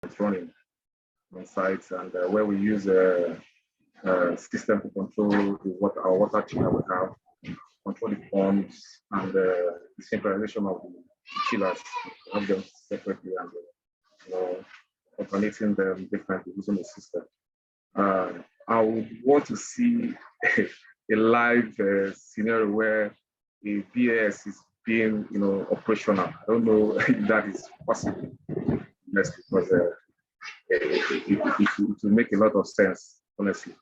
it's running on sites, and where we use system to control our water chiller we have, control the pumps, and the synchronization of the chillers, have them separately and alternating them differently using the system. I would want to see a live scenario where a BAS is being, operational. I don't know if that is possible. Yes, because it will make a lot of sense, honestly.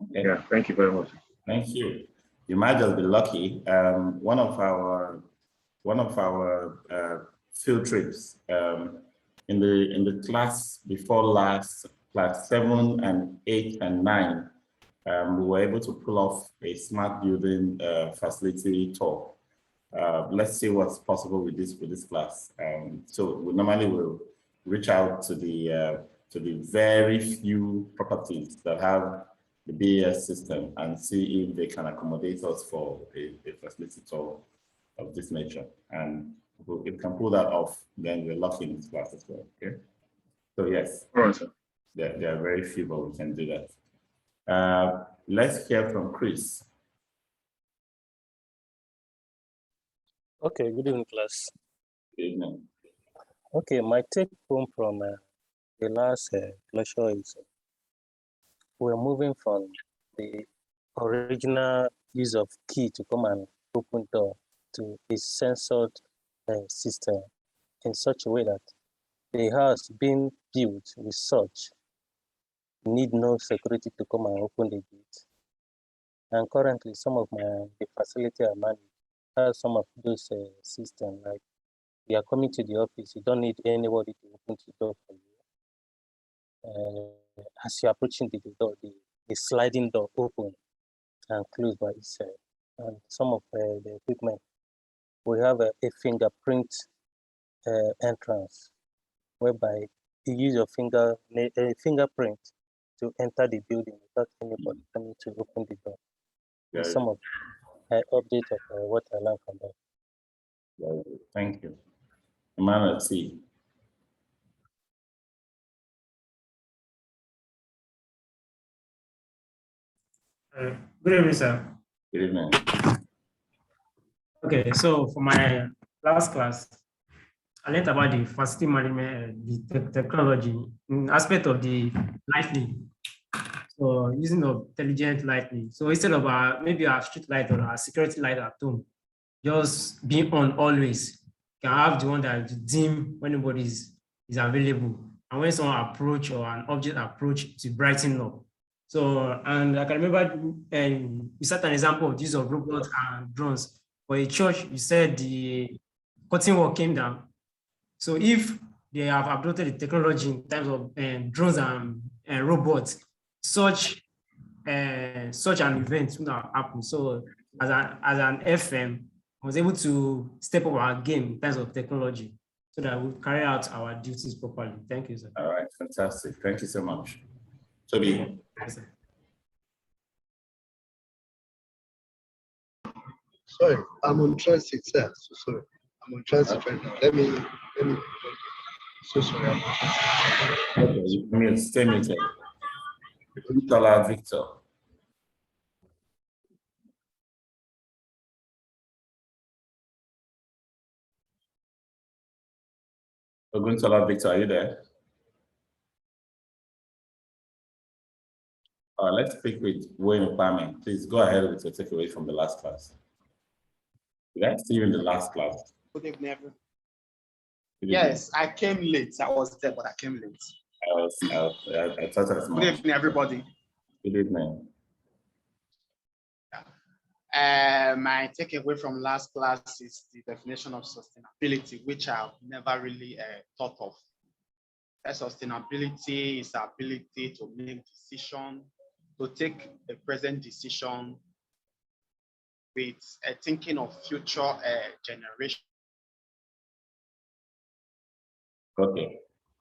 Okay. Yeah, thank you very much. Thank you. You might just be lucky. One of our field trips in the class before last, class 7 and 8 and 9, we were able to pull off a smart building facility tour. Let's see what's possible with this class. So we normally will reach out to the very few properties that have the BAS system and see if they can accommodate us for a facility tour of this nature. And if we can pull that off, then we're lucky in this class as well. Okay. So yes, there are very few, but we can do that. Let's hear from Chris. Okay, good evening, class. Good evening. Okay, my take home from the last lecture is we're moving from the original use of key to come and open door to a censored system in such a way that the house being built with such need no security to come and open the gate. And currently, some of the facility I manage has some of those systems. Like you are coming to the office, you don't need anybody to open the door for you. As you're approaching the door, the sliding door open and close by itself. And some of the equipment, we have a fingerprint entrance, whereby you use your fingerprint to enter the building without anybody coming to open the door. Yeah. Some of update of what I learned from that. Yeah, thank you. Emmanuel C. Good evening, sir. Good evening. Okay, so for my last class, I learned about the facility management, the technology in aspect of the lighting. So using the intelligent lighting. So instead of maybe a street light or a security light at home, just being on always, you can have the one that is dim when nobody is available. And when someone approach or an object approach, to brighten up. So, and I can remember you set an example of use of robots and drones. For a church, you said the curtain wall came down. So if they have adopted the technology in terms of drones and robots, such an event would not happen. So as an FM, I was able to step up our game in terms of technology so that we carry out our duties properly. Thank you, sir. All right, fantastic. Thank you so much. Toby. Yes, sir. Sorry, I'm on transit, sir. So sorry. I'm on transit right now. Let me. So sorry. Okay, you can stay muted. Victor. Oguntola Victor, are you there? Let's speak with Wayne Opame. Please go ahead with your takeaway from the last class. Did I see you in the last class? Good evening, everyone. Yes, I came late. I was there, but I came late. I thought as much. Good evening, everybody. Good evening. My takeaway from last class is the definition of sustainability, which I've never really thought of. Sustainability is the ability to make decisions, to take a present decision with thinking of future generation. Okay,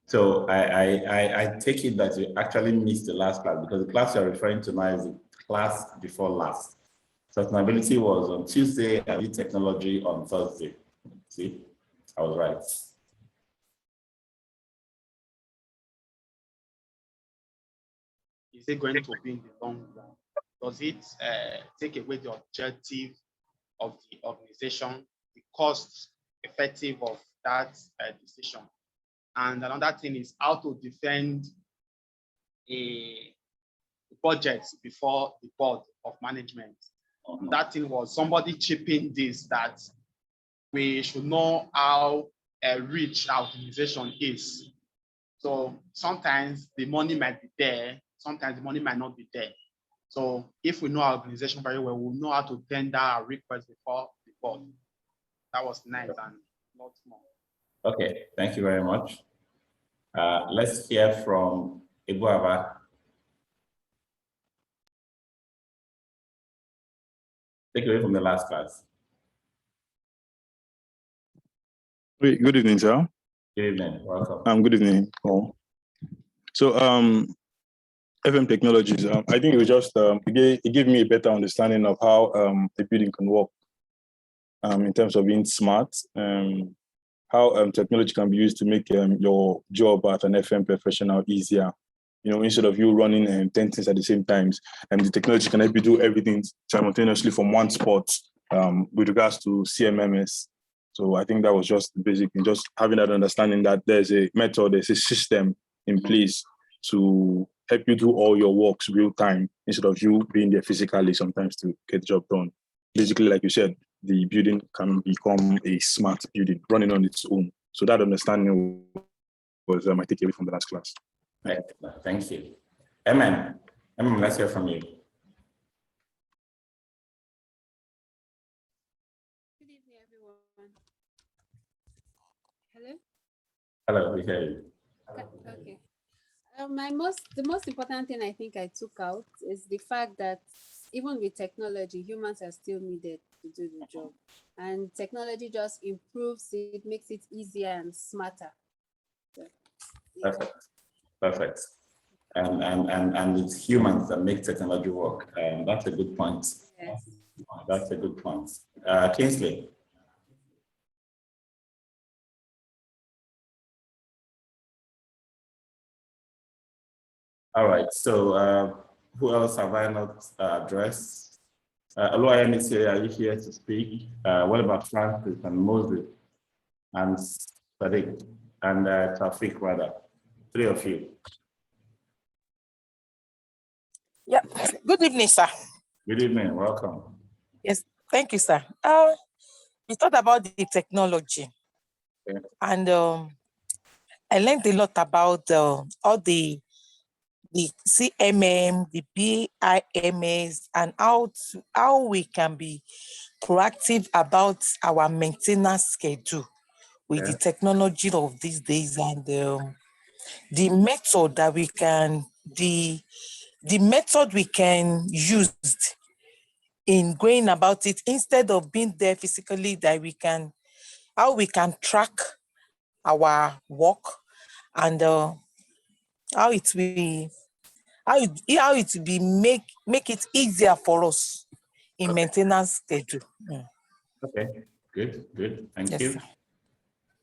so I take it that you actually missed the last class, because the class you're referring to now is the class before last. Sustainability was on Tuesday and technology on Thursday. See, I was right. is it going to be in the long run? Does it take away the objective of the organization, the cost effective of that decision? And another thing is how to defend a budget before the board of management. That thing was somebody chipping this, that we should know how rich our organization is. So sometimes the money might be there, sometimes the money might not be there. So if we know our organization very well, we'll know how to tender our request before the board. That was nice and lots more. Okay, thank you very much. Let's hear from Ibuaba. Take away from the last class. Good evening, sir. Good evening, welcome. Good evening, all. So, FM Technologies, I think it was just, it gave me a better understanding of how the building can work in terms of being smart, how technology can be used to make your job as an FM professional easier. You know, instead of you running 10 things at the same time, and the technology can help you do everything simultaneously from one spot with regards to CMMS. So I think that was just basically just having that understanding that there's a method, there's a system in place to help you do all your works real time instead of you being there physically sometimes to get the job done. Basically, like you said, the building can become a smart building running on its own. So that understanding was my takeaway from the last class. Thank you. Emin, let's hear from you. Good evening, everyone. Hello? Hello, we hear you. Okay. The most important thing I think I took out is the fact that even with technology, humans are still needed to do the job. And technology just improves it, makes it easier and smarter. So, yeah. Perfect. And it's humans that make technology work. That's a good point. Yes. That's a good point. Kingsley. All right, so who else have I not addressed? Aloyemi, are you here to speak? What about Francis and Moses and Sadiq and Tafik, rather? Three of you. Yeah, good evening, sir. Good evening, welcome. Yes, thank you, sir. We talked about the technology, Okay. and I learned a lot about all the CMM, the BIMS, and how we can be proactive about our maintenance schedule with the technology of these days, and the method that we can the method we can use in going about it instead of being there physically, that how we can track our work, and how it will be make it easier for us in maintenance schedule. Okay, good. Thank Yes, you. sir.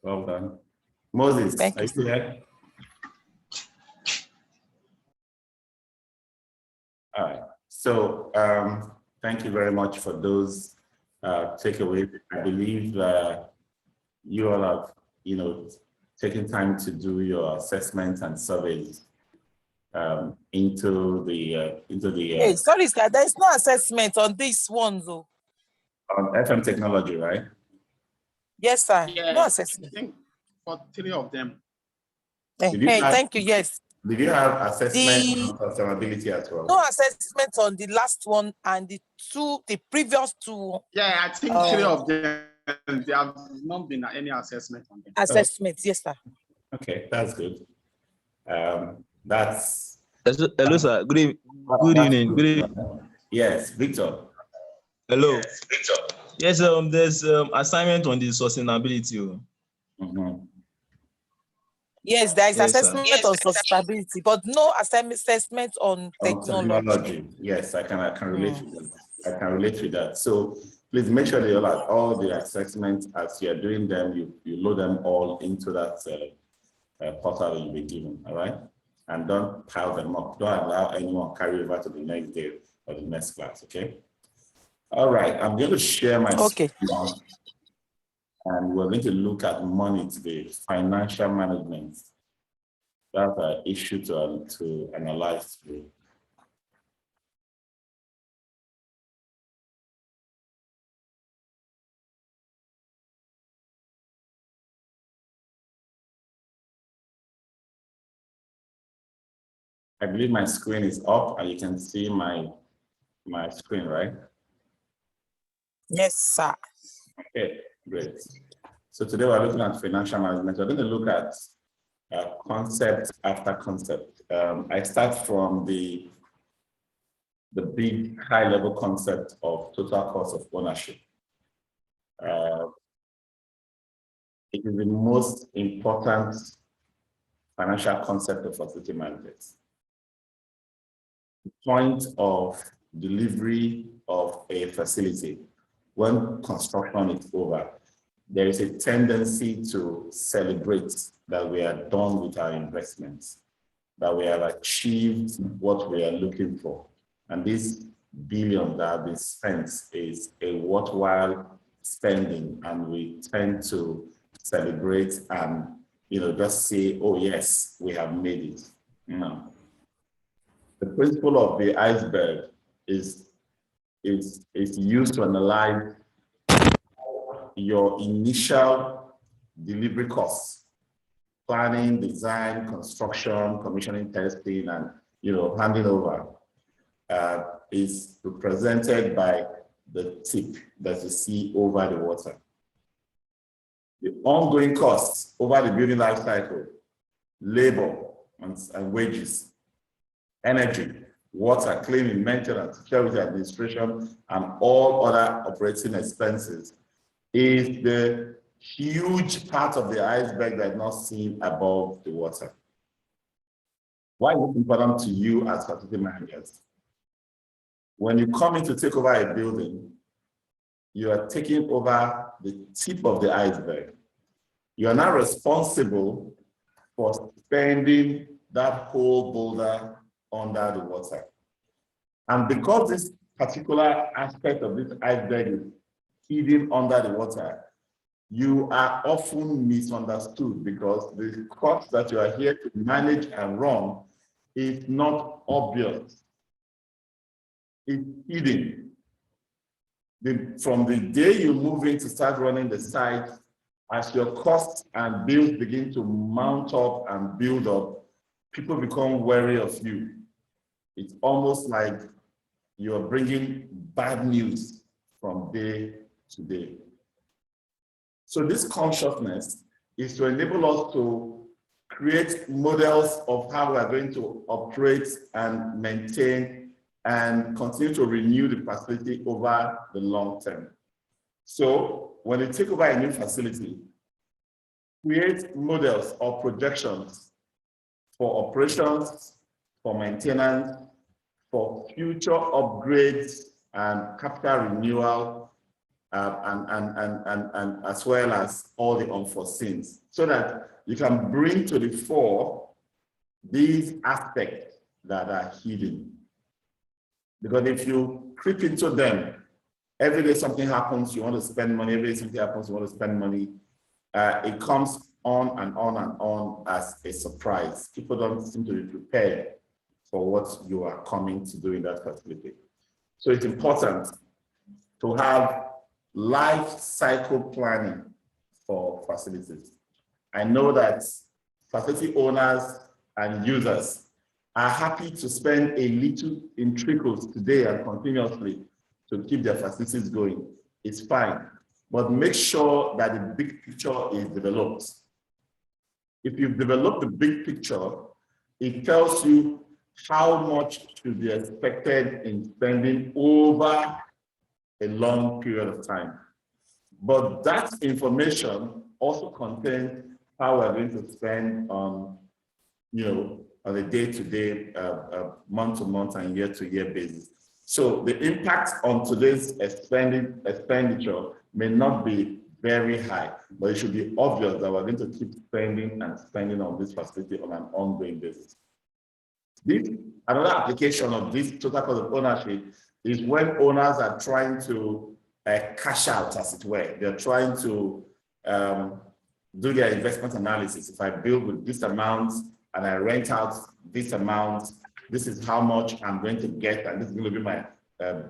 Well done. Moses, Thank are you here? All right. So thank you very much for those takeaways. I believe you all have, taken time to do your assessments and surveys into the Hey, sorry, sir. There is no assessment on this one, though. on FM technology, right? Yes, sir. Yeah, No assessment. I think for three of them. Hey, thank you. Yes. Did you have assessment on sustainability as well? No assessment on the last one and the previous two. Yeah, I think three of them, there have not been any assessment on them. Assessments, yes, sir. Okay, that's good. That's hello, sir. Good evening. Good evening. Yes, Victor. Hello. Yes, Victor. Yes, there's assignment on the sustainability. Yes, there is assessment on sustainability, but no assessment on technology. Yes, I can relate to that. I can relate to that. So please make sure that you all the assessments as you're doing them, you load them all into that portal you'll be given. All right. and don't pile them up. Don't allow anyone carry over to the next day or the next class, okay? All right, I'm going to share my screen now, and we're going to look at money today, financial management. That's an issue to analyze today. I believe my screen is up and you can see my screen, right? Yes, sir. Okay, great. So today we're looking at financial management. We're going to look at concept after concept. I start from the big high-level concept of total cost of ownership. It is the most important financial concept of facility management. The point of delivery of a facility, when construction is over, there is a tendency to celebrate that we are done with our investments, that we have achieved what we are looking for. And this billion that have been spent is a worthwhile spending, and we tend to celebrate and just say, oh yes, we have made it. No. The principle of the iceberg is used to analyze your initial delivery costs, planning, design, construction, commissioning, testing, and handing over, is represented by the tip that you see over the water. The ongoing costs over the building life cycle, labor and wages, energy, water, cleaning, maintenance, security administration, and all other operating expenses is the huge part of the iceberg that is not seen above the water. Why is it important to you as facility managers? When you come in to take over a building, you are taking over the tip of the iceberg. You are now responsible for spending that whole boulder under the water. And because this particular aspect of this iceberg is hidden under the water, you are often misunderstood because the cost that you are here to manage and run is not obvious. It's hidden. From the day you move in to start running the site, as your costs and bills begin to mount up and build up, people become wary of you. It's almost like you're bringing bad news from day to day. So this consciousness is to enable us to create models of how we are going to operate and maintain and continue to renew the facility over the long term. So when you take over a new facility, create models or projections for operations, for maintenance, for future upgrades and capital renewal, and as well as all the unforeseens, so that you can bring to the fore these aspects that are hidden. Because if you creep into them, every day something happens, you want to spend money, every day something happens, you want to spend money, it comes on and on and on as a surprise. People don't seem to be prepared for what you are coming to do in that facility. So it's important to have life cycle planning for facilities. I know that facility owners and users are happy to spend a little in trickles today and continuously to keep their facilities going. It's fine, but make sure that the big picture is developed. If you've developed the big picture, it tells you how much should be expected in spending over a long period of time. But that information also contains how we're going to spend on, on a day-to-day, month-to-month, and year-to-year basis. So the impact on today's expenditure may not be very high, but it should be obvious that we're going to keep spending and spending on this facility on an ongoing basis. Another application of this total cost of ownership is when owners are trying to cash out, as it were. They're trying to do their investment analysis. If I build with this amount and I rent out this amount, this is how much I'm going to get, and this is going to be my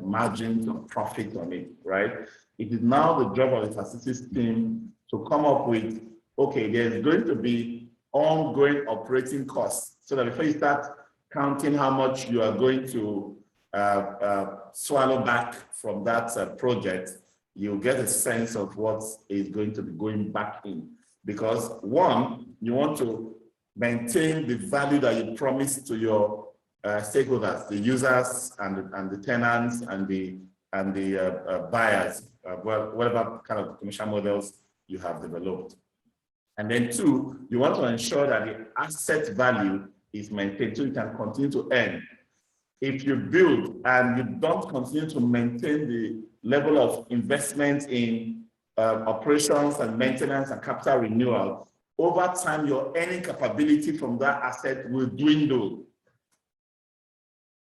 margin of profit on it, right? It is now the job of the facilities team to come up with, okay, there's going to be ongoing operating costs, so that before you start counting how much you are going to swallow back from that project, you get a sense of what is going to be going back in. Because one, you want to maintain the value that you promised to your stakeholders, the users and the tenants and the buyers, whatever kind of commercial models you have developed. And then two, you want to ensure that the asset value is maintained so you can continue to earn. If you build and you don't continue to maintain the level of investment in operations and maintenance and capital renewal, over time your earning capability from that asset will dwindle.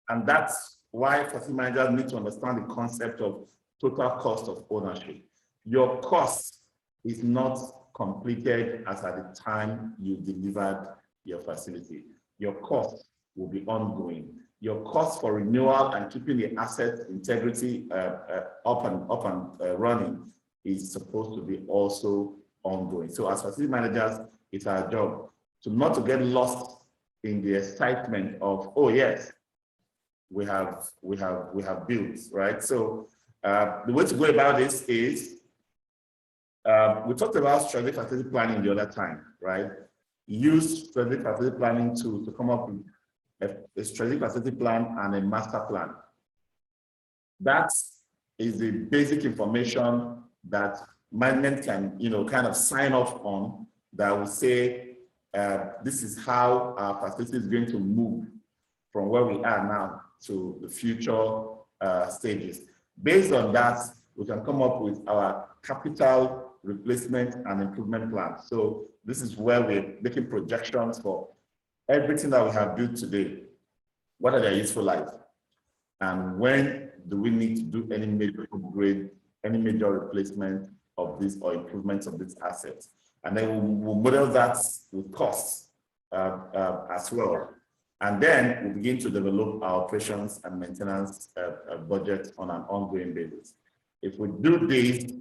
And that's why facility managers need to understand the concept of total cost of ownership. Your cost is not completed as at the time you delivered your facility. Your cost will be ongoing. Your cost for renewal and keeping the asset integrity up and running is supposed to be also ongoing. So as facility managers, it's our job to not to get lost in the excitement of, oh yes, we have built, right? So the way to go about this is, we talked about strategic facility planning the other time, right? Use strategic facility planning to come up with a strategic facility plan and a master plan. That is the basic information that management can, kind of sign off on, that will say, this is how our facility is going to move from where we are now to the future stages. Based on that, we can come up with our capital replacement and improvement plan. So this is where we're making projections for everything that we have built today. What are their useful lives? And when do we need to do any major upgrade, any major replacement of this or improvements of this asset? And then we'll model that with costs as well. And then we begin to develop our operations and maintenance budget on an ongoing basis. If we do this,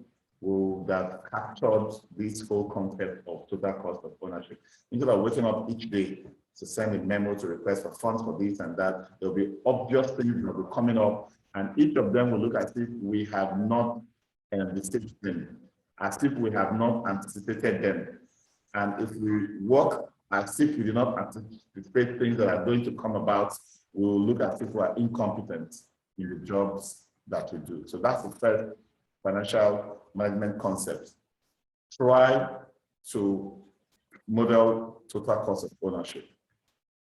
we'll have captured this whole concept of total cost of ownership. Instead of waking up each day to send a memo to request for funds for this and that, there'll be obvious things that will be coming up, and each of them will look as if we have not envisaged them, as if we have not anticipated them. And if we work as if we do not anticipate things that are going to come about, we will look as if we are incompetent in the jobs that we do. So that's the first financial management concept. Try to model total cost of ownership,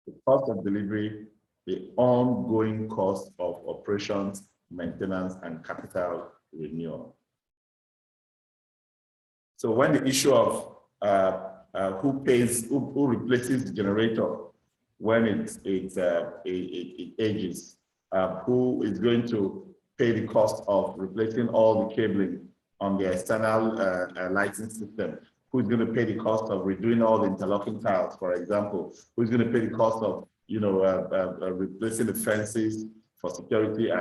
the cost of delivery, the ongoing cost of operations, maintenance, and capital renewal. So when the issue of who replaces the generator when it ages, who is going to pay the cost of replacing all the cabling on the external lighting system, who's going to pay the cost of redoing all the interlocking tiles, for example, who's going to pay the cost of replacing the fences for security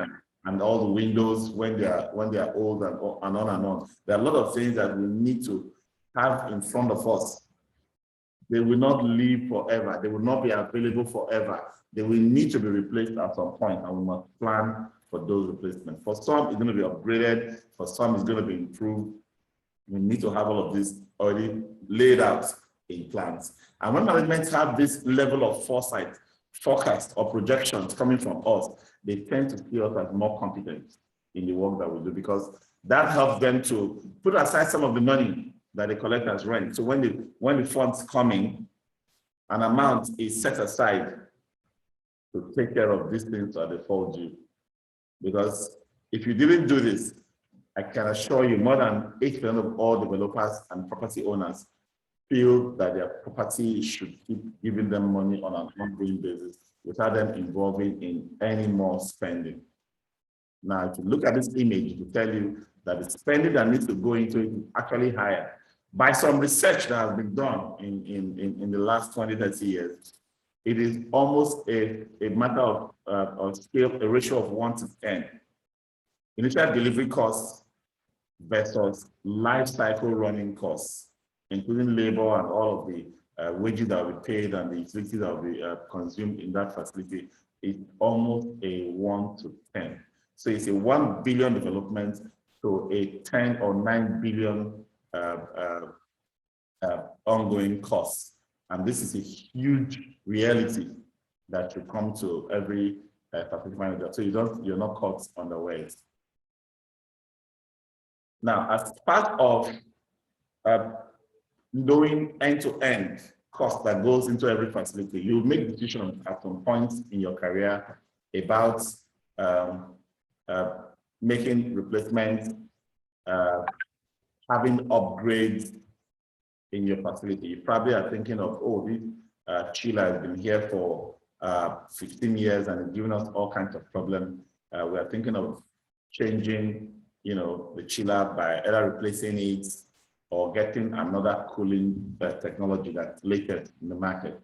and all the windows when they are old and on and on. There are a lot of things that we need to have in front of us. They will not live forever. They will not be available forever. They will need to be replaced at some point, and we must plan for those replacements. For some, it's going to be upgraded. For some, it's going to be improved. We need to have all of this already laid out in plans. And when management have this level of foresight, forecast, or projections coming from us, they tend to see us as more competent in the work that we do, because that helps them to put aside some of the money that they collect as rent. So when the funds come in, an amount is set aside to take care of these things that they fall due. Because if you didn't do this, I can assure you more than 80% of all developers and property owners feel that their property should keep giving them money on an ongoing basis without them involving in any more spending. Now, if you look at this image, it will tell you that the spending that needs to go into it is actually higher. By some research that has been done in the last 20, 30 years, it is almost a matter of scale, a ratio of 1 to 10. Initial delivery costs versus life cycle running costs, including labor and all of the wages that will be paid and the utilities that will be consumed in that facility, is almost a 1 to 10. So it's a 1 billion development to a 10 or 9 billion ongoing costs. And this is a huge reality that should come to every facility manager. So you're not caught unawares. Now, as part of knowing end-to-end cost that goes into every facility, you make decisions at some point in your career about making replacements, having upgrades in your facility. You probably are thinking of, oh, this chiller has been here for 15 years and it's given us all kinds of problems. We are thinking of changing, the chiller by either replacing it or getting another cooling technology that's latest in the market.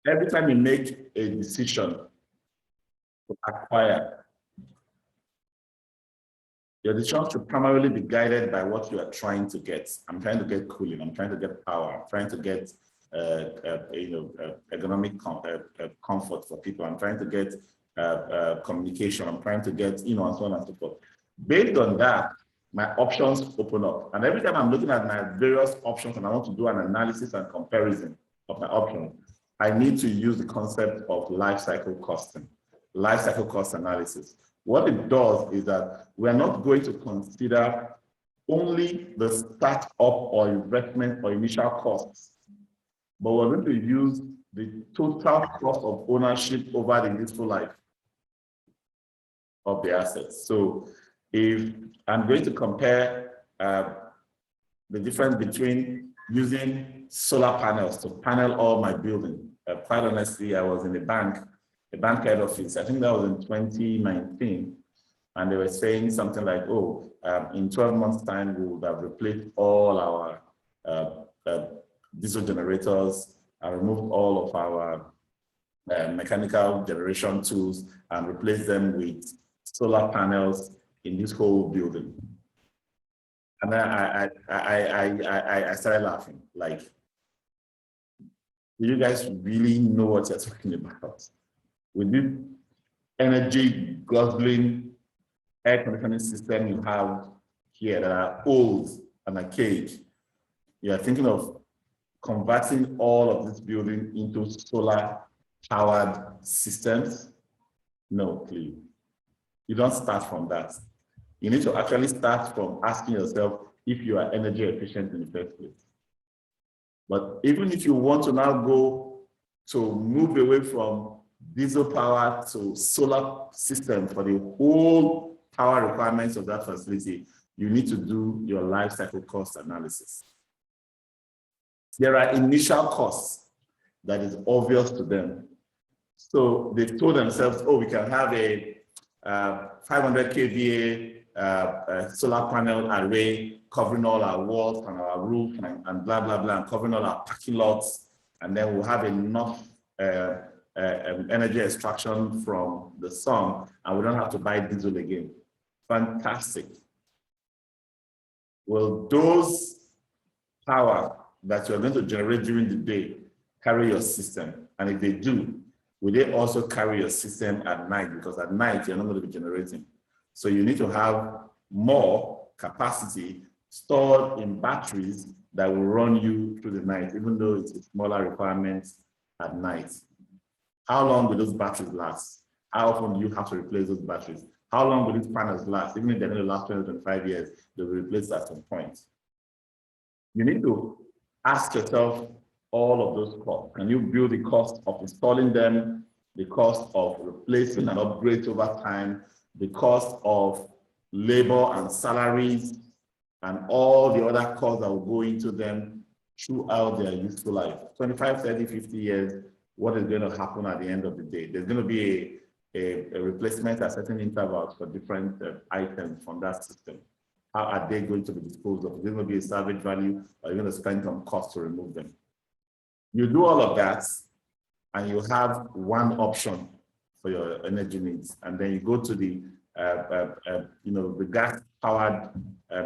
Every time you make a decision to acquire, your decision should primarily be guided by what you are trying to get. I'm trying to get cooling. I'm trying to get power. I'm trying to get economic comfort for people. I'm trying to get communication. I'm trying to get, and so on and so forth. Based on that, my options open up. And every time I'm looking at my various options and I want to do an analysis and comparison of my options, I need to use the concept of life cycle costing, life cycle cost analysis. What it does is that we're not going to consider only the start-up or investment or initial costs, but we're going to use the total cost of ownership over the useful life of the assets. So if I'm going to compare the difference between using solar panels to panel all my building. Quite honestly, I was in a bank head office. I think that was in 2019. And they were saying something like, oh, in 12 months time, we would have replaced all our diesel generators and removed all of our mechanical generation tools and replaced them with solar panels in this whole building. And then I started laughing, like, do you guys really know what you're talking about? With this energy guzzling air conditioning system you have here that are old and archaic, you are thinking of converting all of this building into solar powered systems? No, please. You don't start from that. You need to actually start from asking yourself if you are energy efficient in the first place. But even if you want to now go to move away from diesel power to solar system for the whole power requirements of that facility, you need to do your life cycle cost analysis. There are initial costs that is obvious to them. So they've told themselves, oh, we can have a 500 kVA solar panel array covering all our walls and our roof and blah, blah, blah, and covering all our parking lots. And then we'll have enough energy extraction from the sun, and we don't have to buy diesel again. Fantastic. Will those power that you're going to generate during the day carry your system? And if they do, will they also carry your system at night? Because at night, you're not going to be generating. So you need to have more capacity stored in batteries that will run you through the night, even though it's a smaller requirement at night. How long will those batteries last? How often do you have to replace those batteries? How long will these panels last? Even if they're going to last 20, 25 years, they'll be replaced at some point. You need to ask yourself all of those costs. Can you build the cost of installing them, the cost of replacing and upgrades over time, the cost of labor and salaries, and all the other costs that will go into them throughout their useful life? 25, 30, 50 years, what is going to happen at the end of the day. There's going to be a replacement at certain intervals for different items from that system. How are they going to be disposed of? Is there going to be a salvage value, or are you going to spend some cost to remove them? You do all of that, and you have one option for your energy needs, and then you go to the the gas-powered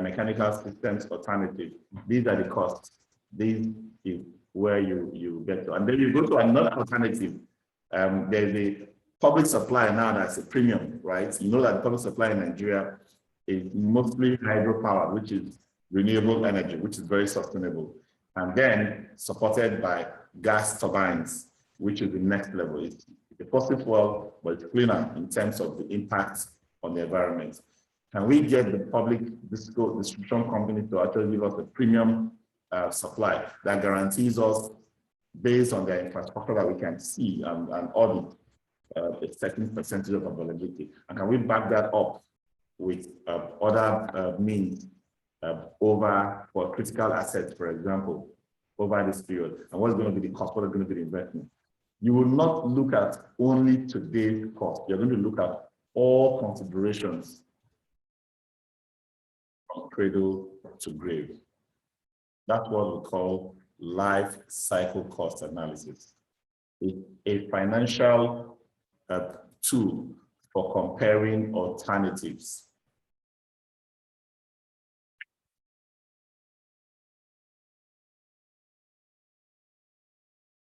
mechanical systems alternative. These are the costs. These is where you get to, and then you go to another alternative. There's a public supply now that's a premium, right? You know that the public supply in Nigeria is mostly hydropower, which is renewable energy, which is very sustainable, and then supported by gas turbines, which is the next level. It's a fossil fuel, but it's cleaner in terms of the impact on the environment. Can we get the public distribution company to actually give us a premium supply that guarantees us, based on the infrastructure that we can see and audit, a certain percentage of availability? And can we back that up with other means for critical assets, for example, over this period? And what's going to be the cost? What is going to be the investment? You will not look at only today's cost. You're going to look at all considerations from cradle to grave. That's what we call life cycle cost analysis. It's a financial tool for comparing alternatives.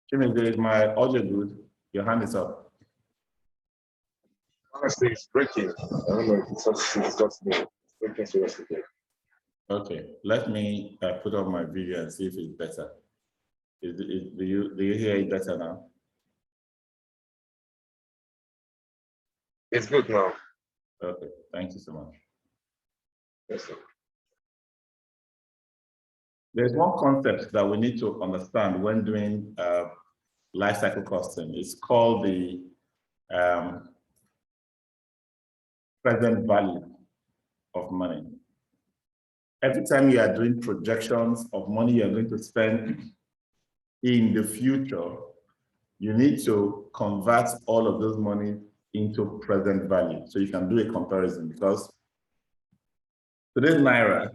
Jimmy, is my audio good? Your hand is up. Honestly, it's breaking. I don't know if it's just me. It's breaking seriously. Okay, let me put up my video and see if it's better. Do you hear it better now? It's good now. Okay, thank you so much. Yes, sir. There's one concept that we need to understand when doing life cycle costing. It's called the present value of money. Every time you are doing projections of money you're going to spend in the future, you need to convert all of those money into present value so you can do a comparison, because today's Naira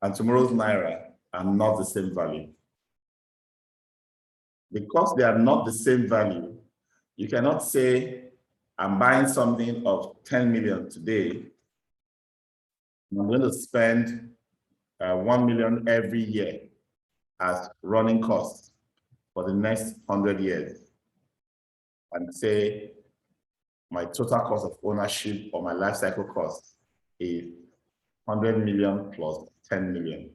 and tomorrow's Naira are not the same value. Because they are not the same value, you cannot say, I'm buying something of 10 million today, and I'm going to spend 1 million every year as running costs for the next 100 years, and say my total cost of ownership or my life cycle cost is 100 million plus 10 million.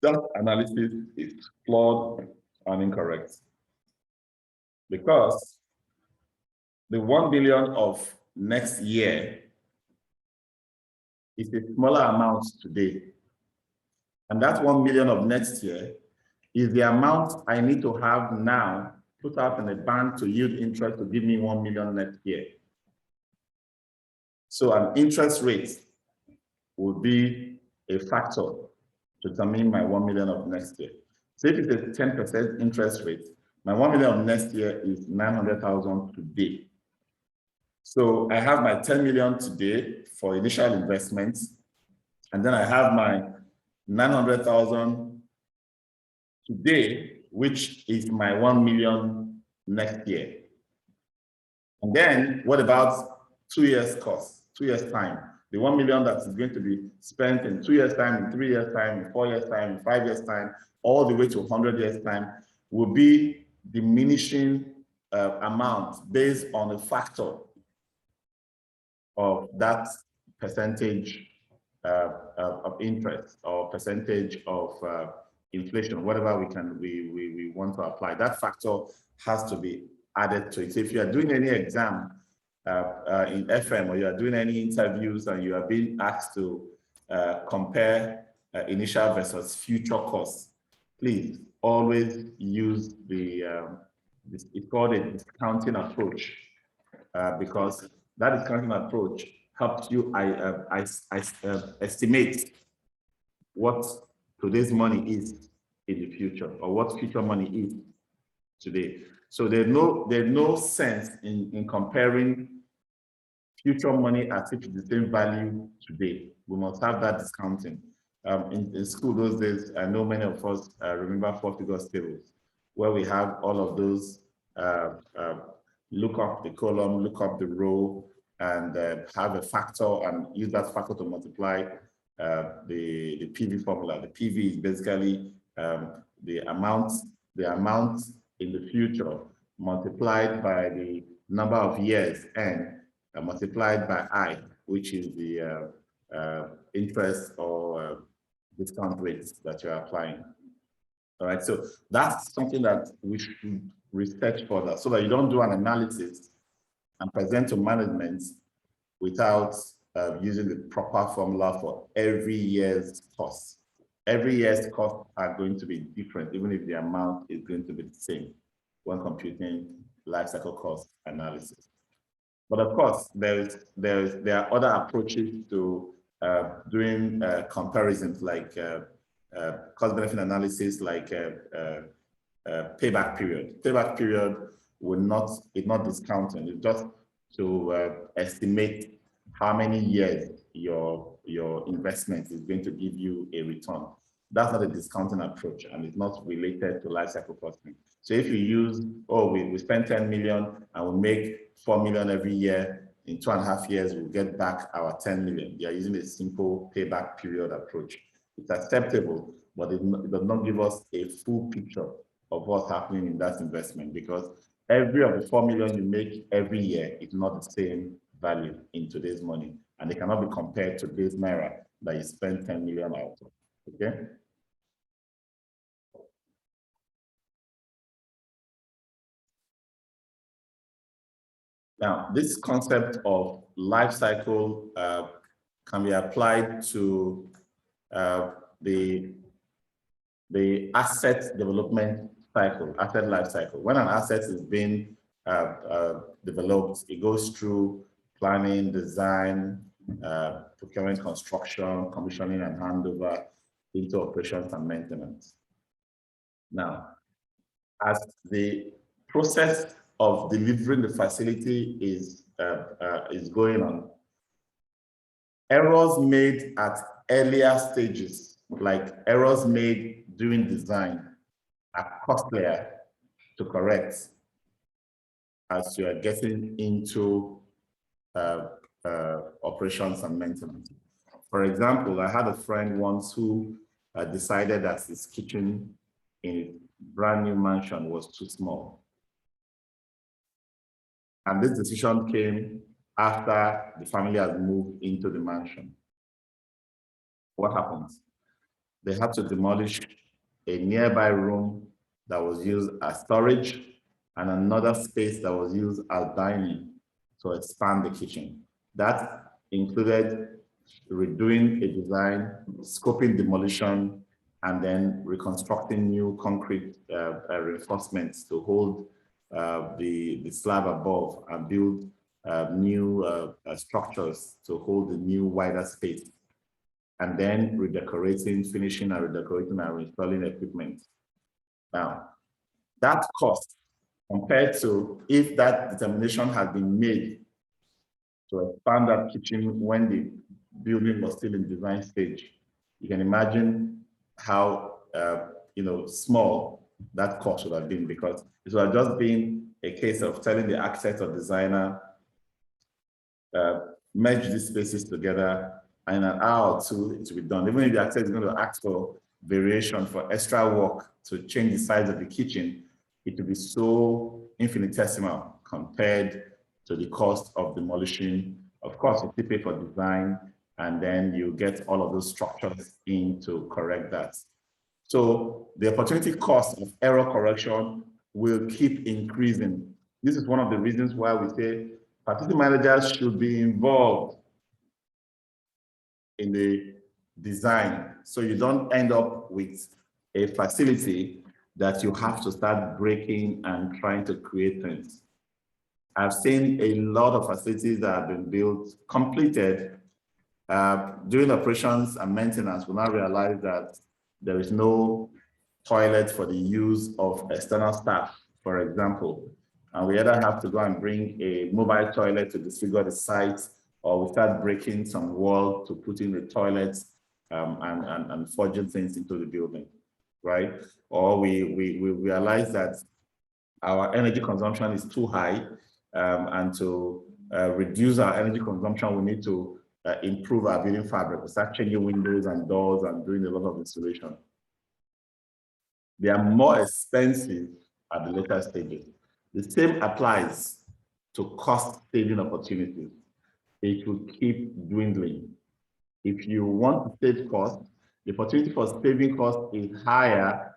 That analysis is flawed and incorrect, because the 1 billion of next year is a smaller amount today. And that 1 million of next year is the amount I need to have now put out in a bank to yield interest to give me 1 million next year. So an interest rate will be a factor to determine my 1 million of next year. So if it's a 10% interest rate, my 1 million of next year is 900,000 today. So I have my 10 million today for initial investments, and then I have my 900,000 today, which is my 1 million next year. And then what about 2 years cost, 2 years time? The 1 million that is going to be spent in 2 years time, in 3 years time, in 4 years time, in 5 years time, all the way to 100 years time will be diminishing amount based on a factor of that percentage of interest or percentage of inflation, whatever we want to apply. That factor has to be added to it. So if you are doing any exam in FM, or you are doing any interviews and you are being asked to compare initial versus future costs, please always use it's called a discounting approach, because that discounting approach helps you estimate what today's money is in the future, or what future money is today. So there's no sense in comparing future money as if it's the same value today. We must have that discounting. In school those days, I know many of us remember four-figure tables, where we have all of those look up the column, look up the row, and have a factor and use that factor to multiply the PV formula. The PV is basically the amount in the future multiplied by the number of years n multiplied by I, which is the interest or discount rates that you're applying. All right, so that's something that we should research further so that you don't do an analysis and present to management without using the proper formula for every year's cost. Every year's costs are going to be different, even if the amount is going to be the same when computing life cycle cost analysis. But of course, there are other approaches to doing comparisons like cost-benefit analysis, like payback period. Payback period is not discounting. It's just to estimate how many years your investment is going to give you a return. That's not a discounting approach, and it's not related to life cycle costing. So if you use, we spend 10 million and we make 4 million every year, in 2.5 years, we'll get back our 10 million. You are using a simple payback period approach. It's acceptable, but it does not give us a full picture of what's happening in that investment, because every of the 4 million you make every year is not the same value in today's money, and they cannot be compared to today's naira that you spend 10 million out of. Okay. Now, this concept of life cycle can be applied to the asset development cycle, asset life cycle. When an asset is being developed, it goes through planning, design, procurement, construction, commissioning, and handover into operations and maintenance. Now, as the process of delivering the facility is going on, errors made at earlier stages, like errors made during design, are costlier to correct as you are getting into operations and maintenance. For example, I had a friend once who decided that his kitchen in a brand new mansion was too small. And this decision came after the family had moved into the mansion. What happens? They had to demolish a nearby room that was used as storage and another space that was used as dining to expand the kitchen. That included redoing a design, scoping demolition, and then reconstructing new concrete reinforcements to hold the slab above and build new structures to hold the new wider space. And then redecorating, finishing and redecorating and reinstalling equipment. Now, that cost compared to if that determination had been made to expand that kitchen when the building was still in design stage, you can imagine how small that cost would have been, because it would have just been a case of telling the architect or designer, merge these spaces together, and in an hour or two it will be done. Even if the architect is going to ask for variation for extra work to change the size of the kitchen, it will be so infinitesimal compared to the cost of demolishing. Of course, you pay for design, and then you get all of those structures in to correct that. So the opportunity cost of error correction will keep increasing. This is one of the reasons why we say facility managers should be involved in the design, so you don't end up with a facility that you have to start breaking and trying to create things. I've seen a lot of facilities that have been built, completed, during operations and maintenance, we now realize that there is no toilets for the use of external staff, for example. And we either have to go and bring a mobile toilet to disfigure the site, or we start breaking some wall to put in the toilets and forging things into the building, right? Or we realize that our energy consumption is too high, and to reduce our energy consumption, we need to improve our building fabric. We start changing windows and doors and doing a lot of installation. They are more expensive at the later stages. The same applies to cost saving opportunities. It will keep dwindling. If you want to save costs, the opportunity for saving costs is higher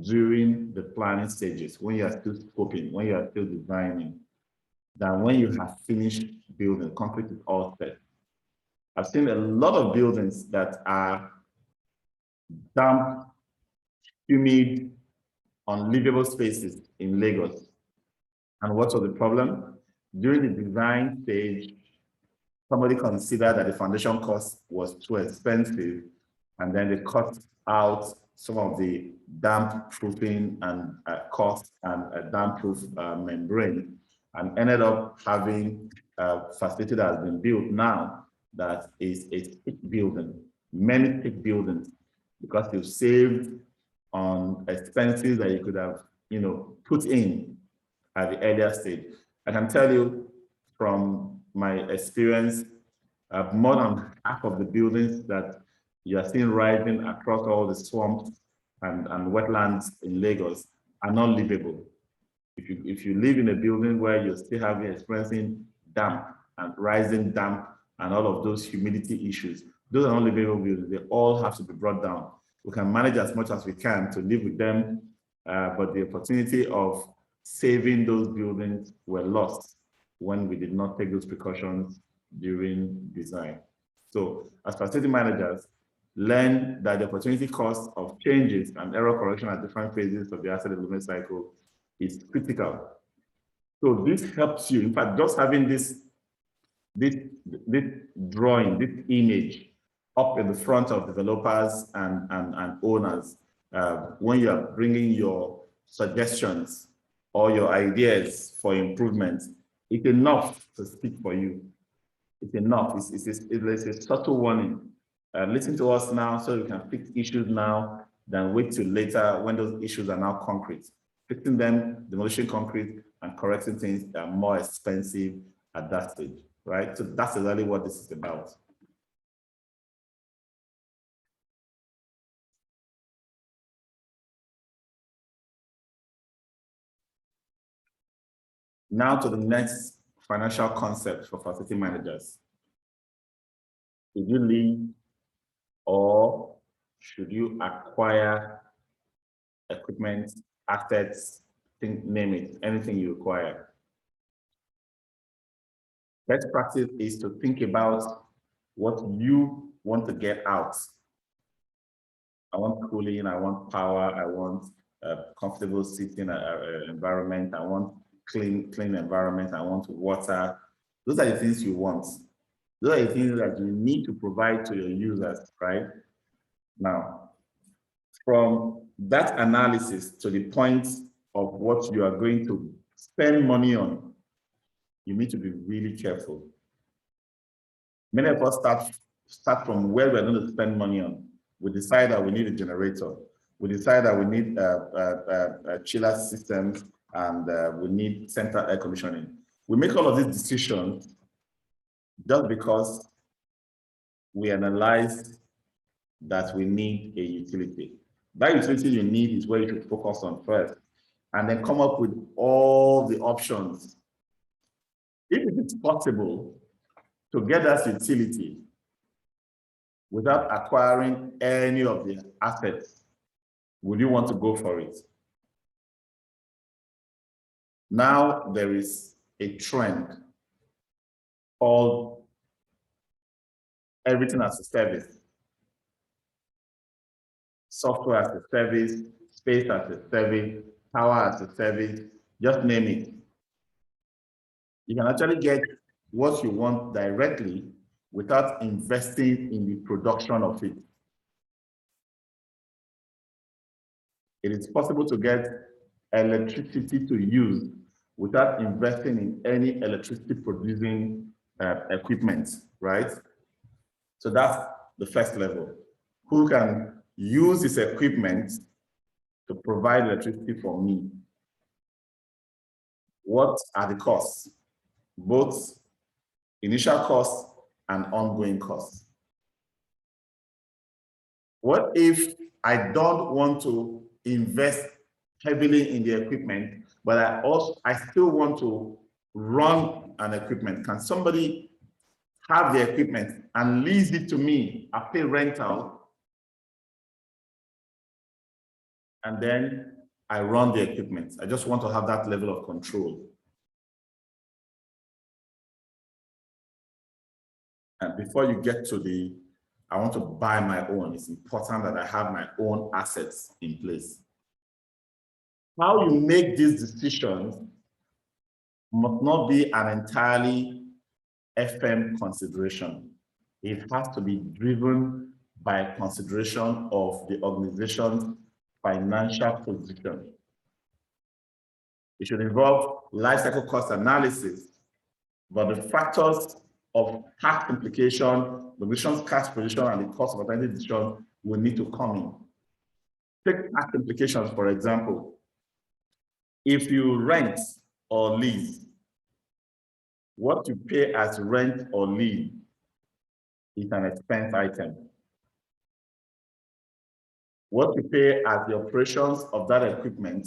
during the planning stages, when you are still scoping, when you are still designing, than when you have finished building, concrete is all set. I've seen a lot of buildings that are damp, humid, unlivable spaces in Lagos. And what was the problem? During the design stage, somebody considered that the foundation cost was too expensive, and then they cut out some of the damp proofing and cost and a damp proof membrane, and ended up having a facility that has been built now that is a thick building, many thick buildings, because you've saved on expenses that you could have, put in at the earlier stage. I can tell you from my experience, more than half of the buildings that you are seeing rising across all the swamps and wetlands in Lagos are not livable. If you live in a building where you're still experiencing damp and rising damp and all of those humidity issues, those are not livable buildings. They all have to be brought down. We can manage as much as we can to live with them, but the opportunity of saving those buildings were lost when we did not take those precautions during design. So as facility managers, learn that the opportunity cost of changes and error correction at different phases of the asset development cycle is critical. So this helps you. In fact, just having this drawing, this image up in the front of developers and owners, when you are bringing your suggestions or your ideas for improvements, it's enough to speak for you. It's enough. It's a subtle warning. Listen to us now so you can fix issues now than wait till later when those issues are now concrete. Fixing them, demolishing concrete, and correcting things that are more expensive at that stage, right? So that's exactly what this is about. Now to the next financial concept for facility managers. Should you leave or should you acquire equipment, assets, name it, anything you require? Best practice is to think about what you want to get out. I want cooling, I want power, I want a comfortable sitting environment, I want clean environment, I want water. Those are the things you want. Those are the things that you need to provide to your users, right? Now, from that analysis to the point of what you are going to spend money on, you need to be really careful. Many of us start from where we're going to spend money on. We decide that we need a generator. We decide that we need a chiller system, and we need central air conditioning. We make all of these decisions just because we analyze that we need a utility. That utility you need is where you should focus on first, and then come up with all the options. If it is possible to get that utility without acquiring any of the assets, would you want to go for it? Now there is a trend called everything as a service. Software as a service, space as a service, power as a service, just name it. You can actually get what you want directly without investing in the production of it. it is possible to get electricity to use without investing in any electricity producing equipment, right? So that's the first level. Who can use this equipment to provide electricity for me? What are the costs? Both initial costs and ongoing costs. What if I don't want to invest heavily in the equipment, but I still want to run an equipment? Can somebody have the equipment and lease it to me? I pay rental, and then I run the equipment. I just want to have that level of control. And before you get to I want to buy my own, it's important that I have my own assets in place. How you make these decisions must not be an entirely FM consideration. It has to be driven by consideration of the organization's financial position. It should involve life cycle cost analysis, but the factors of tax implication, the organization's cash position, and the cost of alternative decision will need to come in. Take tax implications, for example. If you rent or lease, what you pay as rent or lease is an expense item. What you pay as the operations of that equipment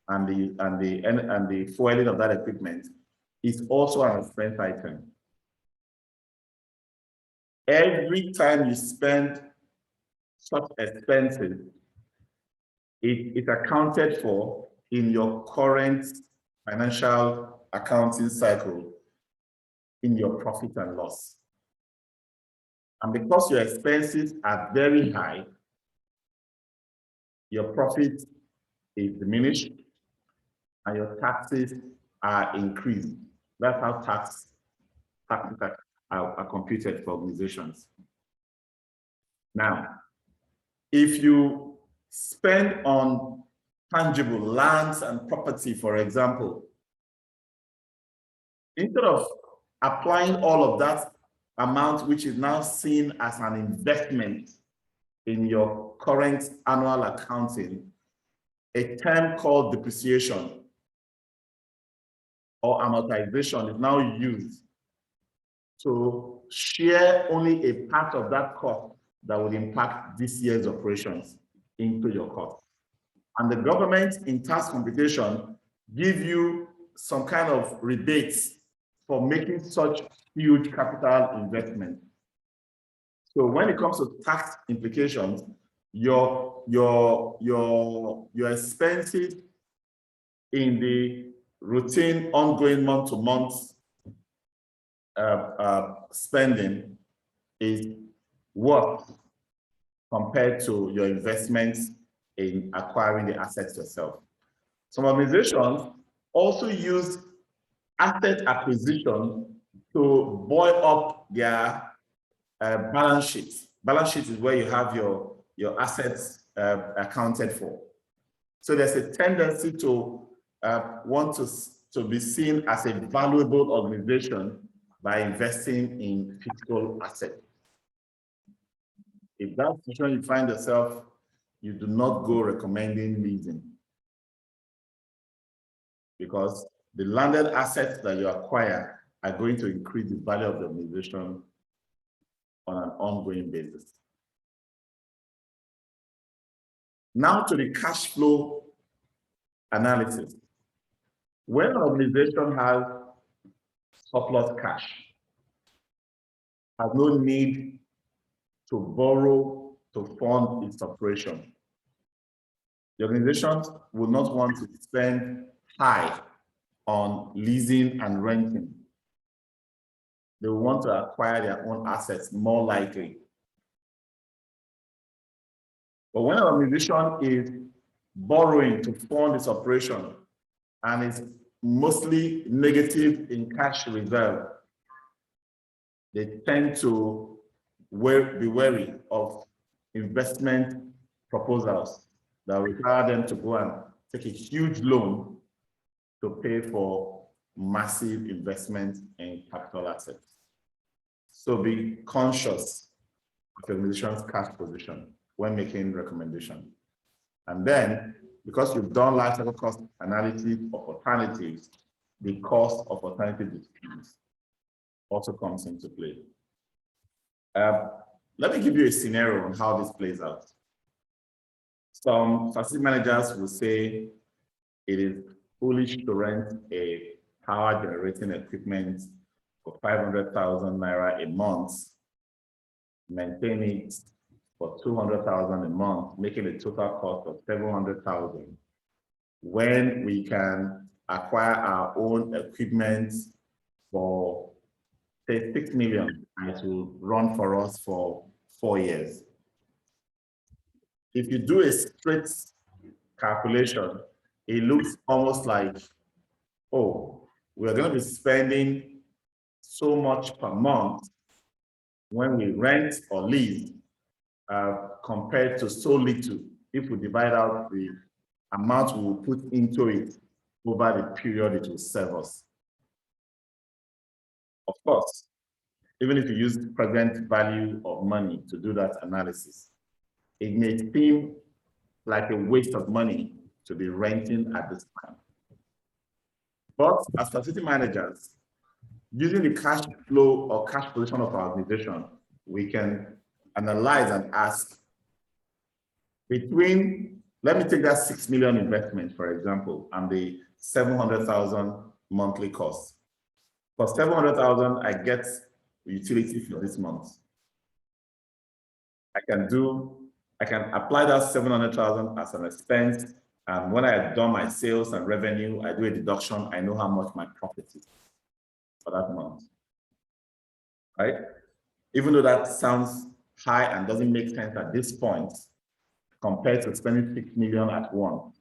and the fueling of that equipment is also an expense item. Every time you spend such expenses, it is accounted for in your current financial accounting cycle in your profit and loss. And because your expenses are very high, your profit is diminished and your taxes are increased. That's how taxes are computed for organizations. Now, if you spend on tangible lands and property, for example, instead of applying all of that amount, which is now seen as an investment in your current annual accounting, a term called depreciation or amortization is now used to share only a part of that cost that will impact this year's operations into your cost. And the government in tax computation give you some kind of rebates for making such huge capital investment. So when it comes to tax implications, your expenses in the routine, ongoing month-to-month spending is worth compared to your investments in acquiring the assets yourself. Some organizations also use asset acquisition to boil up their balance sheet. Balance sheet is where you have your assets accounted for. So there's a tendency to want to be seen as a valuable organization by investing in physical assets. If that's the situation you find yourself, you do not go recommending leasing, because the landed assets that you acquire are going to increase the value of the organization on an ongoing basis. Now to the cash flow analysis. When an organization has surplus cash, has no need to borrow to fund its operation, the organization will not want to spend high on leasing and renting. They will want to acquire their own assets more likely. But when an organization is borrowing to fund its operation and is mostly negative in cash reserve, they tend to be wary of investment proposals that require them to go and take a huge loan to pay for massive investment in capital assets. So be conscious of your organization's cash position when making recommendation. And then, because you've done life cycle cost analysis of alternatives, the cost of alternative distributions also comes into play. Let me give you a scenario on how this plays out. Some facility managers will say it is foolish to rent a power generating equipment for 500,000 naira a month, maintain it for 200,000 a month, making a total cost of 700,000, when we can acquire our own equipment for say 6 million, and it will run for us for 4 years. If you do a straight calculation, it looks almost like, oh, we're going to be spending so much per month when we rent or lease compared to so little if we divide out the amount we will put into it over the period it will serve us. Of course, even if you use the present value of money to do that analysis, it may seem like a waste of money to be renting at this time. But as facility managers, using the cash flow or cash position of our organization, we can analyze and ask between, let me take that 6 million investment, for example, and the 700,000 monthly cost. For 700,000, I get utility for this month. I can apply that 700,000 as an expense, and when I have done my sales and revenue, I do a deduction, I know how much my profit is for that month, right? Even though that sounds high and doesn't make sense at this point, compared to spending 6 million at once.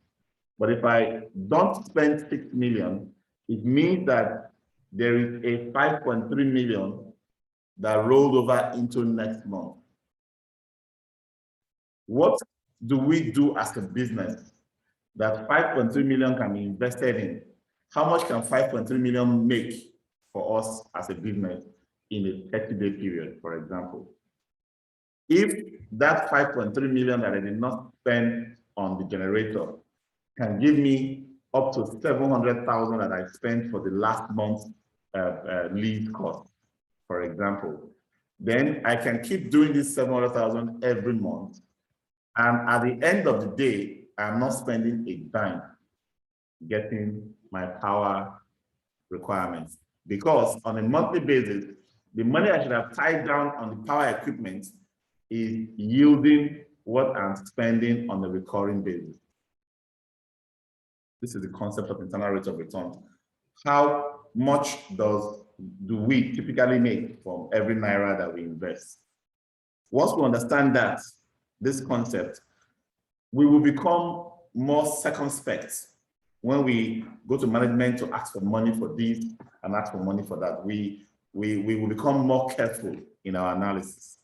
But if I don't spend 6 million, it means that there is a 5.3 million that rolled over into next month. What do we do as a business that 5.3 million can be invested in? How much can 5.3 million make for us as a business in a 30-day period, for example? If that 5.3 million that I did not spend on the generator can give me up to 700,000 that I spent for the last month's lease cost, for example, then I can keep doing this 700,000 every month. And at the end of the day, I'm not spending a dime getting my power requirements, because on a monthly basis, the money I should have tied down on the power equipment is yielding what I'm spending on a recurring basis. This is the concept of internal rate of return. How much do we typically make from every naira that we invest? Once we understand that, this concept, we will become more circumspect when we go to management to ask for money for this and ask for money for that. We will become more careful in our analysis,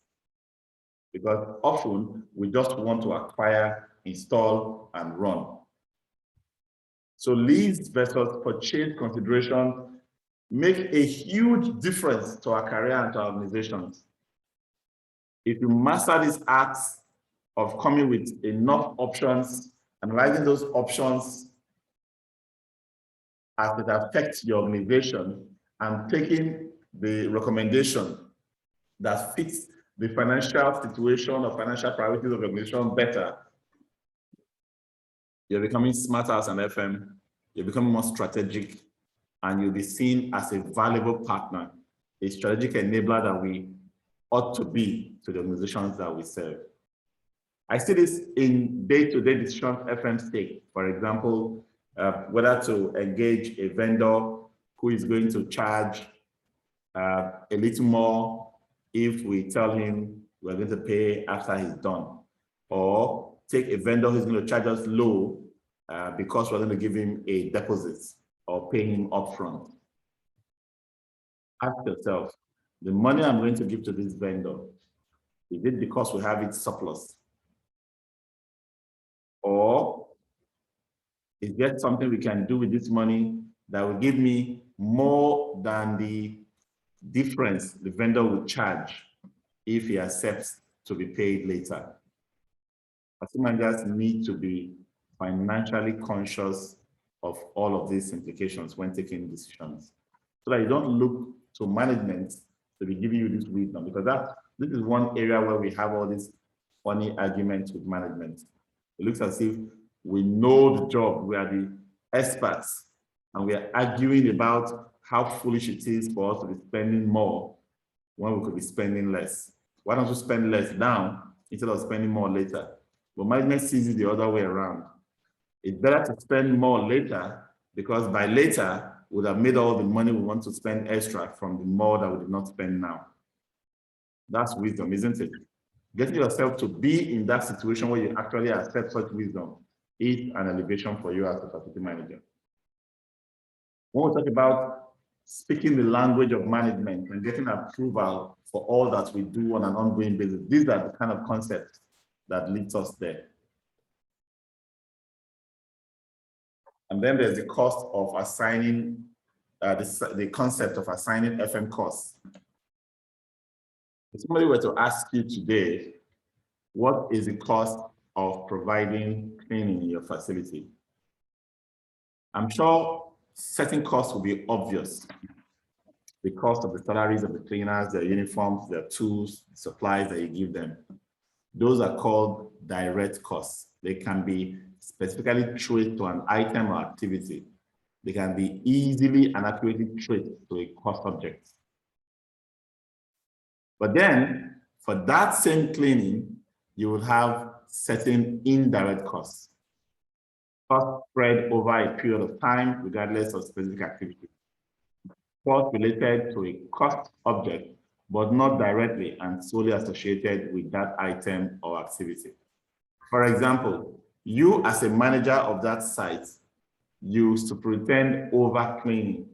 because often we just want to acquire, install, and run. So lease versus purchase consideration make a huge difference to our career and to our organizations. If you master this art of coming with enough options, analyzing those options as it affects your organization, and taking the recommendation that fits the financial situation or financial priorities of the organization better, you're becoming smarter as an FM, you're becoming more strategic, and you'll be seen as a valuable partner, a strategic enabler that we ought to be to the organizations that we serve. I see this in day-to-day decisions FMs take. For example, whether to engage a vendor who is going to charge a little more if we tell him we're going to pay after he's done, or take a vendor who's going to charge us low because we're going to give him a deposit or pay him upfront. Ask yourself, the money I'm going to give to this vendor, is it because we have it surplus? Or is there something we can do with this money that will give me more than the difference the vendor will charge if he accepts to be paid later? Facility managers need to be financially conscious of all of these implications when taking decisions, so that you don't look to management to be giving you this wisdom, because this is one area where we have all these funny arguments with management. It looks as if we know the job, we are the experts, and we are arguing about how foolish it is for us to be spending more when we could be spending less. Why don't you spend less now instead of spending more later? But management sees it the other way around. It's better to spend more later, because by later, we would have made all the money we want to spend extra from the more that we did not spend now. That's wisdom, isn't it? Getting yourself to be in that situation where you actually accept such wisdom is an elevation for you as a facility manager. When we talk about speaking the language of management and getting approval for all that we do on an ongoing basis, these are the kind of concepts that leads us there. And then there's the cost of assigning, the concept of assigning FM costs. If somebody were to ask you today, what is the cost of providing cleaning in your facility? I'm sure certain costs will be obvious. The cost of the salaries of the cleaners, their uniforms, their tools, supplies that you give them. Those are called direct costs. They can be specifically traced to an item or activity. They can be easily and accurately traced to a cost object. But then, for that same cleaning, you will have certain indirect costs. Costs spread over a period of time, regardless of specific activity. Costs related to a cost object, but not directly and solely associated with that item or activity. For example, you as a manager of that site, you superintend over cleaning.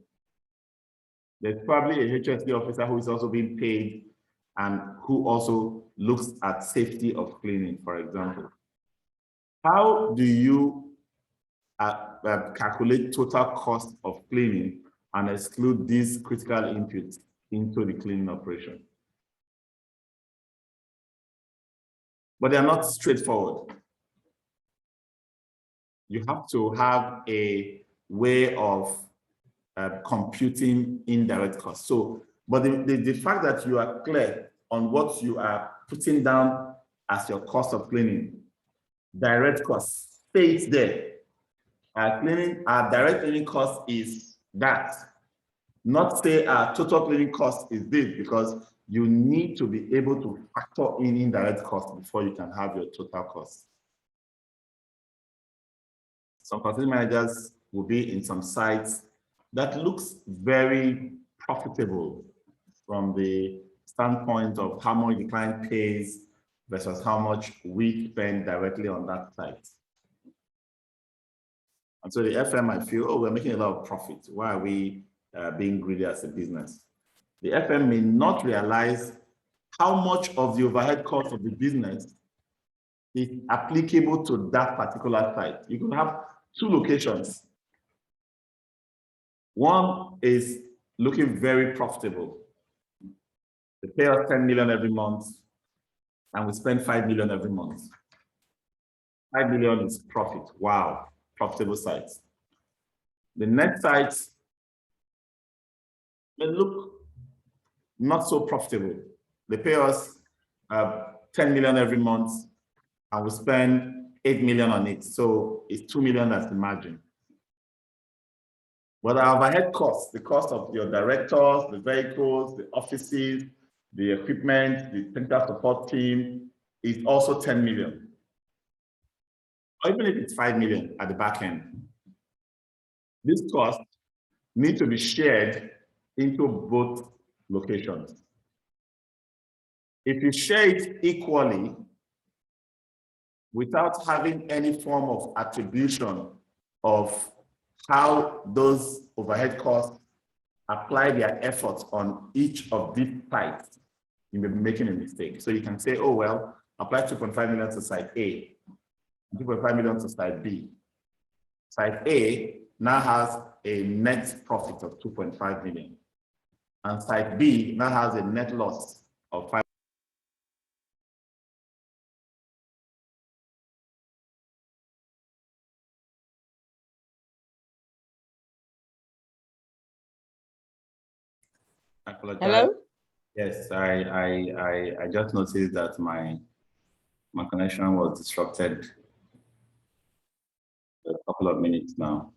There's probably a HSE officer who is also being paid and who also looks at safety of cleaning, for example. How do you calculate total cost of cleaning and exclude these critical inputs into the cleaning operation? But they are not straightforward. You have to have a way of computing indirect costs. So, but the fact that you are clear on what you are putting down as your cost of cleaning, direct costs, stays there. Our direct cleaning cost is that. Not say our total cleaning cost is this, because you need to be able to factor in indirect costs before you can have your total cost. Some facility managers will be in some sites that looks very profitable from the standpoint of how much the client pays versus how much we spend directly on that site. And so the FM might feel, oh, we're making a lot of profit. Why are we being greedy as a business? The FM may not realize how much of the overhead cost of the business is applicable to that particular site. You can have two locations. One is looking very profitable. They pay us 10 million every month, and we spend 5 million every month. 5 million is profit. Wow, profitable sites. The next site may look not so profitable. They pay us 10 million every month, and we spend 8 million on it. So it's 2 million as the margin. But our overhead costs, the cost of your directors, the vehicles, the offices, the equipment, the technical support team, is also 10 million. Or even if it's 5 million at the back end. These costs need to be shared into both locations. If you share it equally, without having any form of attribution of how those overhead costs apply their efforts on each of these sites, you may be making a mistake. So you can say, oh, well, apply 2.5 million to site A. 2.5 million to site B. Site A now has a net profit of 2.5 million. And site B now has a net loss of 5. I apologize. Hello? Yes, I just noticed that my connection was disrupted for a couple of minutes now.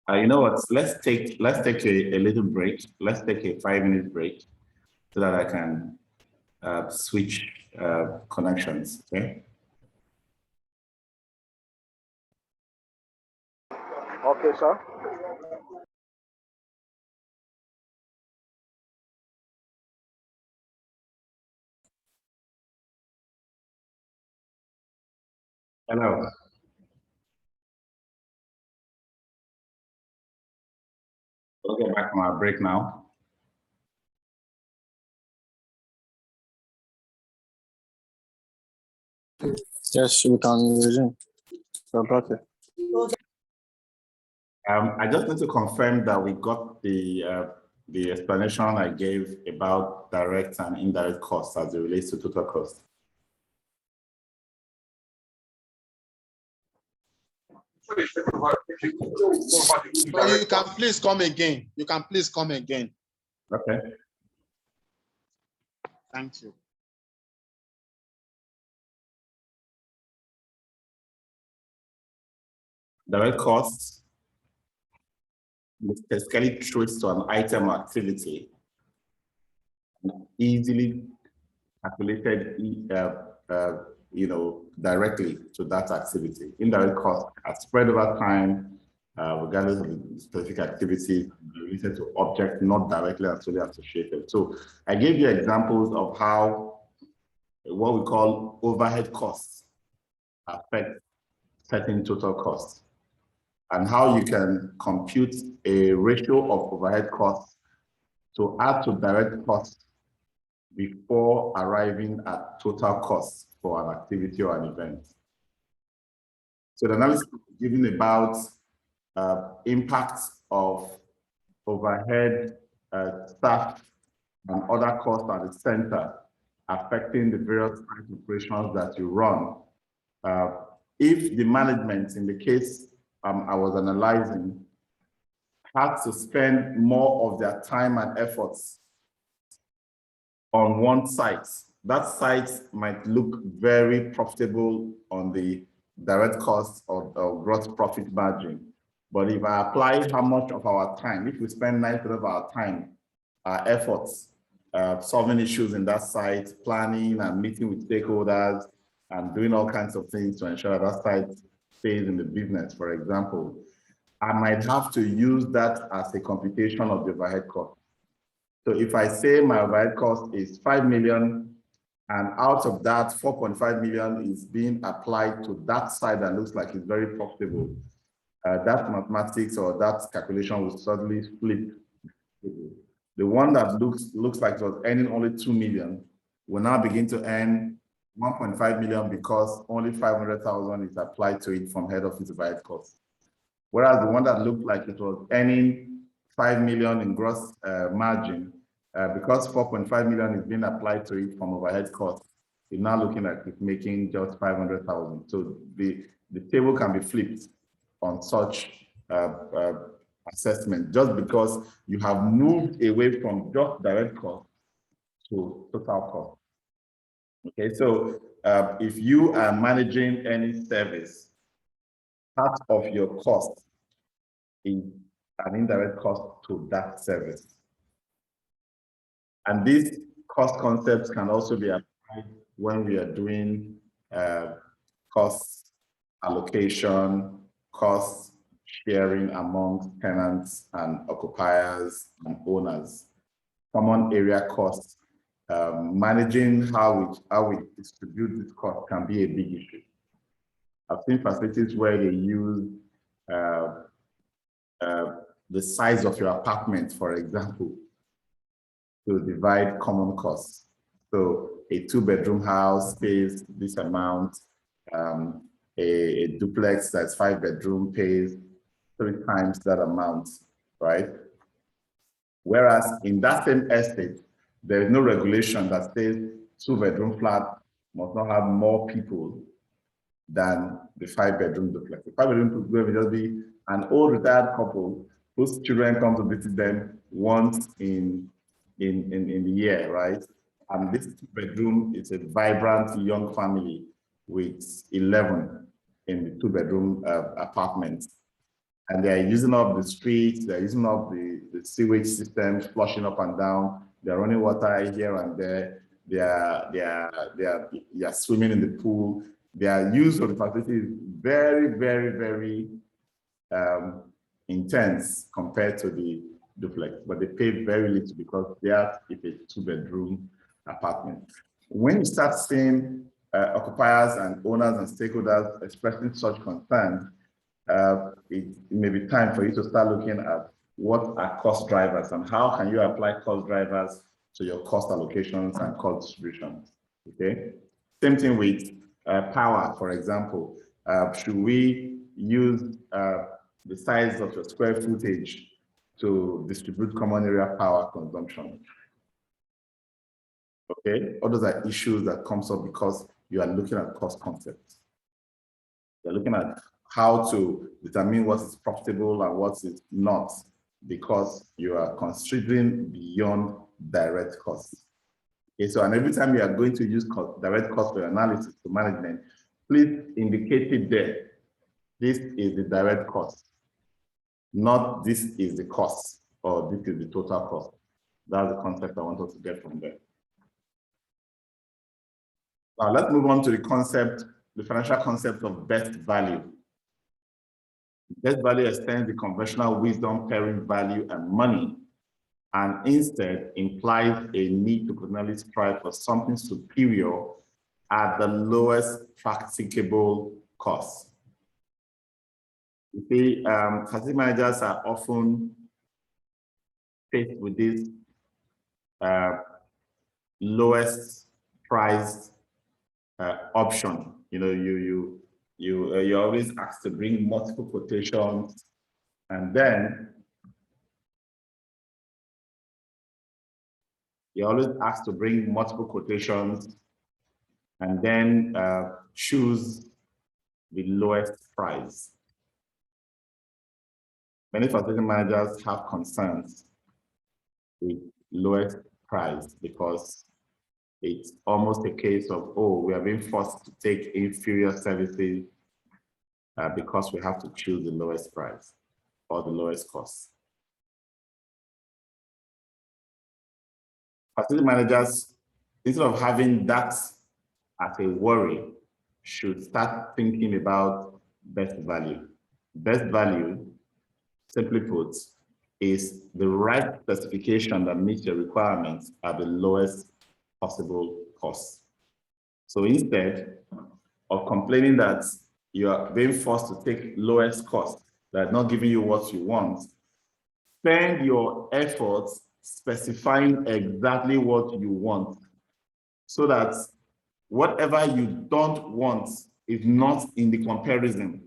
You know what? Let's take a little break. Let's take a 5-minute break so that I can switch connections. Okay. Okay, sir. Hello. We'll get back from our break now. Yes, we can resume. Okay. I just need to confirm that we got the explanation I gave about direct and indirect costs as it relates to total cost. So you can please come again. You can please come again. Okay. Thank you. Direct costs basically traced to an item activity, easily calculated, directly to that activity. Indirect costs are spread over time, regardless of the specific activity related to object not directly and solely associated. So I gave you examples of how what we call overhead costs affect certain total costs, and how you can compute a ratio of overhead costs to add to direct costs before arriving at total costs for an activity or an event. So the analysis is given about impacts of overhead, staff, and other costs at the center affecting the various operations that you run. If the management, in the case I was analyzing, had to spend more of their time and efforts on one site, that site might look very profitable on the direct cost or gross profit margin. But if I apply how much of our time, if we spend 90% of our time, our efforts, solving issues in that site, planning and meeting with stakeholders, and doing all kinds of things to ensure that site stays in the business, for example, I might have to use that as a computation of the overhead cost. So if I say my overhead cost is 5 million, and out of that, 4.5 million is being applied to that side that looks like it's very profitable, that mathematics or that calculation will suddenly flip. The one that looks like it was earning only 2 million will now begin to earn 1.5 million because only 500,000 is applied to it from head office overhead costs. Whereas the one that looked like it was earning 5 million in gross margin, because 4.5 million is being applied to it from overhead costs, it's now looking like it's making just 500,000. So the table can be flipped on such assessment, just because you have moved away from just direct cost to total cost. Okay, so if you are managing any service, part of your cost is an indirect cost to that service. And these cost concepts can also be applied when we are doing cost allocation, cost sharing among tenants and occupiers and owners. Common area costs, managing how we distribute this cost can be a big issue. I've seen facilities where they use the size of your apartment, for example, to divide common costs. So a 2-bedroom house pays this amount. A duplex that's 5-bedroom pays 3 times that amount, right? Whereas in that same estate, there is no regulation that says 2-bedroom flat must not have more people than the 5-bedroom duplex. The 5-bedroom duplex will just be an old retired couple whose children come to visit them once in the year, right? And this 2-bedroom is a vibrant young family with 11 in the 2-bedroom apartment. And they're using up the streets, they're using up the sewage systems, flushing up and down, they're running water here and there, they are swimming in the pool. Their use of the facility is very, very, very intense compared to the duplex, but they pay very little because theirs is a 2-bedroom apartment. When you start seeing occupiers and owners and stakeholders expressing such concerns, it may be time for you to start looking at what are cost drivers and how can you apply cost drivers to your cost allocations and cost distributions, okay? Same thing with power, for example. Should we use the size of your square footage to distribute common area power consumption? Okay, all those are issues that comes up because you are looking at cost concepts. You're looking at how to determine what is profitable and what is not, because you are considering beyond direct costs. Okay, so and every time you are going to use direct cost for analysis to management, please indicate it there. This is the direct cost, not this is the cost or this is the total cost. That's the concept I want us to get from there. Now let's move on to the concept, the financial concept of best value. Best value extends the conventional wisdom pairing value and money, and instead implies a need to continually strive for something superior at the lowest practicable cost. You see, facility managers are often faced with this lowest priced option. You know, you're always asked to bring multiple quotations, and then you're always asked to bring multiple quotations and then choose the lowest price. Many facility managers have concerns with lowest price because it's almost a case of, oh, we are being forced to take inferior services because we have to choose the lowest price or the lowest cost. Facility managers, instead of having that as a worry, should start thinking about best value. Best value, simply put, is the right specification that meets your requirements at the lowest possible cost. So instead of complaining that you are being forced to take lowest cost, that not giving you what you want, spend your efforts specifying exactly what you want so that whatever you don't want is not in the comparison.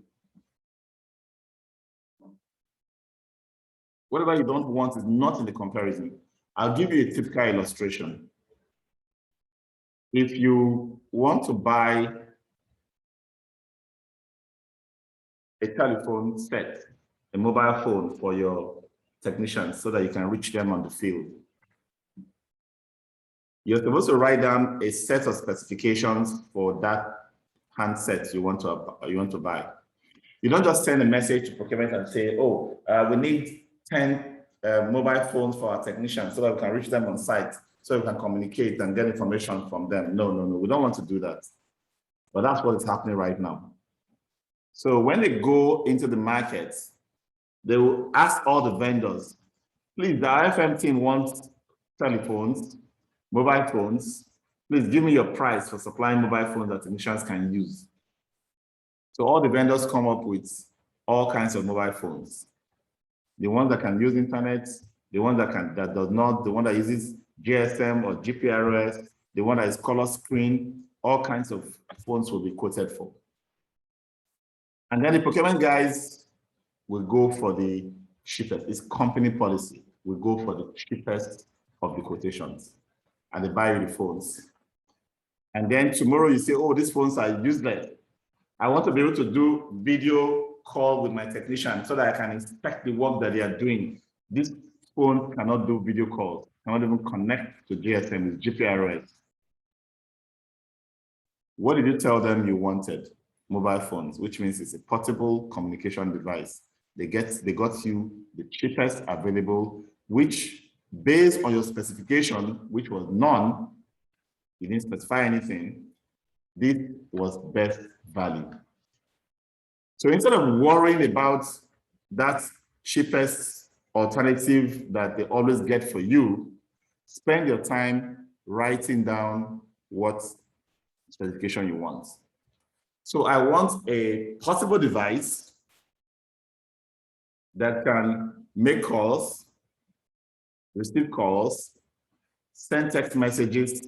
Whatever you don't want is not in the comparison. I'll give you a typical illustration. If you want to buy a telephone set, a mobile phone for your technicians so that you can reach them on the field, you're supposed to write down a set of specifications for that handset you want to buy. You don't just send a message to procurement and say, oh, we need 10 mobile phones for our technicians so that we can reach them on site, so we can communicate and get information from them. No, we don't want to do that. But that's what is happening right now. So when they go into the market, they will ask all the vendors, please, the FM team wants telephones, mobile phones. Please give me your price for supplying mobile phones that technicians can use. So all the vendors come up with all kinds of mobile phones. The ones that can use internet, the one that does not, the one that uses GSM or GPRS, the one that is color screen, all kinds of phones will be quoted for. And then the procurement guys will go for the cheapest. It's company policy. We go for the cheapest of the quotations, and they buy you the phones. And then tomorrow you say, oh, these phones are useless. I want to be able to do video call with my technician so that I can inspect the work that they are doing. This phone cannot do video calls, cannot even connect to GSM, it's GPRS. What did you tell them you wanted? Mobile phones, which means it's a portable communication device. They got you the cheapest available, which based on your specification, which was none, you didn't specify anything, this was best value. So instead of worrying about that cheapest alternative that they always get for you, spend your time writing down what specification you want. So I want a portable device that can make calls, receive calls, send text messages,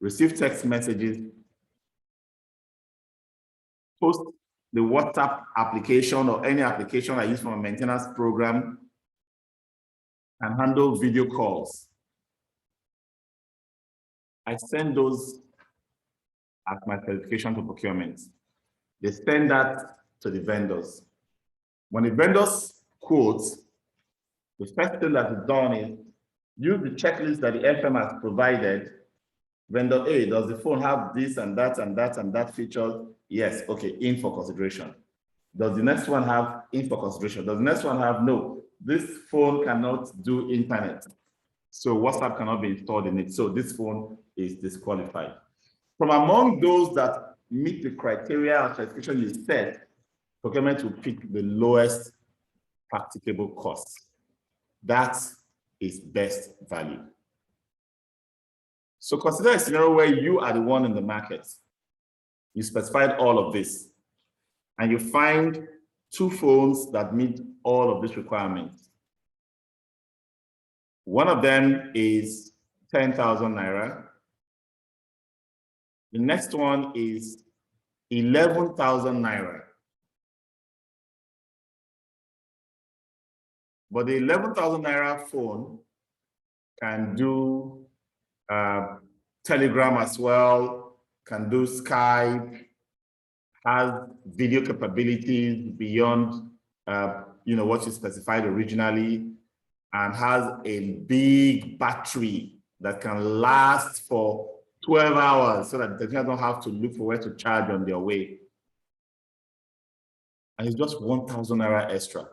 receive text messages, post the WhatsApp application or any application I use from a maintenance program, and handle video calls. I send those as my certification to procurement. They send that to the vendors. When the vendors quote, the first thing that is done is use the checklist that the FM has provided. Vendor A, does the phone have this and that and that and that feature? Yes, okay, in for consideration. Does the next one have in for consideration? Does the next one have no? This phone cannot do internet. So WhatsApp cannot be installed in it. So this phone is disqualified. From among those that meet the criteria of certification you set, procurement will pick the lowest practicable cost. That is best value. So consider a scenario where you are the one in the market. You specified all of this, and you find two phones that meet all of these requirements. One of them is 10,000 naira. The next one is 11,000 naira. But the 11,000 naira phone can do Telegram as well, can do Skype, has video capabilities beyond what you specified originally, and has a big battery that can last for 12 hours so that the technicians don't have to look for where to charge on their way. And it's just 1,000 naira extra.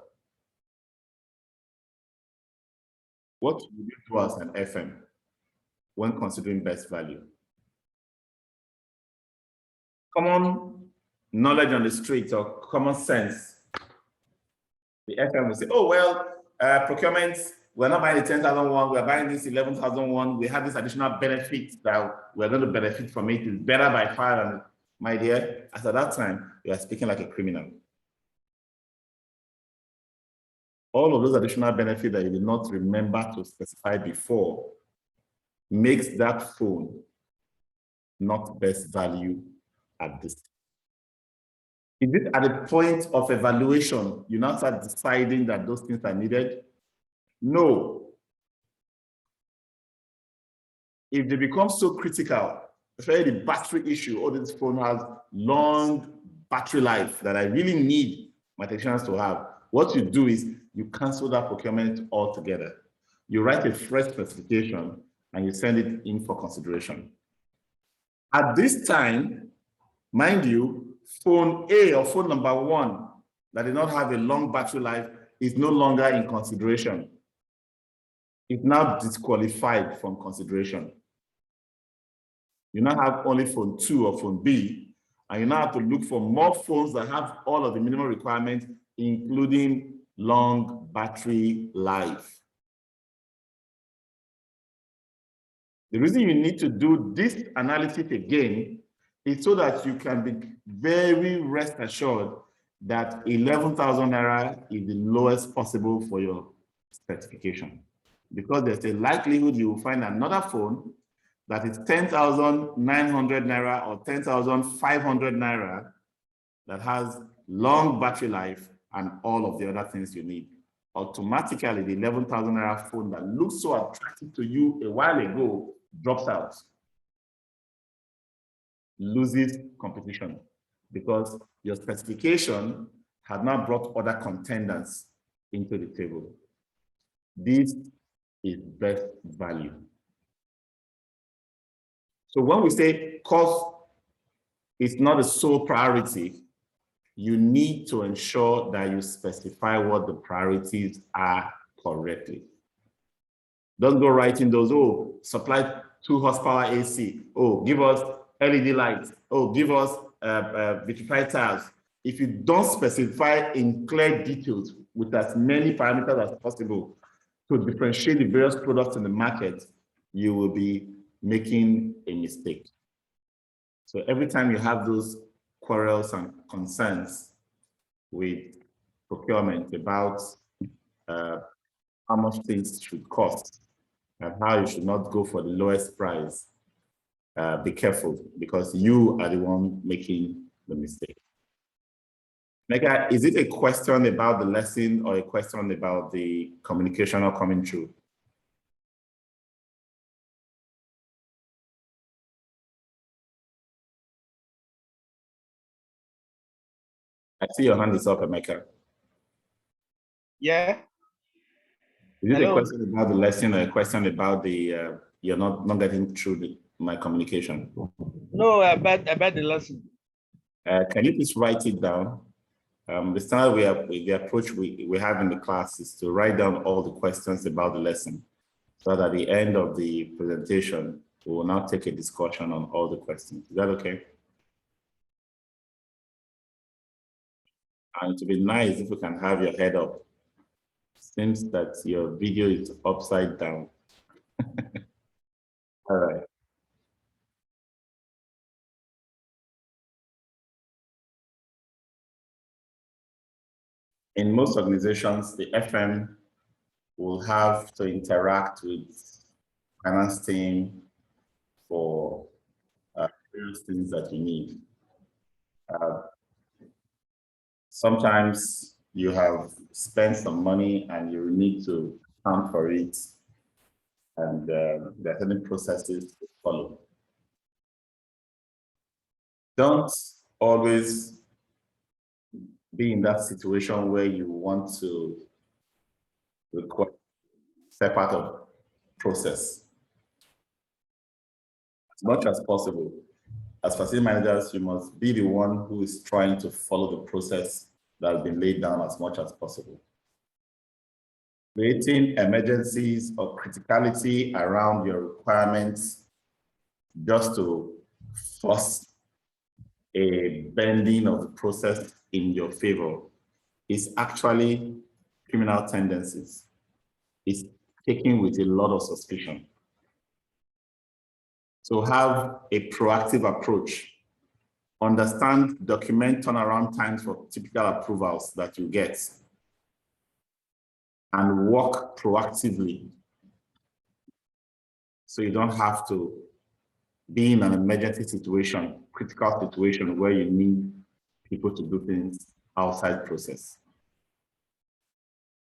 What would you do as an FM when considering best value? Common knowledge on the street or common sense. The FM will say, oh, well, procurement, we're not buying the 10,000 one, we're buying this 11,000 one. We have this additional benefit that we're going to benefit from it. It's better by far. And my dear, as at that time, you are speaking like a criminal. All of those additional benefits that you did not remember to specify before makes that phone not best value at this time. Is it at the point of evaluation you now start deciding that those things are needed? No. If they become so critical, especially the battery issue, oh, this phone has long battery life that I really need my technicians to have, what you do is you cancel that procurement altogether. You write a fresh specification and you send it in for consideration. At this time, mind you, phone A or phone number one that did not have a long battery life is no longer in consideration. It's now disqualified from consideration. You now have only phone 2 or phone B, and you now have to look for more phones that have all of the minimum requirements, including long battery life. The reason you need to do this analysis again is so that you can be very rest assured that 11,000 naira is the lowest possible for your specification. Because there's a likelihood you will find another phone that is 10,900 naira or 10,500 naira that has long battery life and all of the other things you need. Automatically, the 11,000 naira phone that looks so attractive to you a while ago drops out, loses competition because your specification had not brought other contenders into the table. This is best value. So when we say cost is not a sole priority, you need to ensure that you specify what the priorities are correctly. Don't go writing those, oh, supply 2 horsepower AC, oh, give us LED lights, oh, give us vitrified tiles. If you don't specify in clear details with as many parameters as possible to differentiate the various products in the market, you will be making a mistake. So every time you have those quarrels and concerns with procurement about how much things should cost and how you should not go for the lowest price, be careful because you are the one making the mistake. Mega, is it a question about the lesson or a question about the communication or coming through? I see your hand is up, Emeka. Yeah. Is it Hello. a question about the lesson or a question about the you're not getting through my communication? No, about the lesson. Can you please write it down? The style the approach we have in the class is to write down all the questions about the lesson, so that at the end of the presentation, we will now take a discussion on all the questions. Is that okay? And it would be nice if we can have your head up. Seems that your video is upside down. All right. In most organizations, the FM will have to interact with finance team for various things that you need. Sometimes you have spent some money and you need to account for it, and there are certain processes to follow. Don't always be in that situation where you want to step out of process. As much as possible, as facility managers, you must be the one who is trying to follow the process that has been laid down as much as possible. Creating emergencies or criticality around your requirements just to force a bending of the process in your favor is actually criminal tendencies. It's taken with a lot of suspicion. So have a proactive approach. Understand, document turnaround times for typical approvals that you get, and work proactively so you don't have to be in an emergency situation, critical situation where you need people to do things outside process.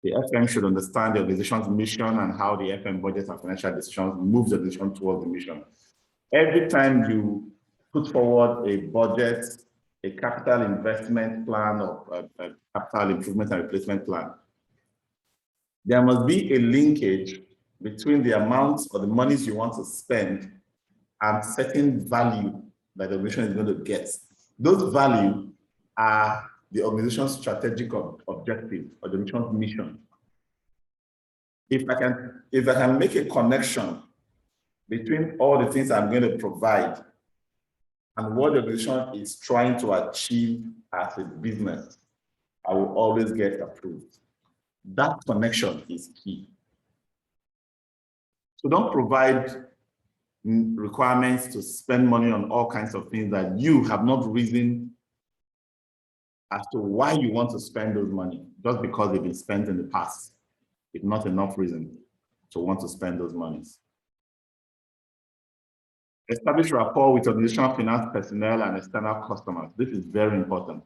The FM should understand the organization's mission and how the FM budget and financial decisions move the organization towards the mission. Every time you put forward a budget, a capital investment plan, or a capital improvement and replacement plan, there must be a linkage between the amounts or the monies you want to spend and certain value that the organization is going to get. Those values are the organization's strategic objective or the organization's mission. If I can make a connection between all the things I'm going to provide and what the organization is trying to achieve as a business, I will always get approved. That connection is key. So don't provide requirements to spend money on all kinds of things that you have not reason as to why you want to spend those money, just because they've been spent in the past. It's not enough reason to want to spend those monies. Establish rapport with organizational finance personnel and external customers. This is very important.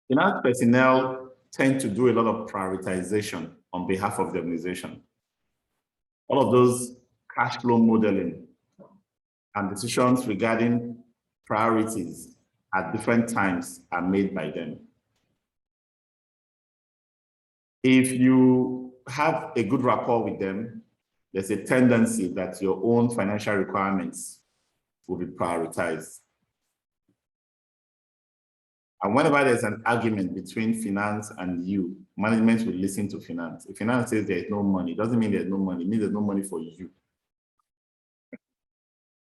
Finance personnel tend to do a lot of prioritization on behalf of the organization. All of those cash flow modeling and decisions regarding priorities at different times are made by them. If you have a good rapport with them, there's a tendency that your own financial requirements will be prioritized. And whenever there's an argument between finance and you, management will listen to finance. If finance says there's no money, it doesn't mean there's no money, it means there's no money for you.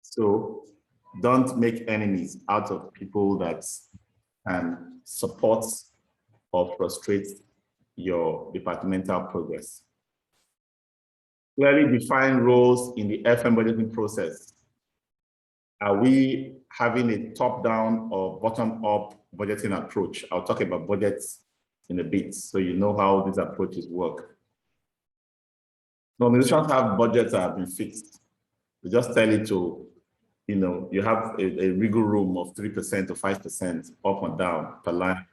So don't make enemies out of people that can support or frustrate your departmental progress. Clearly define roles in the FM budgeting process. Are we having a top-down or bottom-up budgeting approach? I'll talk about budgets in a bit, so you know how these approaches work. Organizations have budgets that have been fixed. They just tell you to, you have a wiggle room of 3% to 5% up and down per line,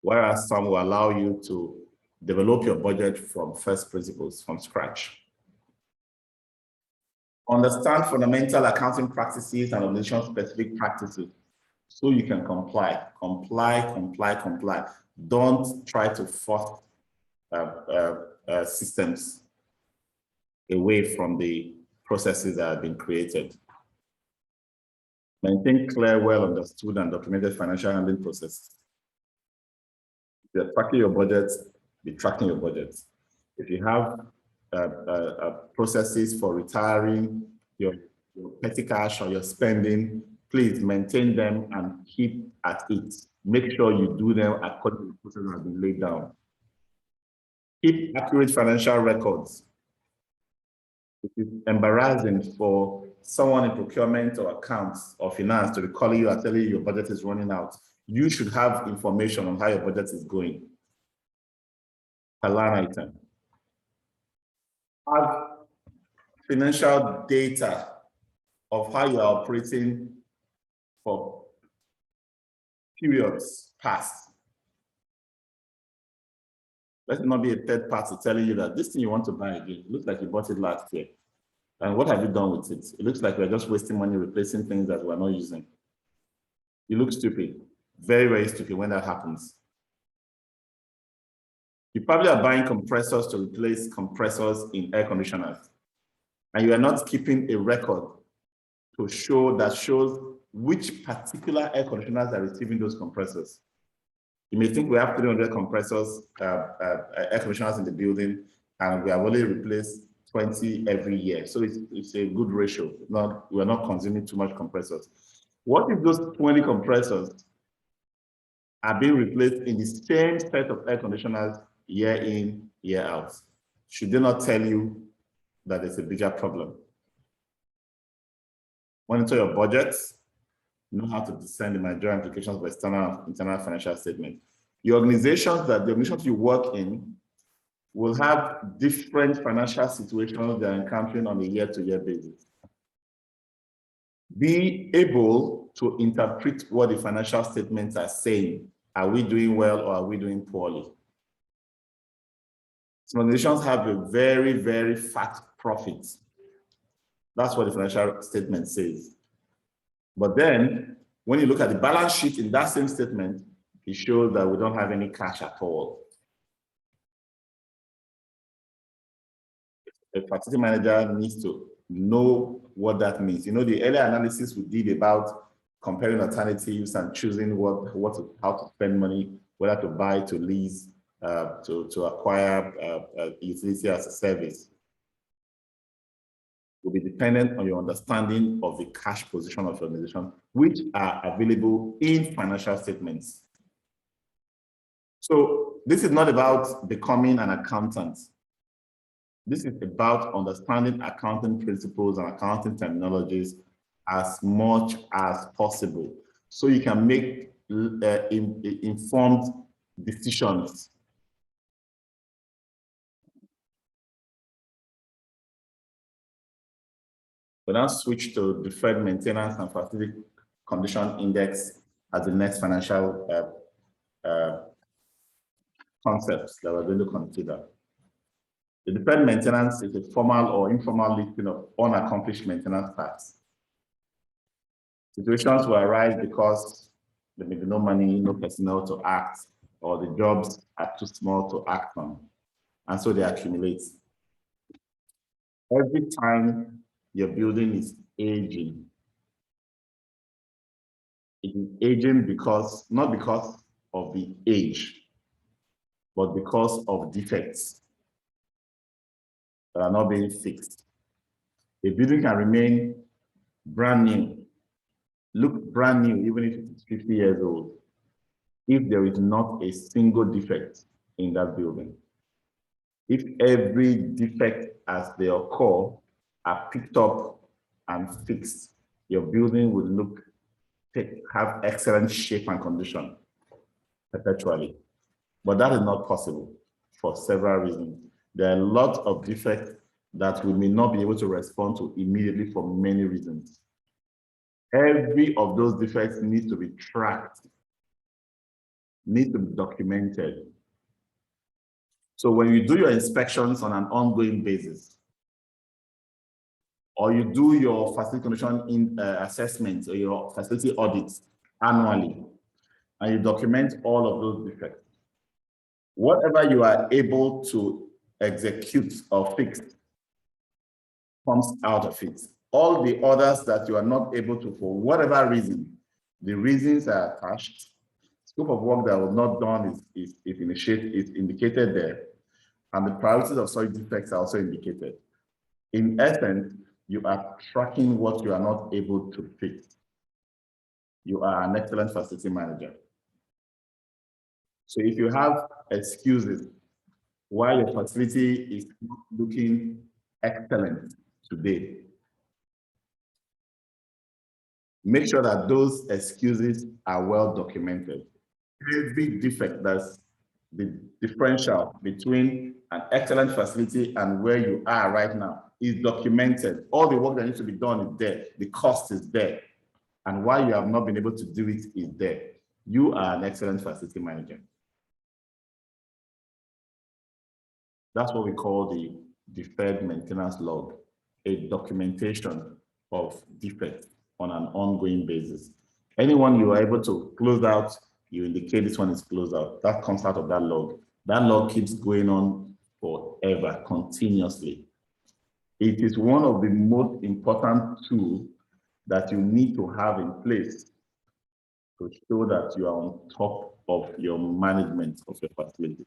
whereas some will allow you to develop your budget from first principles, from scratch. Understand fundamental accounting practices and organization-specific practices so you can comply. Don't try to force systems away from the processes that have been created. Maintain clear, well understood, and documented financial handling processes. If you're tracking your budget, be tracking your budget. If you have processes for retiring your petty cash or your spending, please maintain them and keep at it. Make sure you do them according to the process that has been laid down. Keep accurate financial records. It is embarrassing for someone in procurement or accounts or finance to be calling you and telling you your budget is running out. You should have information on how your budget is going. Per line item. Have financial data of how you are operating for periods past. Let it not be a third party telling you that this thing you want to buy again, it looks like you bought it last year. And what have you done with it? It looks like we're just wasting money replacing things that we're not using. You look stupid, very, very stupid when that happens. You probably are buying compressors to replace compressors in air conditioners, and you are not keeping a record to shows which particular air conditioners are receiving those compressors. You may think we have 300 compressors, air conditioners in the building, and we have only replaced 20 every year. So it's a good ratio. We're not consuming too much compressors. What if those 20 compressors are being replaced in the same set of air conditioners year in, year out? Should they not tell you that there's a bigger problem? Monitor your budgets. Know how to discern the major implications of external and internal financial statement. The organizations you work in will have different financial situations they're encountering on a year-to-year basis. Be able to interpret what the financial statements are saying. Are we doing well or are we doing poorly? Some organizations have a very, very fat profit. That's what the financial statement says. But then, when you look at the balance sheet in that same statement, it shows that we don't have any cash at all. A facility manager needs to know what that means. You know, the earlier analysis we did about comparing alternatives and choosing how to spend money, whether to buy, to lease, to acquire utility as a service, will be dependent on your understanding of the cash position of your organization, which are available in financial statements. So this is not about becoming an accountant. This is about understanding accounting principles and accounting terminologies as much as possible, so you can make informed decisions. We now switch to deferred maintenance and facility condition index as the next financial concepts that we're going to consider. The deferred maintenance is a formal or informal listing of unaccomplished maintenance tasks. Situations will arise because there may be no money, no personnel to act, or the jobs are too small to act on, and so they accumulate. Every time your building is aging, it is aging because, not because of the age, but because of defects that are not being fixed. A building can remain brand new, look brand new, even if it's 50 years old, if there is not a single defect in that building. If every defect as they occur are picked up and fixed, your building will have excellent shape and condition perpetually. But that is not possible for several reasons. There are a lot of defects that we may not be able to respond to immediately for many reasons. Every of those defects needs to be tracked, needs to be documented. So when you do your inspections on an ongoing basis, or you do your facility condition assessments or your facility audits annually, and you document all of those defects, whatever you are able to execute or fix comes out of it. All the others that you are not able to, for whatever reason, the reasons are attached. Scope of work that was not done is indicated there, and the priorities of such defects are also indicated. In essence, you are tracking what you are not able to fix. You are an excellent facility manager. So if you have excuses why your facility is not looking excellent today, make sure that those excuses are well documented. Every defect, that's the differential between an excellent facility and where you are right now, is documented. All the work that needs to be done is there. The cost is there. And why you have not been able to do it is there. You are an excellent facility manager. That's what we call the deferred maintenance log, a documentation of defects on an ongoing basis. Anyone you are able to close out, you indicate this one is closed out. That comes out of that log. That log keeps going on forever, continuously. It is one of the most important tools that you need to have in place to show that you are on top of your management of your facility.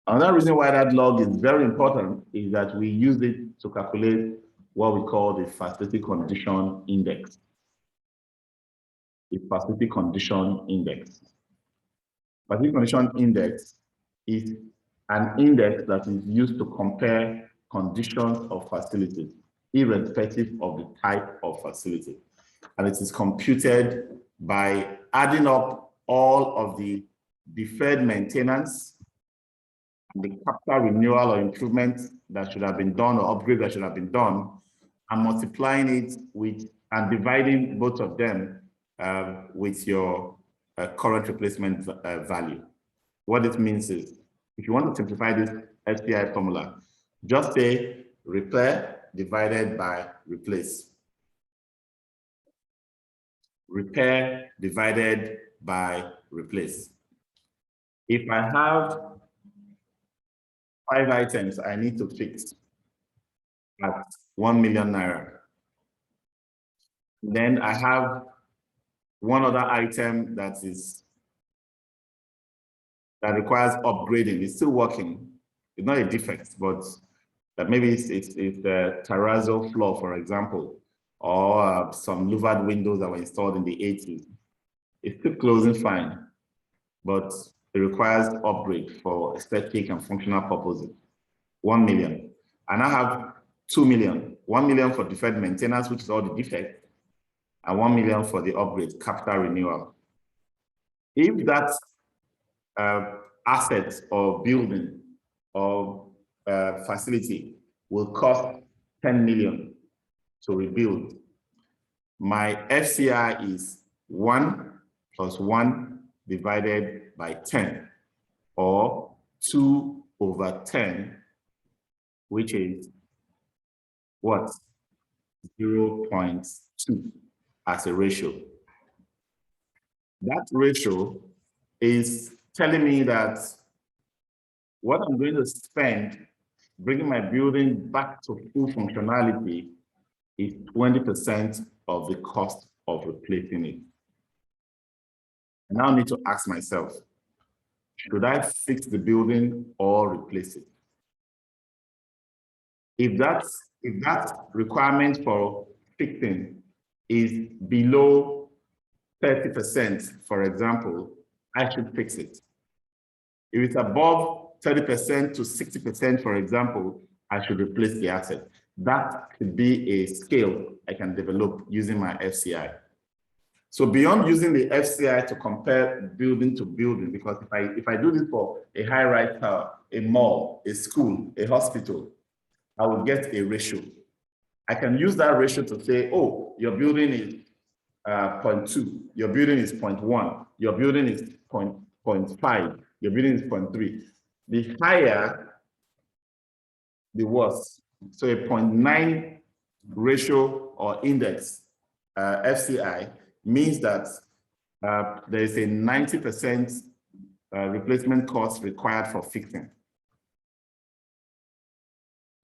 Another reason why that log is very important is that we use it to calculate what we call the facility condition index. The facility condition index. Facility condition index is an index that is used to compare conditions of facilities, irrespective of the type of facility. And it is computed by adding up all of the deferred maintenance, the capital renewal or improvement that should have been done or upgrade that should have been done, and multiplying it with and dividing both of them with your current replacement value. What it means is, if you want to simplify this SPI formula, just say repair divided by replace. Repair divided by replace. If I have 5 items I need to fix at 1 million naira, then I have one other item that requires upgrading. It's still working. It's not a defect, but that maybe it's the terrazzo floor, for example, or some louvered windows that were installed in the 80s. It's still closing fine, but it requires upgrade for aesthetic and functional purposes. 1 million. And I have 2 million. 1 million for deferred maintenance, which is all the defects, and 1 million for the upgrade, capital renewal. If that asset or building or facility will cost 10 million to rebuild. My FCI is 1 plus 1 divided by 10, or 2 over 10, which is what? 0.2 as a ratio. That ratio is telling me that what I'm going to spend bringing my building back to full functionality is 20% of the cost of replacing it. I now need to ask myself, should I fix the building or replace it? If that requirement for fixing is below 30%, for example, I should fix it. If it's above 30% to 60%, for example, I should replace the asset. That could be a scale I can develop using my FCI. So beyond using the FCI to compare building to building, because if I do this for a high-rise tower, a mall, a school, a hospital, I will get a ratio. I can use that ratio to say, oh, your building is 0.2, your building is 0.1, your building is 0.5, your building is 0.3. The higher, the worse. So a 0.9 ratio or index, FCI, means that there is a 90% replacement cost required for fixing.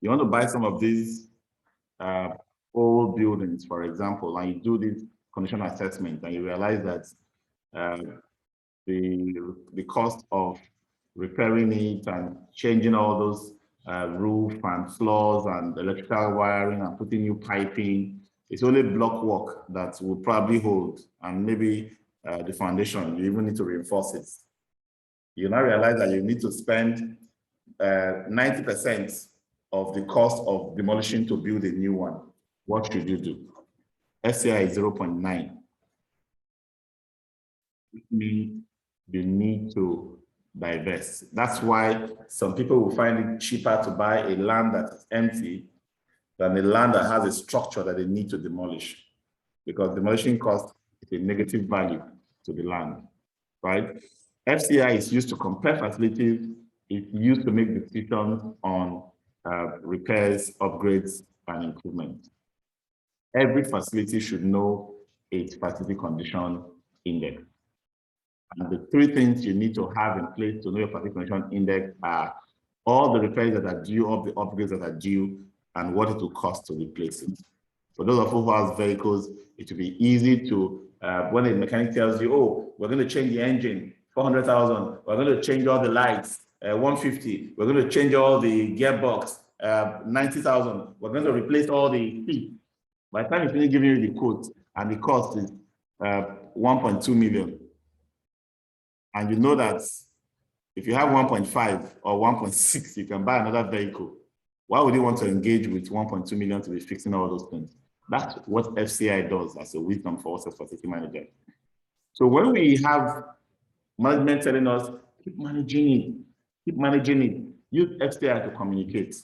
You want to buy some of these old buildings, for example, and you do this condition assessment, and you realize that the cost of repairing it and changing all those roof and floors and electrical wiring and putting new piping, it's only block work that will probably hold, and maybe the foundation, you even need to reinforce it. You now realize that you need to spend 90% of the cost of demolishing to build a new one. What should you do? FCI is 0.9. It means you need to divest. That's why some people will find it cheaper to buy a land that is empty than a land that has a structure that they need to demolish, because demolition cost is a negative value to the land, right? FCI is used to compare facilities. It's used to make decisions on repairs, upgrades, and improvements. Every facility should know its facility condition index. And the 3 things you need to have in place to know your facility condition index are all the repairs that are due, all the upgrades that are due, and what it will cost to replace it. For those of you who have vehicles, it will be easy to, when a mechanic tells you, oh, we're going to change the engine, 400,000, we're going to change all the lights, 150, we're going to change all the gearbox, 90,000, we're going to replace all the seats. By the time you finish giving you the quote, and the cost is 1.2 million, and you know that if you have 1.5 or 1.6, you can buy another vehicle. Why would you want to engage with 1.2 million to be fixing all those things? That's what FCI does as a wisdom for us as facility manager. So when we have management telling us, keep managing it, use FCI to communicate.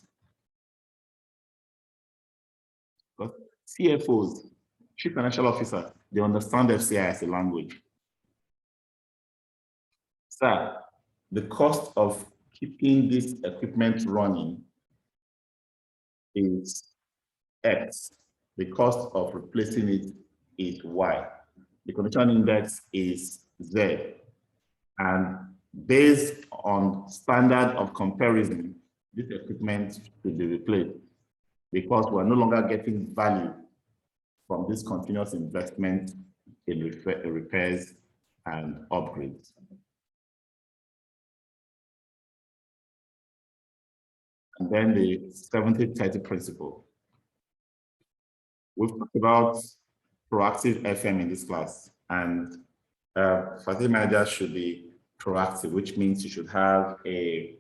Because CFOs, Chief Financial Officer, they understand FCI as a language. Sir, the cost of keeping this equipment running is X. The cost of replacing it is Y. The condition index is Z. And based on standard of comparison, this equipment should be replaced because we're no longer getting value from this continuous investment in repairs and upgrades. And then the 70-30 principle. We've talked about proactive FM in this class, and facility managers should be proactive, which means you should have a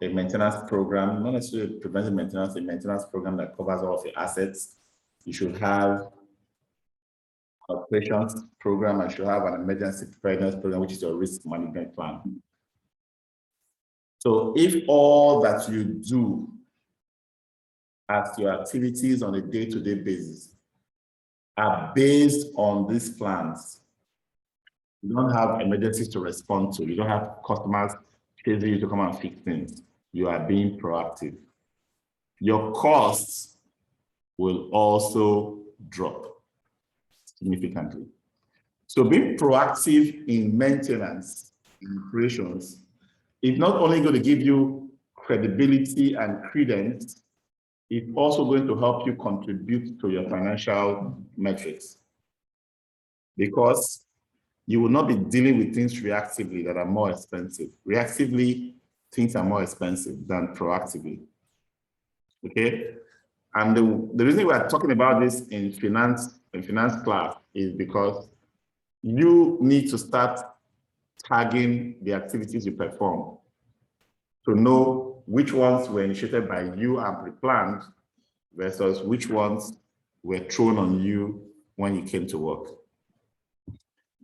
maintenance program, not necessarily preventive maintenance, a maintenance program that covers all of your assets. You should have an operations program, and you should have an emergency preparedness program, which is your risk management plan. So if all that you do as your activities on a day-to-day basis are based on these plans. You don't have emergencies to respond to. You don't have customers chasing you to come and fix things. You are being proactive. Your costs will also drop significantly. So being proactive in maintenance and operations is not only going to give you credibility and credence, it's also going to help you contribute to your financial metrics, because you will not be dealing with things reactively that are more expensive. Reactively, things are more expensive than proactively. Okay? And the reason we are talking about this in finance class is because you need to start tagging the activities you perform to know which ones were initiated by you and pre-planned versus which ones were thrown on you when you came to work.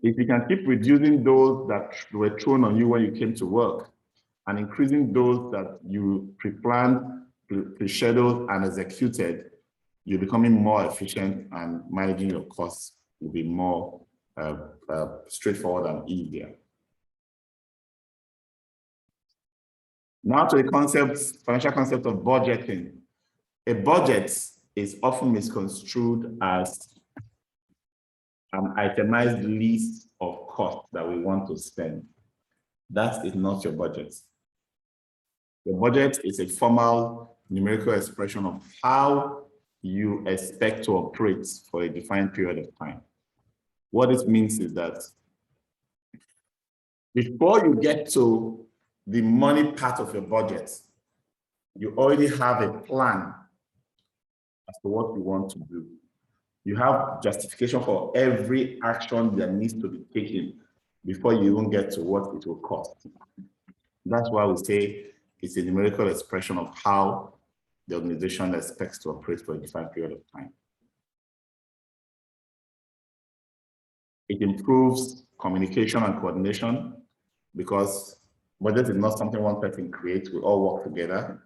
If you can keep reducing those that were thrown on you when you came to work and increasing those that you pre-planned, pre-scheduled, and executed, you're becoming more efficient, and managing your costs will be more straightforward and easier. Now to the financial concept of budgeting. A budget is often misconstrued as an itemized list of costs that we want to spend. That is not your budget. Your budget is a formal numerical expression of how you expect to operate for a defined period of time. What this means is that before you get to the money part of your budget, you already have a plan as to what you want to do. You have justification for every action that needs to be taken before you even get to what it will cost. That's why we say it's a numerical expression of how the organization expects to operate for a defined period of time. It improves communication and coordination, because budget is not something one person creates, we all work together.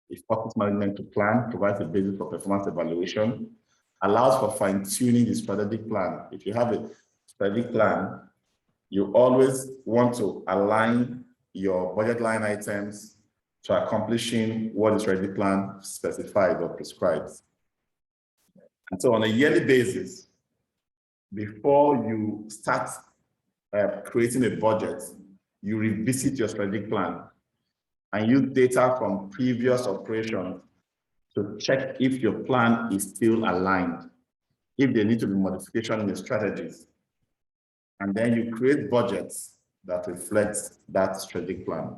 It forces management to plan, provides a basis for performance evaluation, allows for fine-tuning the strategic plan. If you have a strategic plan, you always want to align your budget line items to accomplishing what the strategic plan specifies or prescribes. And so on a yearly basis, before you start creating a budget, you revisit your strategic plan and use data from previous operations to check if your plan is still aligned, if there need to be modification in the strategies. And then you create budgets that reflect that strategic plan.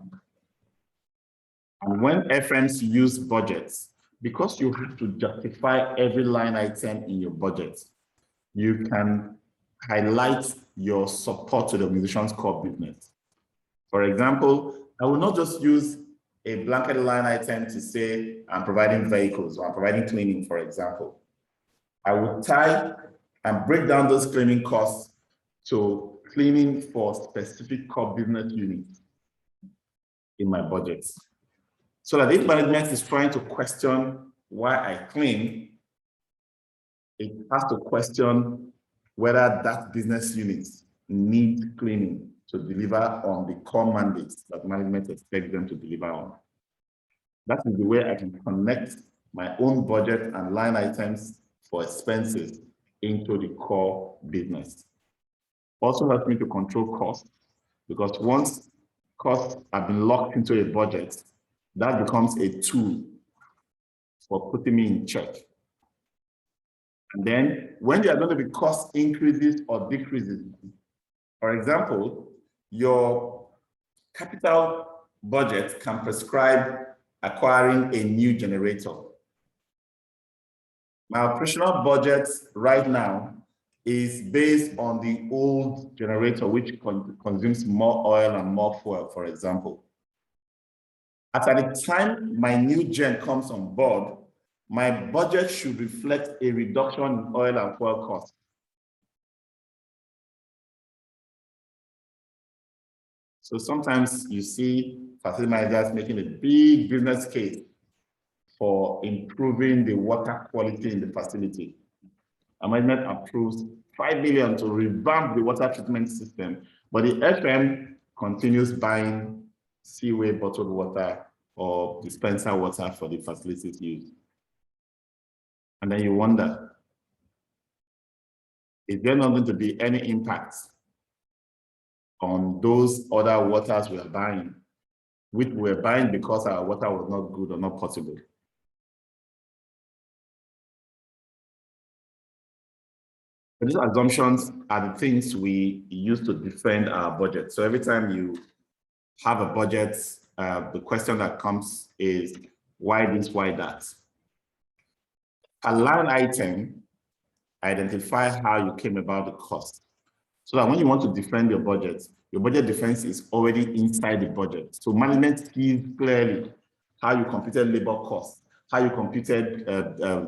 And when FMs use budgets, because you have to justify every line item in your budget, you can highlight your support to the organization's core business. For example, I will not just use a blanket line item to say I'm providing vehicles or I'm providing cleaning, for example. I will tie and break down those cleaning costs to cleaning for specific core business units in my budget. So that if management is trying to question why I clean, it has to question whether that business unit needs cleaning to deliver on the core mandates that management expects them to deliver on. That is the way I can connect my own budget and line items for expenses into the core business. Also helps me to control costs, because once costs have been locked into a budget, that becomes a tool for putting me in check. And then when there are going to be cost increases or decreases, for example, your capital budget can prescribe acquiring a new generator. My operational budget right now is based on the old generator, which consumes more oil and more fuel, for example. At the time my new gen comes on board, my budget should reflect a reduction in oil and fuel costs. So sometimes you see facility managers making a big business case for improving the water quality in the facility. Management approves 5 million to revamp the water treatment system, but the FM continues buying seaway bottled water or dispenser water for the facilities used. And then you wonder, is there not going to be any impact on those other waters we are buying, which we are buying because our water was not good or not potable? These assumptions are the things we use to defend our budget. So every time you have a budget, the question that comes is, why this, why that? A line item, identify how you came about the cost. So that when you want to defend your budget defense is already inside the budget. So management sees clearly how you computed labor costs, how you computed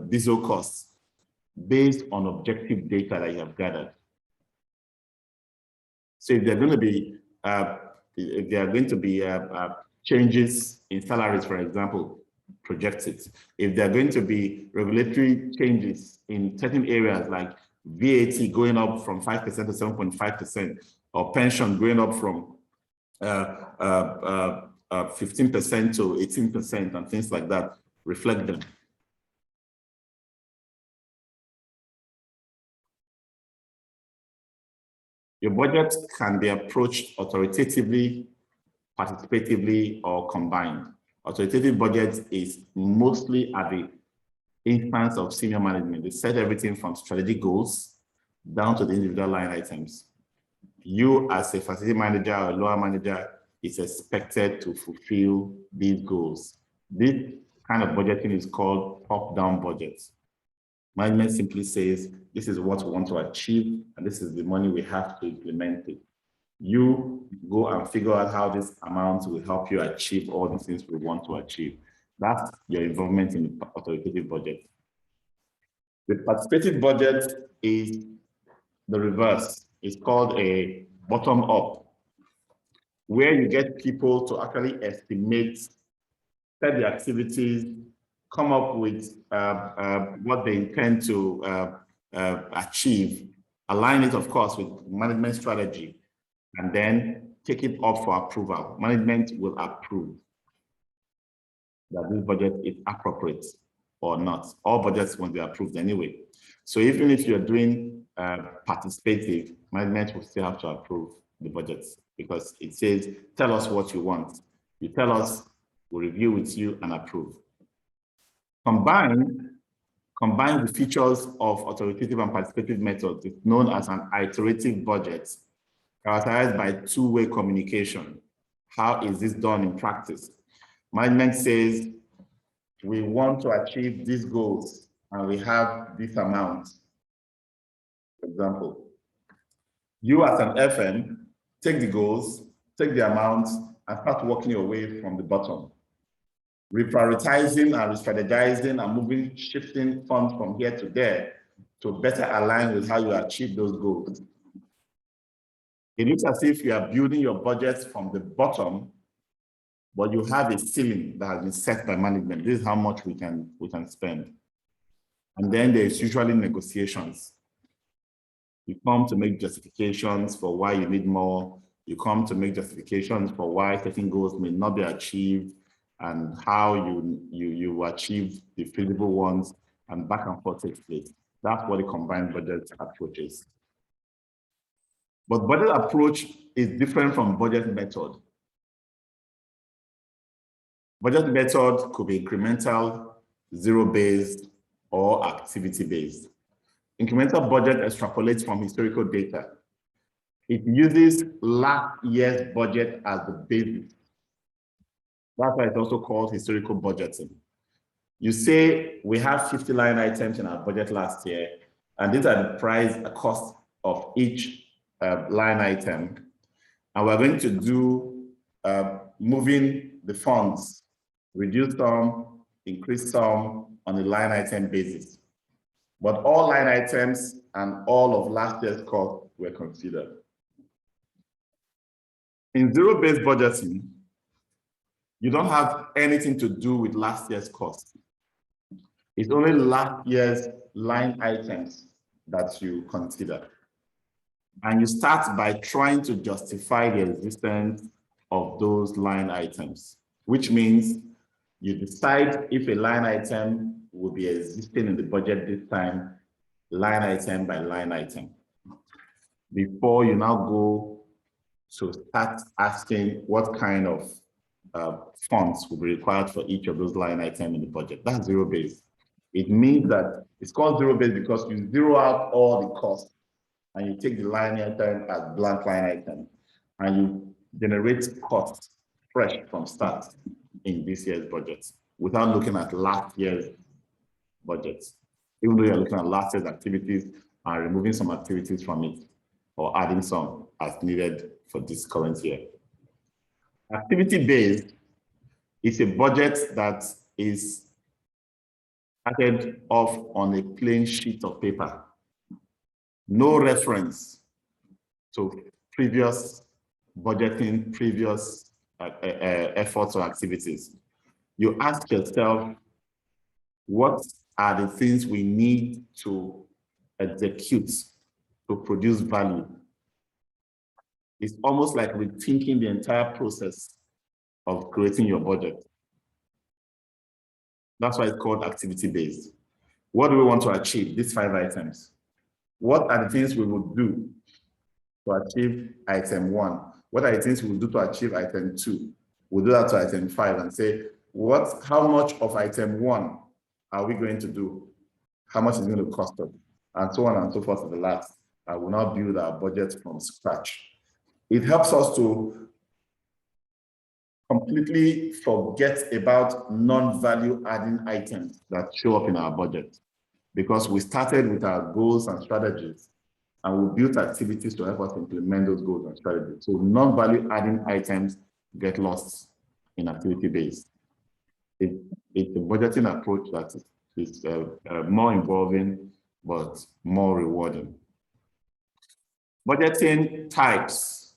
diesel costs, based on objective data that you have gathered. So if there are going to be changes in salaries, for example, project it. If there are going to be regulatory changes in certain areas like VAT going up from 5% to 7.5%, or pension going up from 15% to 18% and things like that, reflect them. Your budget can be approached authoritatively, participatively, or combined. Authoritative budget is mostly at the instance of senior management. They set everything from strategic goals down to the individual line items. You as a facility manager or lower manager is expected to fulfill these goals. This kind of budgeting is called top-down budgets. Management simply says, this is what we want to achieve, and this is the money we have to implement it. You go and figure out how this amount will help you achieve all the things we want to achieve. That's your involvement in the authoritative budget. The participative budget is the reverse. It's called a bottom-up, where you get people to actually estimate, set the activities, come up with what they intend to achieve, align it, of course, with management strategy, and then take it up for approval. Management will approve that this budget is appropriate or not. All budgets will be approved anyway. So even if you're doing participative, management will still have to approve the budgets, because it says, tell us what you want. You tell us, we'll review with you and approve. Combine the features of authoritative and participative methods. It's known as an iterative budget, characterized by two-way communication. How is this done in practice? Management says, we want to achieve these goals and we have this amount. For example, you as an FM, take the goals, take the amount, and start working your way from the bottom. Reprioritizing and re-strategizing and moving, shifting funds from here to there to better align with how you achieve those goals. It looks as if you are building your budgets from the bottom, but you have a ceiling that has been set by management. This is how much we can spend. And then there's usually negotiations. You come to make justifications for why you need more. You come to make justifications for why certain goals may not be achieved, and how you achieve the feasible ones, and back and forth takes place. That's what the combined budget approach is. But budget approach is different from budget method. Budget method could be incremental, zero-based, or activity-based. Incremental budget extrapolates from historical data. It uses last year's budget as the basis. That's why it's also called historical budgeting. You say we have 50 line items in our budget last year, and these are the price, the cost of each line item. And we're going to do moving the funds, reduce some, increase some on a line item basis. But all line items and all of last year's cost were considered. In zero-based budgeting, you don't have anything to do with last year's cost. It's only last year's line items that you consider. And you start by trying to justify the existence of those line items, which means you decide if a line item will be existing in the budget this time, line item by line item, before you now go to start asking what kind of funds will be required for each of those line items in the budget. That's zero-based. It means that it's called zero-based because you zero out all the costs and you take the line item as blank line item and you generate costs fresh from start in this year's budget without looking at last year's budget. Even though you're looking at last year's activities and removing some activities from it or adding some as needed for this current year. Activity-based is a budget that is added off on a plain sheet of paper. No reference to previous budgeting, previous efforts or activities. You ask yourself, what are the things we need to execute to produce value? It's almost like rethinking the entire process of creating your budget. That's why it's called activity-based. What do we want to achieve? These 5 items. What are the things we will do to achieve item 1? What are the things we will do to achieve item 2? We'll do that to item 5 and say, how much of item 1 are we going to do? How much is it going to cost us? And so on and so forth to the last. I will now build our budget from scratch. It helps us to completely forget about non-value adding items that show up in our budget, because we started with our goals and strategies and we built activities to help us implement those goals and strategies. So non-value adding items get lost in activity-based. It's a budgeting approach that is more involving, but more rewarding. Budgeting types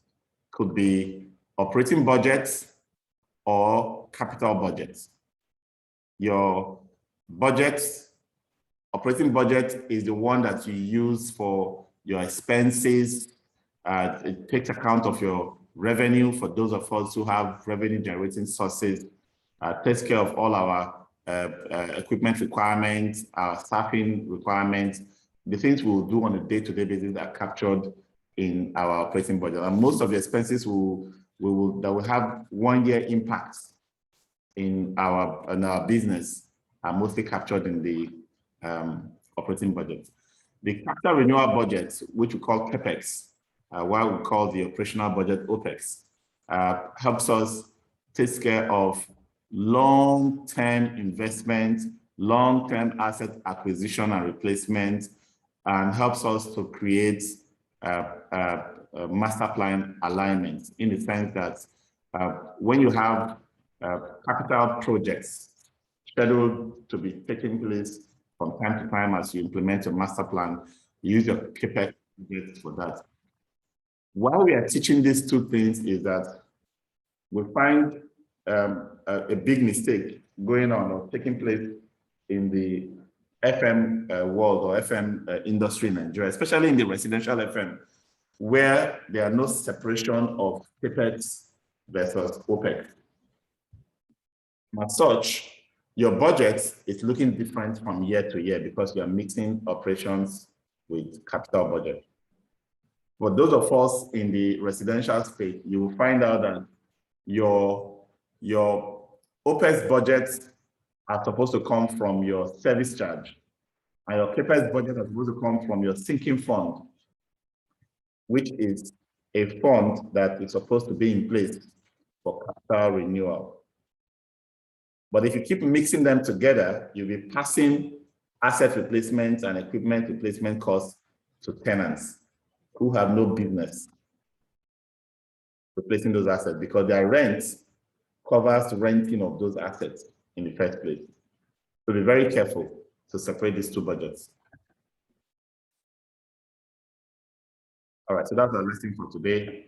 could be operating budgets or capital budgets. Your budget, operating budget, is the one that you use for your expenses. It takes account of your revenue for those of us who have revenue generating sources, takes care of all our equipment requirements, our staffing requirements, the things we'll do on a day-to-day basis are captured in our operating budget. And most of the expenses that will have 1 year impacts in our business are mostly captured in the operating budget. The capital renewal budget, which we call CapEx, what we call the operational budget OPEX, helps us take care of long-term investment, long-term asset acquisition and replacement, and helps us to create master plan alignment, in the sense that when you have capital projects scheduled to be taking place from time to time as you implement your master plan, you use your CapEx budget for that. Why we are teaching these 2 things is that we find a big mistake going on or taking place in the FM world or FM industry in Nigeria, especially in the residential FM, where there are no separation of CapEx versus OPEX. As such, your budget is looking different from year to year because you are mixing operations with capital budget. For those of us in the residential space, you will find out that your OPEX budgets are supposed to come from your service charge, and your CapEx budget is supposed to come from your sinking fund, which is a fund that is supposed to be in place for capital renewal. But if you keep mixing them together, you'll be passing asset replacement and equipment replacement costs to tenants who have no business replacing those assets because their rent covers renting of those assets in the first place. So be very careful to separate these 2 budgets. All right, so that's our listing for today.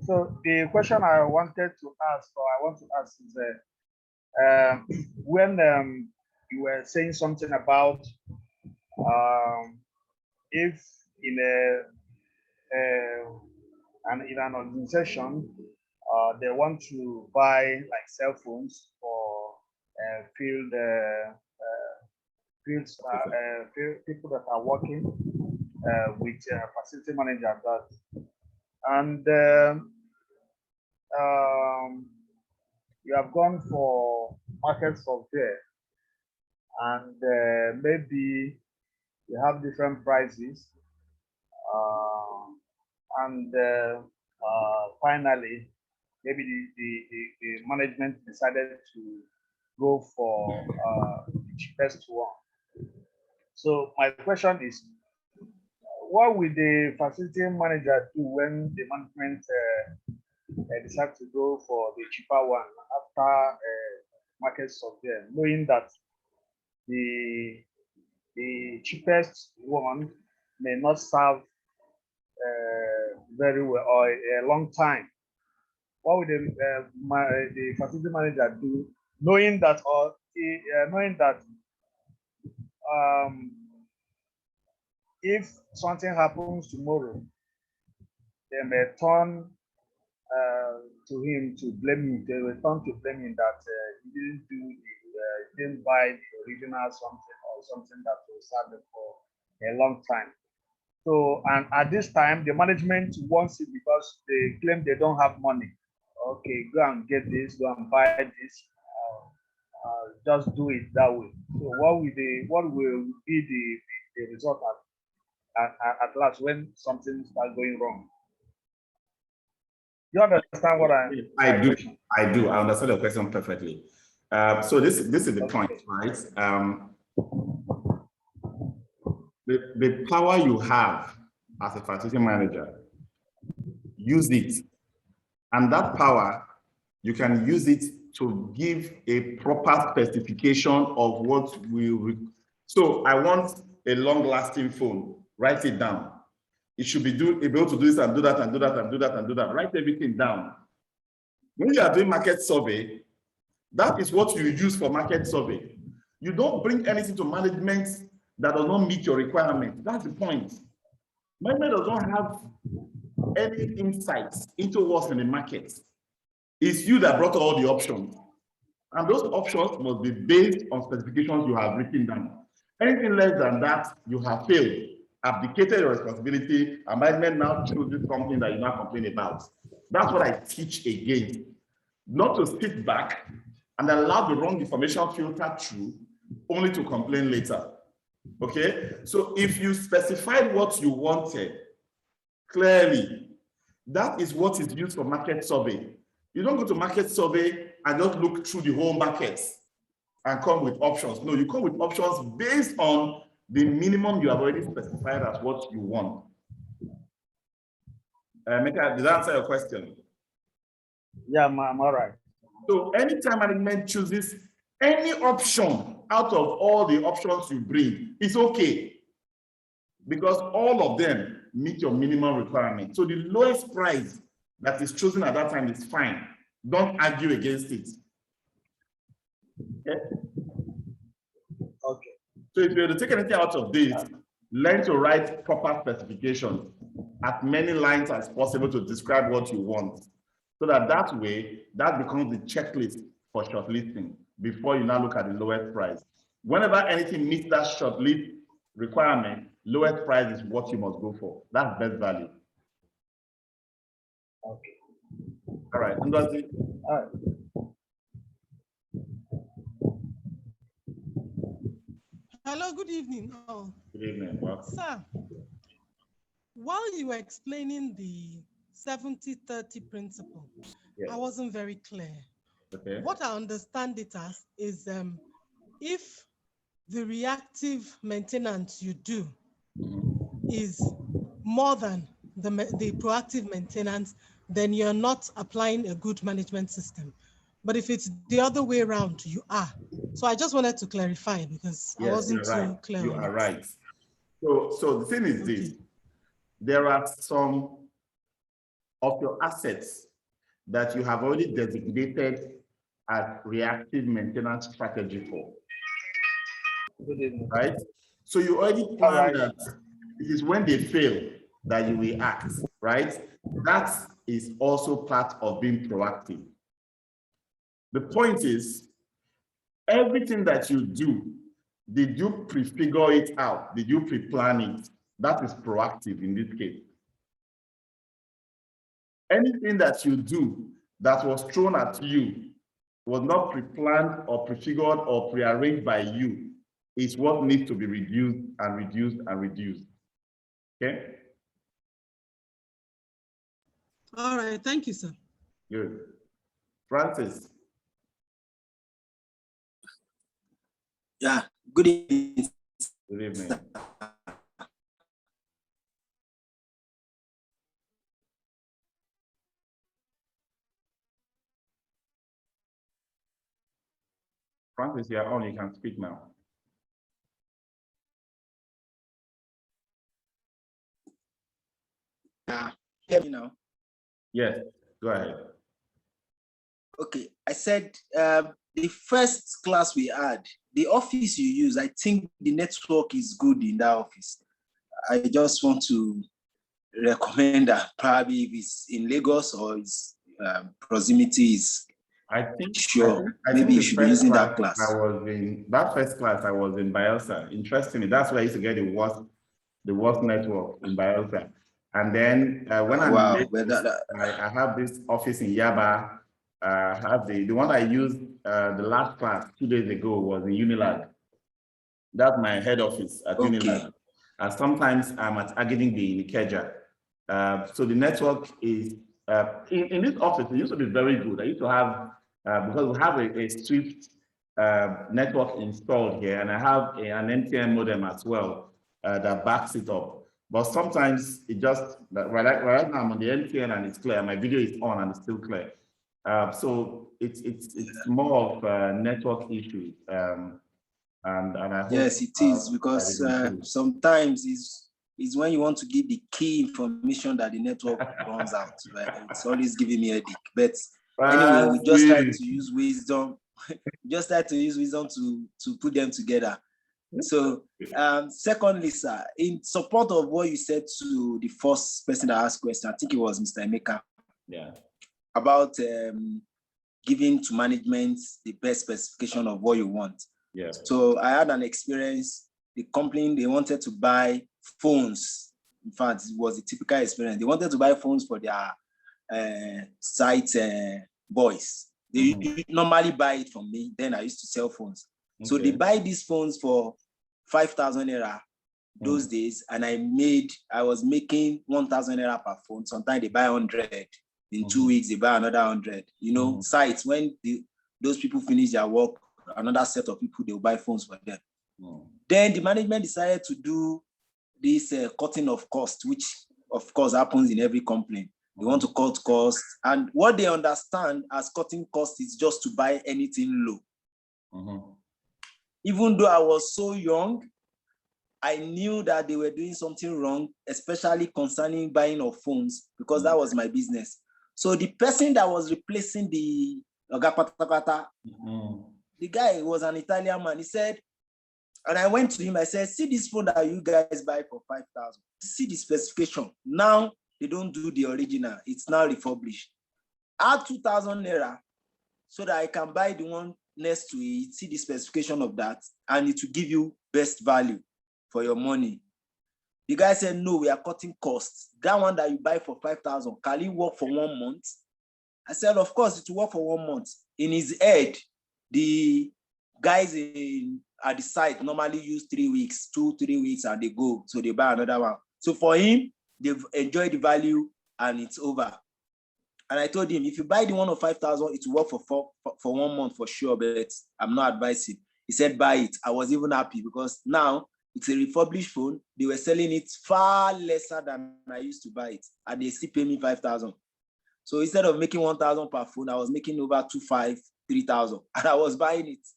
So the question I wanted to ask, or I want to ask, is when you were saying something about if in in an organization they want to buy like cell phones for field people that are working with facility manager that, and you have gone for market survey, and maybe you have different prices, and finally, maybe the management decided to go for the cheapest one. So my question is, what will the facility manager do when the management decide to go for the cheaper one after market survey, knowing that the cheapest one may not serve very well or a long time? What will the facility manager do, knowing that if something happens tomorrow, they may turn to him to blame him. They will turn to blame him that he didn't buy the original something or something that will serve for a long time. So, and at this time, the management wants it because they claim they don't have money. Okay, go and get this, go and buy this. Just do it that way. So, what will be the result at last when something starts going wrong? You understand what I do. I understand the question perfectly. So this is the point, right? The power you have as a facility manager, use it. And that power, you can use it to give a proper specification of what we. So I want a long-lasting phone. Write it down. It should be able to do this and do that and do that and do that and do that. Write everything down. When you are doing market survey, that is what you use for market survey. You don't bring anything to management that does not meet your requirement. That's the point. Management does not have any insights into what's in the market. It's you that brought all the options. And those options must be based on specifications you have written down. Anything less than that, you have failed, abdicated your responsibility, and management now chooses something that you now complain about. That's what I teach again. Not to sit back and allow the wrong information filter through, only to complain later. Okay? So if you specified what you wanted clearly, that is what is used for market survey. You don't go to market survey and just look through the whole market and come with options. No, you come with options based on the minimum you have already specified as what you want. Mika, did that answer your question? Yeah, I'm all right. So anytime management chooses any option out of all the options you bring, it's okay, because all of them meet your minimum requirement. So the lowest price that is chosen at that time is fine. Don't argue against it. Okay? Okay. So if you're to take anything out of this, learn to write proper specifications as many lines as possible to describe what you want. So that way, that becomes the checklist for shortlisting before you now look at the lowest price. Whenever anything meets that shortlist requirement, lowest price is what you must go for. That's best value. Okay. All right. Ngozi. All right. Hello, good evening. Oh. Good evening. Welcome. Sir, while you were explaining the 70-30 principle, yes. I wasn't very clear. Okay. What I understand it as is if the reactive maintenance you do is more than the proactive maintenance, then you're not applying a good management system. But if it's the other way around, you are. So I just wanted to clarify because I wasn't too clear. You are right. So the thing is this, there are some of your assets that you have already designated as reactive maintenance strategy for. Good evening. right? So you already plan that it is when they fail that you will act, right? That is also part of being proactive. The point is, everything that you do, did you prefigure it out? Did you pre-plan it? That is proactive in this case. Anything that you do that was thrown at you was not pre-planned or prefigured or prearranged by you is what needs to be reduced and reduced and reduced. Okay? All right, thank you, sir. Good. Francis. Yeah, good evening. Good evening. Francis, you're on, you can speak now. Hear me now? Yes, go ahead. Okay, I said the first class we had, the office you use, I think the network is good in that office. I just want to recommend that probably if it's in Lagos or its proximity is, I think maybe you should be using that class. That first class I was in Bielsa. Interestingly, that's where I used to get the worst network in Bielsa. And then when I have this office in Yaba, I have the one I used the last class 2 days ago was in Unilag. That's my head office at Unilag. Sometimes I'm at Agidingbi in Ikeja. So the network is in this office. It used to be very good. I used to have because we have a Swift network installed here, and I have an MTN modem as well that backs it up. But sometimes it just right now I'm on the MTN and it's clear. My video is on and it's still clear. So it's more of a network issue. And I hope, yes, it is, because sometimes it's when you want to give the key information that the network runs out. Right? It's always giving me a headache. But anyway, we just try to use wisdom. Just try to use wisdom to put them together. So, secondly, sir, in support of what you said to the first person that asked question, I think it was Mr. Emeka. Yeah. About giving to management the best specification of what you want. Yeah. So I had an experience. The company, they wanted to buy phones. In fact, it was a typical experience. They wanted to buy phones for their site boys. They normally buy it from me. Then I used to sell phones. Okay. So they buy these phones for 5,000 naira those days, and I was making 1,000 naira per phone. Sometimes they buy 100. In 2 weeks, they buy another 100. You know, sites, when those people finish their work, another set of people, they'll buy phones for them. Then the management decided to do this cutting of cost, which of course happens in every company. They want to cut costs, and what they understand as cutting costs is just to buy anything low. Even though I was so young, I knew that they were doing something wrong, especially concerning buying of phones, because that was my business. So the person that was replacing the the guy was an Italian man. He said, and I went to him, I said, see this phone that you guys buy for 5,000. See the specification. Now they don't do the original. It's now refurbished. Add 2,000 naira so that I can buy the one next to it, see the specification of that, and it will give you best value for your money. The guy said, no, we are cutting costs. That one that you buy for 5,000, can it work for 1 month? I said, of course, it will work for 1 month. In his head, the guys at the site normally use 3 weeks, 2-3 weeks, and they go. So they buy another one. So for him, they've enjoyed the value and it's over. And I told him, if you buy the one of 5,000, it will work for 1 month for sure, but I'm not advising. He said, buy it. I was even happy because now it's a refurbished phone. They were selling it far lesser than I used to buy it. And they still pay me 5,000. So instead of making 1,000 per phone, I was making over 2,500, 3,000. And I was buying it.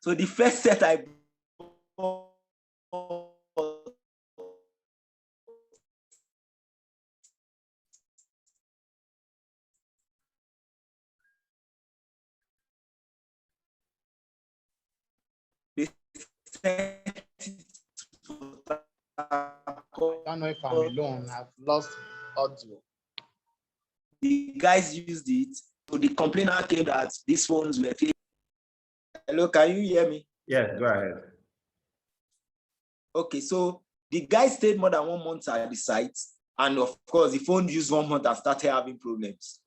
So the first set I bought, they sent don't know if I'm alone. I've lost audio. The guys used it. So the complainer came that these phones were fake. Hello, can you hear me? Yes, go ahead. Okay, so the guy stayed more than 1 month at the site. And of course, the phone used 1 month and started having problems.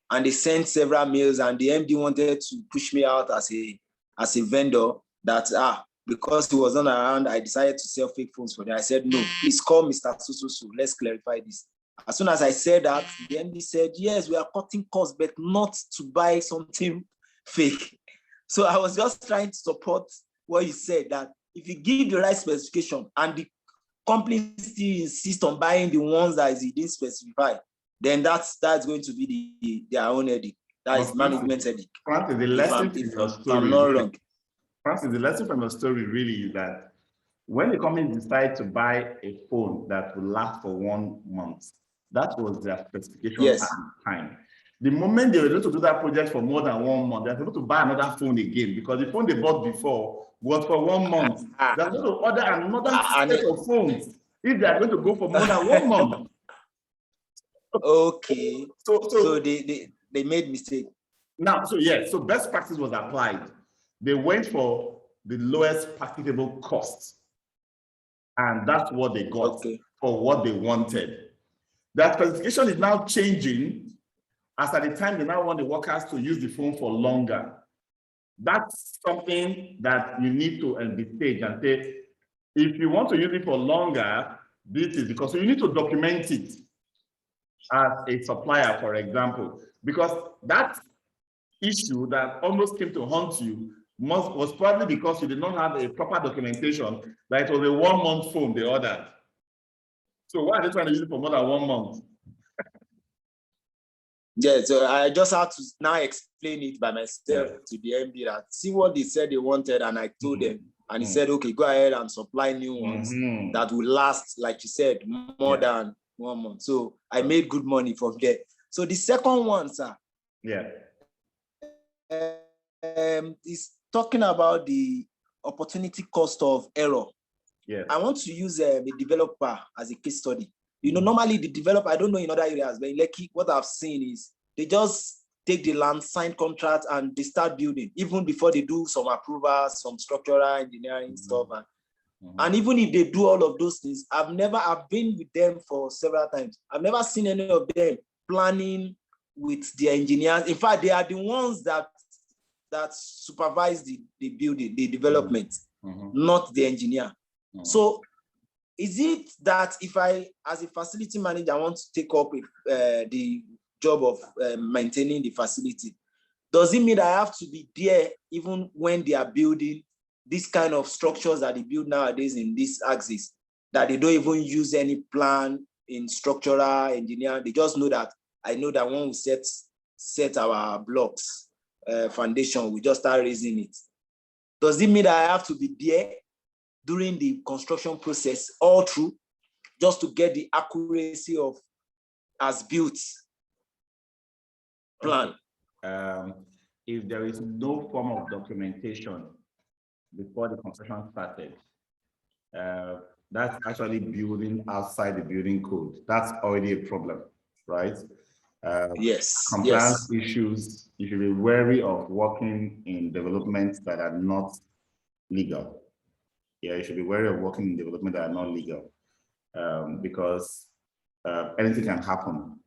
And they sent several mails, and the MD wanted to push me out as a vendor that, because he was not around, I decided to sell fake phones for them. I said, no, please call Mr. So. Let's clarify this. As soon as I said that, the MD said, yes, we are cutting costs, but not to buy something fake. So I was just trying to support what you said, that if you give the right specification and the company still insist on buying the ones that he didn't specify, then that's going to be their own headache. That is management headache. Francis, the lesson from your story, I'm not wrong. Francis, the lesson from your story really is that when the company decide to buy a phone that will last for 1 month, that was their specification at the time. The moment they were able to do that project for more than 1 month, they're able to buy another phone again, because the phone they bought before was for 1 month. They're going to order another set of phones if they are going to go for more than 1 month. Okay. So they made mistake. Now, so best practice was applied. They went for the lowest practicable cost, and that's what they got for what they wanted. That specification is now changing, as at the time they now want the workers to use the phone for longer. That's something that you need to envisage and say, if you want to use it for longer, this is because, so you need to document it as a supplier, for example, because that issue that almost came to haunt you was probably because you did not have a proper documentation that it was a 1 month phone they ordered. So why are they trying to use it for more than 1 month? Yeah, so I just had to now explain it by myself to the MD, that see what they said they wanted, and I told them, and he said, okay, go ahead and supply new ones that will last, like you said, more than 1 month. So I made good money from there. So the second one, sir, is talking about the opportunity cost of error. I want to use a developer as a case study. You know, normally the developer, I don't know in other areas, but in Lekki, what I've seen is they just take the land, sign contract, and they start building, even before they do some approvals, some structural engineering stuff. And even if they do all of those things, I've been with them for several times. I've never seen any of them planning with the engineers. In fact, they are the ones that supervise the building, the development, not the engineer. So is it that if I, as a facility manager, want to take up the job of maintaining the facility, does it mean that I have to be there even when they are building this kind of structures that they build nowadays in this axis, that they don't even use any plan in structural engineering? They just know that, I know that when we set our blocks, foundation, we just start raising it. Does it mean that I have to be there during the construction process all through, just to get the accuracy of as built plan? If there is no form of documentation before the construction started, that's actually building outside the building code. That's already a problem, right? Compliance issues, you should be wary of working in developments that are not legal. You should be wary of working in development that are not legal, because anything can happen,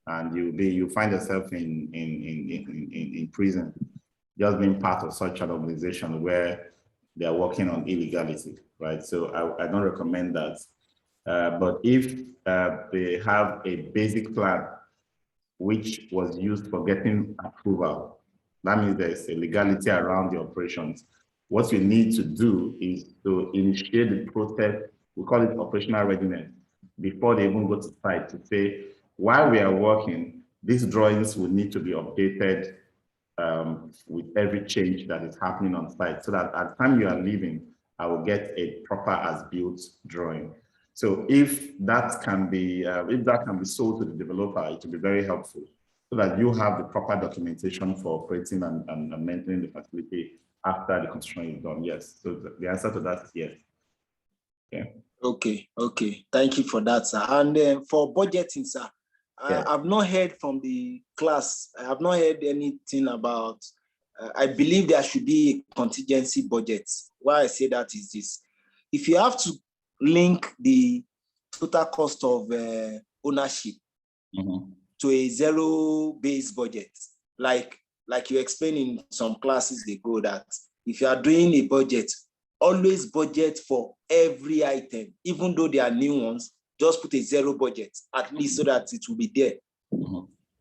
and you find yourself in prison, just being part of such an organization where they are working on illegality, right? So I don't recommend that. But if they have a basic plan which was used for getting approval, that means there's a legality around the operations. What you need to do is to initiate the process, we call it operational readiness, before they even go to site, to say, while we are working, these drawings will need to be updated with every change that is happening on site, so that at the time you are leaving, I will get a proper as-built drawing. So if that can be sold to the developer, it will be very helpful, so that you have the proper documentation for operating and maintaining the facility after the construction is done. Yes. So the answer to that is yes. Okay. Okay. Thank you for that, sir. And for budgeting, sir, I've not heard from the class. I have not heard anything about. I believe there should be a contingency budget. Why I say that is this: if you have to link the total cost of ownership to a zero-based budget, like you explained in some classes ago, that if you are doing a budget, always budget for every item, even though they are new ones, just put a zero budget, at least so that it will be there.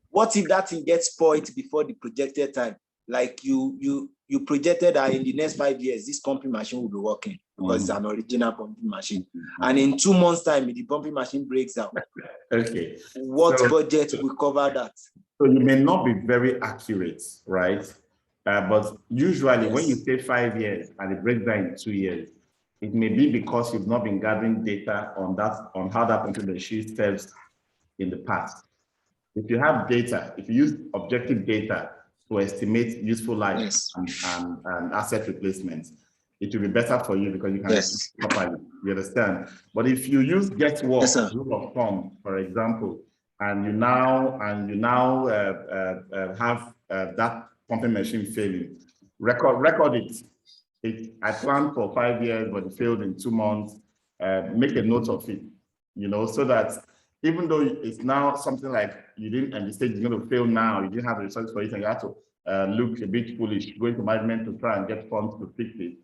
What if that thing gets spoiled before the projected time? Like you projected that in the next 5 years, this pumping machine will be working because it's an original pumping machine. And in 2 months' time, the pumping machine breaks down. Okay. What budget will cover that? So you may not be very accurate, right? But usually when you say 5 years and it breaks down in 2 years, it may be because you've not been gathering data on how that pumping machine serves in the past. If you have data, if you use objective data to estimate useful life and asset replacement, it will be better for you because you can estimate properly. You understand? But if you use guesswork, rule of thumb, for example, and you now have that pumping machine failing, record it. I planned for 5 years, but it failed in 2 months. Make a note of it, so that even though it's now something like you didn't envisage it's going to fail now, you didn't have the resources for it, and you have to look a bit foolish, going to management to try and get funds to fix it.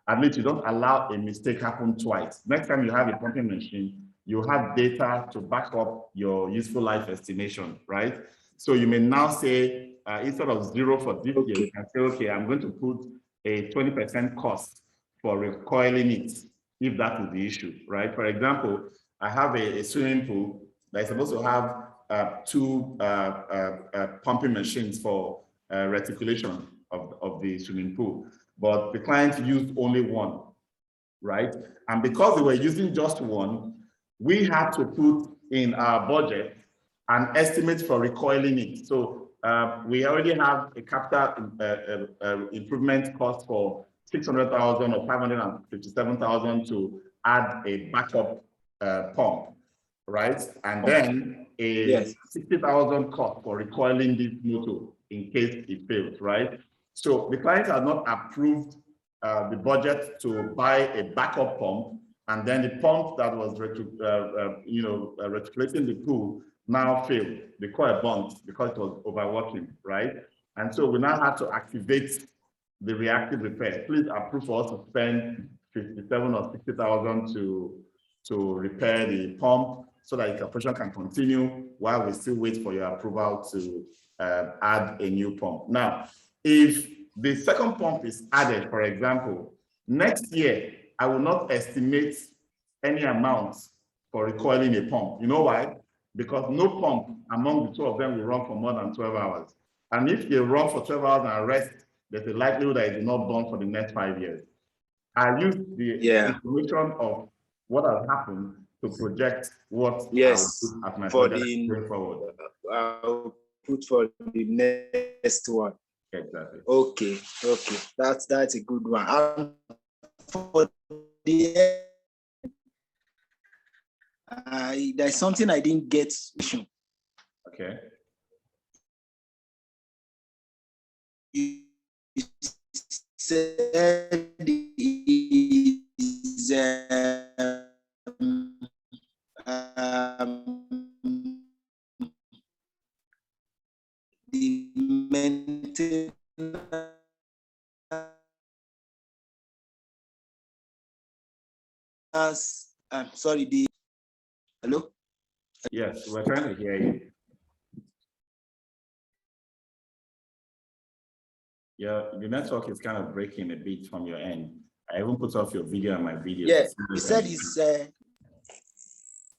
At least you don't allow a mistake happen twice. Next time you have a pumping machine, you have data to back up your useful life estimation, right? So you may now say, instead of 0 for this year, you can say, okay, I'm going to put a 20% cost for recoiling it, if that is the issue, right? For example, I have a swimming pool that is supposed to have 2 pumping machines for reticulation of the swimming pool, but the client used only 1, right? And because they were using just 1, we had to put in our budget an estimate for recoiling it. So we already have a capital improvement cost for 600,000 or 557,000 to add a backup pump, right? And then a 60,000 cost for recoiling this motor in case it fails, right? So the client has not approved the budget to buy a backup pump, and then the pump that was reticulating the pool now failed. They call a bond because it was overworking, right? And so we now have to activate the reactive repair. Please approve for us to spend 57 or 60,000 to repair the pump so that the operation can continue while we still wait for your approval to add a new pump. Now, if the second pump is added, for example, next year, I will not estimate any amount for recoiling a pump. You know why? Because no pump among the 2 of them will run for more than 12 hours. And if they run for 12 hours and rest, there's a likelihood that it will not burn for the next 5 years. I use the information of what has happened to project what I will put as my budget going forward. I'll put for the next one. Exactly. Okay. That's a good one. And for the there's something I didn't get. Okay. You said is the maintenance. Sorry, the hello? Yes, we're trying to hear you. Yeah, the network is kind of breaking a bit from your end. I even put off your video and my video. Yeah, he said it's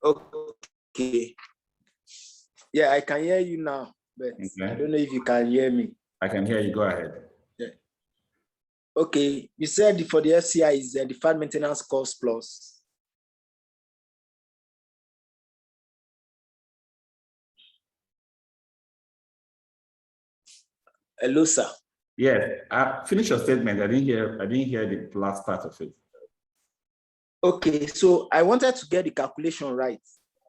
okay. Yeah, I can hear you now, but I don't know if you can hear me. I can hear you. Go ahead. Yeah. Okay, you said for the FCI is the deferred maintenance cost plus. Hello, sir. Yeah, finish your statement. I didn't hear the last part of it. Okay, so I wanted to get the calculation right.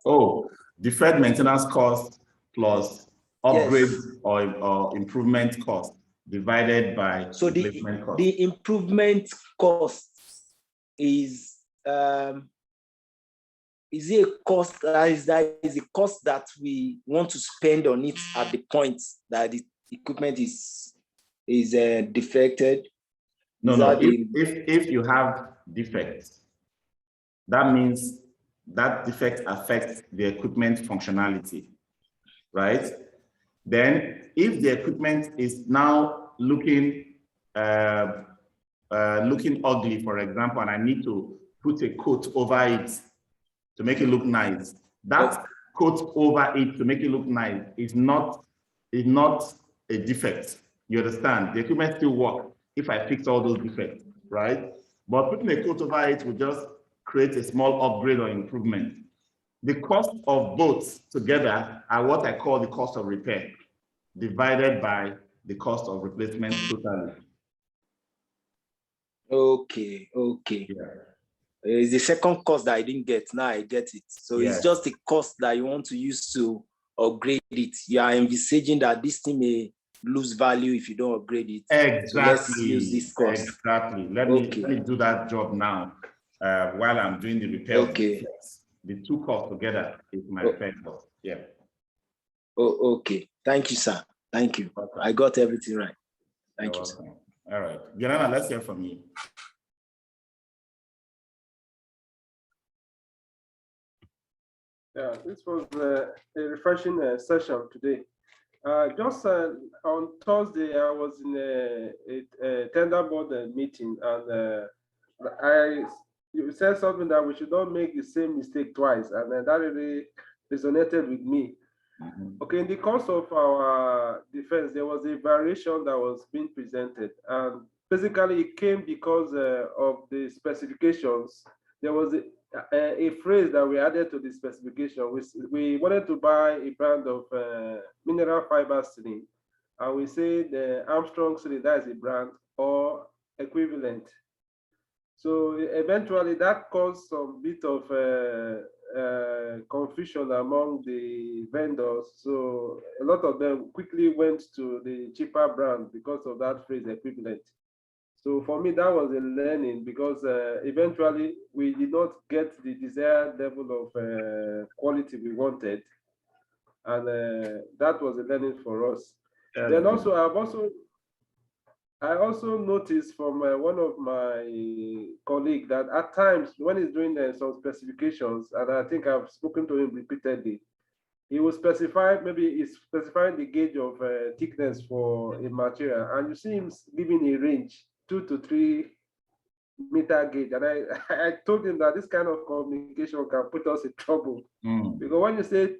Oh, deferred maintenance cost plus upgrade or improvement cost divided by replacement cost. The improvement cost is it a cost is a cost that we want to spend on it at the point that the equipment is defected? No. If you have defects, that means that defect affects the equipment functionality, right? Then, if the equipment is now looking ugly, for example, and I need to put a coat over it to make it look nice, that coat over it to make it look nice is not a defect. You understand? The equipment still works if I fix all those defects, right? But putting a coat over it will just create a small upgrade or improvement. The cost of both together are what I call the cost of repair, divided by the cost of replacement totally. Okay. Yeah. It's the second cost that I didn't get. Now I get it. So it's just the cost that you want to use to upgrade it. You are envisaging that this thing may lose value if you don't upgrade it. Exactly. So let's use this cost. Exactly. Let me do that job now while I'm doing the repair. Okay. The two costs together is my repair cost. Yeah. Oh, okay. Thank you, sir. Thank you. Okay. I got everything right. Thank you, sir. All right. Yolanda, let's hear from you. Yeah, this was a refreshing session today. Just on Thursday, I was in a tender board meeting, and you said something that we should not make the same mistake twice, and that really resonated with me. Okay, in the course of our defense, there was a variation that was being presented, and basically it came because of the specifications. There was a phrase that we added to the specification. We wanted to buy a brand of mineral fiber ceiling, and we say the Armstrong ceiling, that is a brand or equivalent. So eventually that caused some bit of confusion among the vendors. So a lot of them quickly went to the cheaper brand because of that phrase equivalent. So for me, that was a learning, because eventually we did not get the desired level of quality we wanted. And that was a learning for us. Then also, I also noticed from one of my colleagues that at times when he's doing some specifications, and I think I've spoken to him repeatedly, he will specify, maybe he's specifying the gauge of thickness for a material, and you see him giving a range, 2 to 3 meter gauge. And I told him that this kind of communication can put us in trouble. Because when you say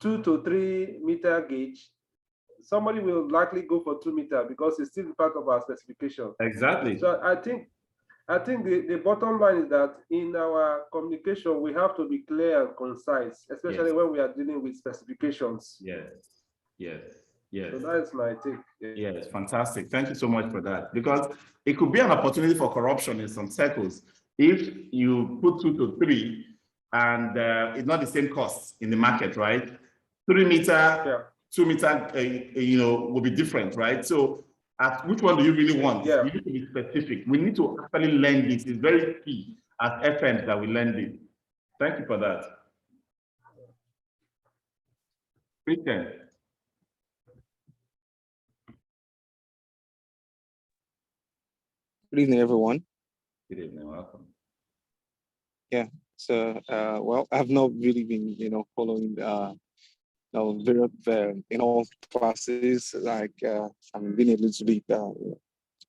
2 to 3 meter gauge, somebody will likely go for 2 meter because it's still part of our specification. Exactly. So I think the bottom line is that in our communication, we have to be clear and concise, especially when we are dealing with specifications. Yes. So that's my take. Yes, fantastic. Thank you so much for that. Because it could be an opportunity for corruption in some circles. If you put 2 to 3 and it's not the same cost in the market, right? 3 meter, 2 meter, will be different, right? So which one do you really want? You need to be specific. We need to actually learn this. It's very key as FMs that we learn this. Thank you for that. Christian. Good evening, everyone. Good evening, welcome. Yeah, so, well, I've not really been, following very, in all classes, like I'm being a little bit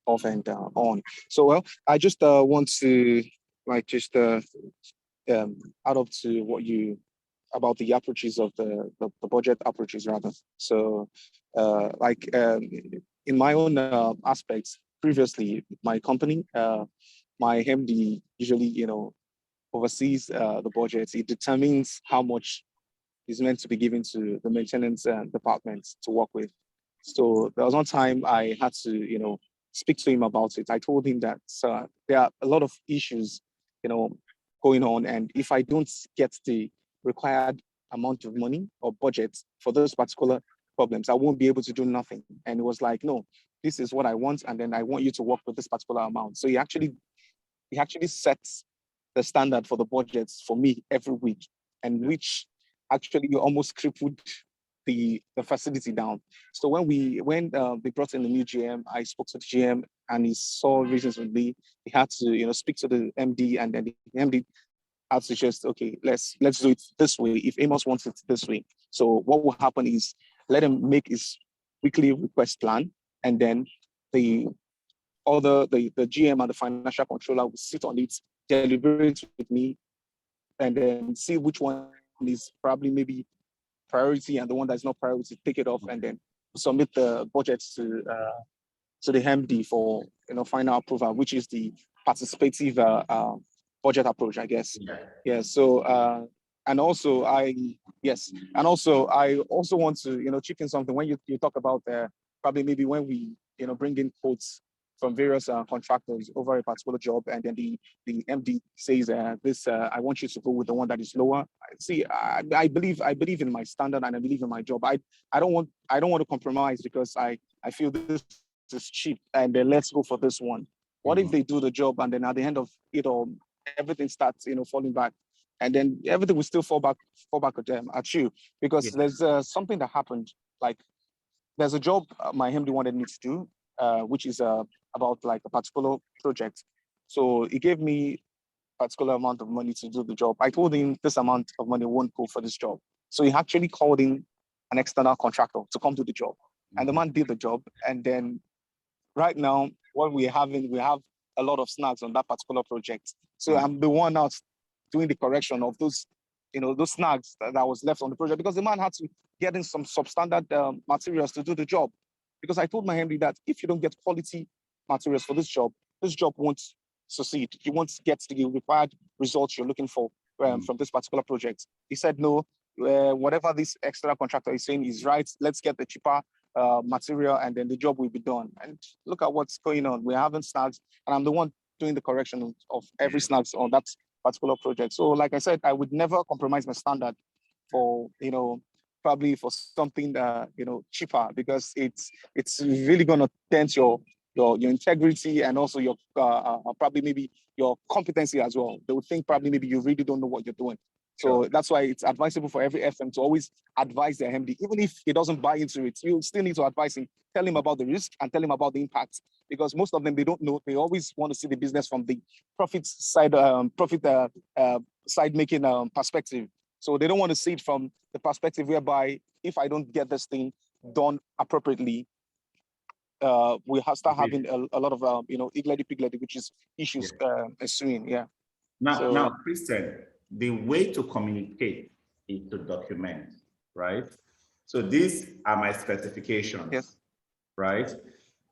off and on. So, well, I just want to add up to what about the approaches of the budget approaches rather. So, in my own aspects, previously, my company, my MD usually, oversees the budgets. It determines how much is meant to be given to the maintenance department to work with. So there was one time I had to, speak to him about it. I told him that there are a lot of issues, going on. And if I don't get the required amount of money or budget for those particular problems, I won't be able to do nothing. And it was like, no, this is what I want. And then I want you to work with this particular amount. So he actually sets the standard for the budgets for me every week, and which actually almost crippled the facility down. So when they brought in the new GM, I spoke to the GM and he saw reasons with me. He had to, speak to the MD, and then the MD had to suggest, okay, let's do it this way. If Amos wants it this way. So what will happen is let him make his weekly request plan, and then the GM and the financial controller will sit on it, deliberate with me, and then see which one is probably maybe priority, and the one that's not priority, take it off, and then submit the budgets to the MD for final approval, which is the participative budget approach, I guess. Yeah. So and also I also want to chip in something when you talk about probably maybe when we bring in quotes from various contractors over a particular job, and then the MD says I want you to go with the one that is lower. See, I believe in my standard, and I believe in my job. I don't want to compromise because I feel this is cheap, and then let's go for this one. What if they do the job, and then at the end of it all, everything starts falling back, and then everything will still fall back at you, because there's something that happened. Like there's a job my MD wanted me to do, which is about like a particular project. So he gave me a particular amount of money to do the job. I told him this amount of money won't go for this job. So he actually called in an external contractor to come do the job. And the man did the job. And then right now, what we have a lot of snags on that particular project. So I'm the one out doing the correction of those, those snags that was left on the project, because the man had to get in some substandard materials to do the job. Because I told my MD that if you don't get quality materials for this job won't succeed. You won't get the required results you're looking for from this particular project. He said, no, whatever this external contractor is saying is right. Let's get the cheaper material, and then the job will be done. And look at what's going on. We're having snags, and I'm the one doing the correction of every snags on that particular project. So like I said, I would never compromise my standard for, probably for something cheaper, because it's really gonna dent your integrity, and also your probably maybe your competency as well. They would think probably maybe you really don't know what you're doing. So that's why it's advisable for every FM to always advise their MD, even if he doesn't buy into it. You still need to advise him, tell him about the risk and tell him about the impact, because most of them, they don't know. They always want to see the business from the profit side, side making perspective. So they don't want to see it from the perspective whereby if I don't get this thing done appropriately, we start having a lot of higgledy-piggledy, which is issues ensuing. Yeah. Now, Christian, the way to communicate is to document, right? So these are my specifications, right?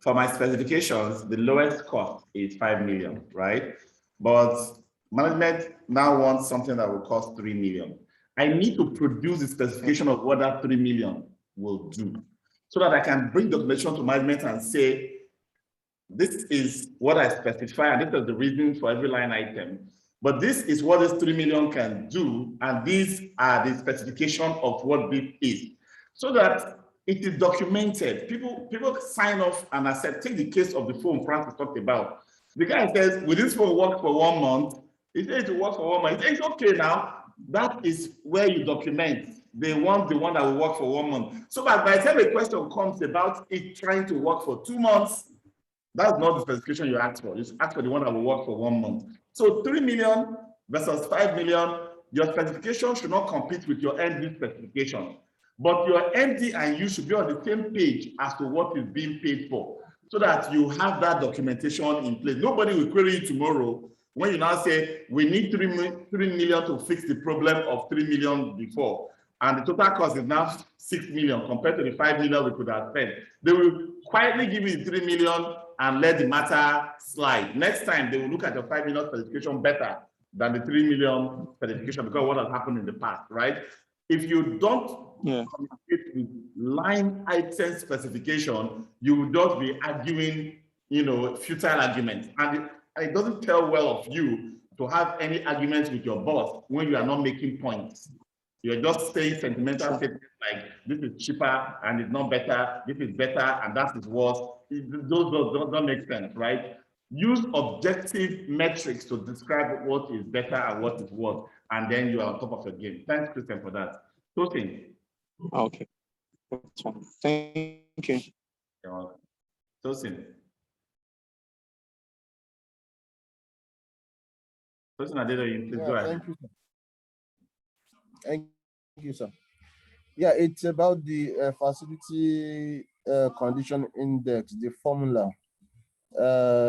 For my specifications, the lowest cost is 5 million, right? But management now wants something that will cost 3 million. I need to produce the specification of what that 3 million will do, so that I can bring documentation to management and say, this is what I specify, and this is the reason for every line item. But this is what this 3 million can do, and these are the specification of what this is, so that it is documented. People sign off and accept. Take the case of the phone Francis talked about. The guy says, will this phone work for 1 month? He says it works for 1 month. He says, it's okay now. That is where you document. They want the one that will work for 1 month. So by the time a question comes about it trying to work for 2 months, that's not the specification you ask for. You ask for the one that will work for 1 month. So 3 million versus 5 million, your specification should not compete with your MD specification. But your MD and you should be on the same page as to what is being paid for, so that you have that documentation in place. Nobody will query you tomorrow when you now say, we need 3 million to fix the problem of 3 million before, and the total cost is now 6 million compared to the 5 million we could have spent. They will quietly give you the 3 million and let the matter slide. Next time, they will look at your 5 million specification better than the 3 million specification, because of what has happened in the past, right? If you don't communicate with line item specification, you will just be arguing, futile arguments. And it doesn't tell well of you to have any arguments with your boss when you are not making points. You're just saying sentimental statements like, this is cheaper and it's not better, this is better and that is worse. Those don't make sense, right? Use objective metrics to describe what is better and what is worse, and then you are on top of your game. Thanks, Christian, for that. Tosin. Okay. Thank you. Tosin. Tosin Adedoyin, please go ahead. Thank you, sir. Thank you, sir. Yeah, it's about the facility condition index, the formula.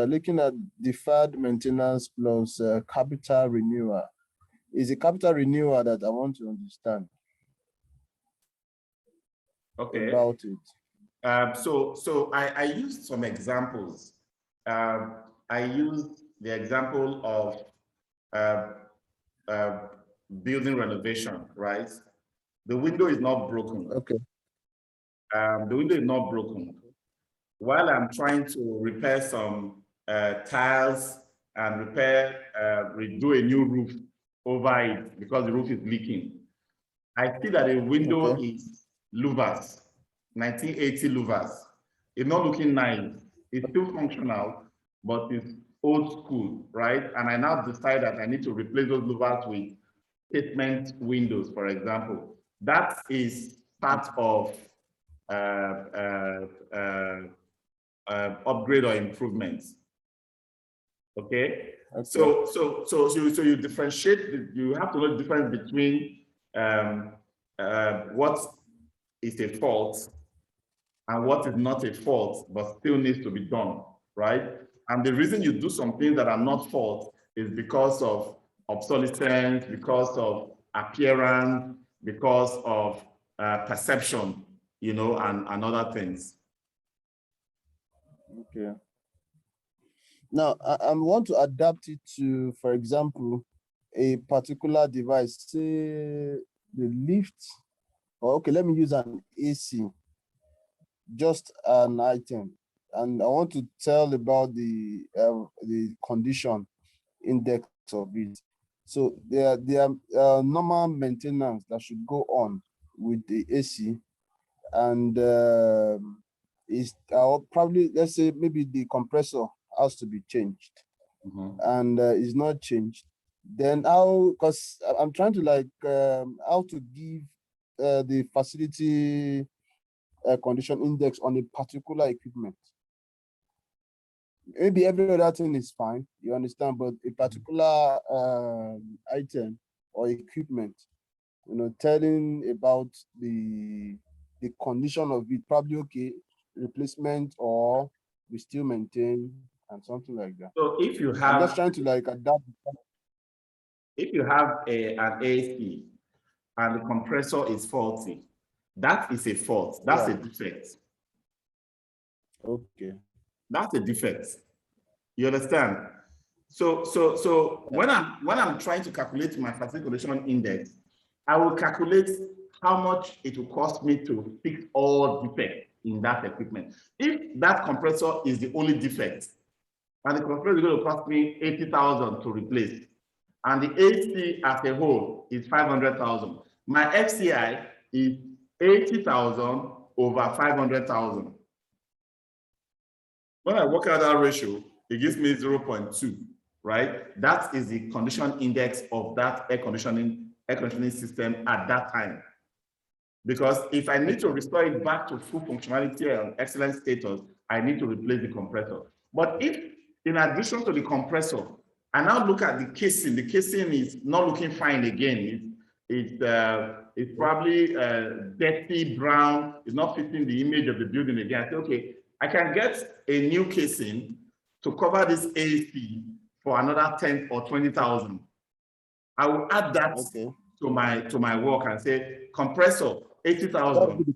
Looking at deferred maintenance plus capital renewal. Is a capital renewal that I want to understand. Okay. About it. So I used some examples. I used the example of building renovation, right? The window is not broken. Okay. The window is not broken. While I'm trying to repair some tiles and redo a new roof over it because the roof is leaking, I see that the window is louvers, 1980 louvers. It's not looking nice. It's still functional, but it's old school, right? And I now decide that I need to replace those louvers with statement windows, for example. That is part of upgrade or improvements. Okay. So you differentiate. You have to know the difference between what is a fault and what is not a fault but still needs to be done, right? And the reason you do some things that are not fault is because of obsolescence, because of appearance, because of perception, you know, and other things. Okay. Now, I want to adapt it to, for example, a particular device, say the lift, or okay, let me use an AC, just an item. And I want to tell about the condition index of it. So there are normal maintenance that should go on with the AC, and is probably, let's say maybe the compressor has to be changed, and is not changed. Then how? Because I'm trying to like how to give the facility condition index on a particular equipment. Maybe every other thing is fine, you understand, but a particular item or equipment, you know, telling about the condition of it, probably okay, replacement or we still maintain and something like that. So if you have, I'm just trying to like adapt. If you have an AC and the compressor is faulty, that is a fault. That's a defect. Okay. That's a defect. You understand? So when I'm trying to calculate my facility condition index, I will calculate how much it will cost me to fix all defects in that equipment. If that compressor is the only defect, and the compressor is going to cost me 80,000 to replace, and the AC as a whole is 500,000, my FCI is 80,000 over 500,000. When I work out that ratio, it gives me 0.2, right? That is the condition index of that air conditioning system at that time. Because if I need to restore it back to full functionality and excellent status, I need to replace the compressor. But if, in addition to the compressor, I now look at the casing is not looking fine again. It's probably dirty brown, it's not fitting the image of the building again. I say, okay, I can get a new casing to cover this AC for another 10 or 20,000. I will add that to my work and say compressor 80,000,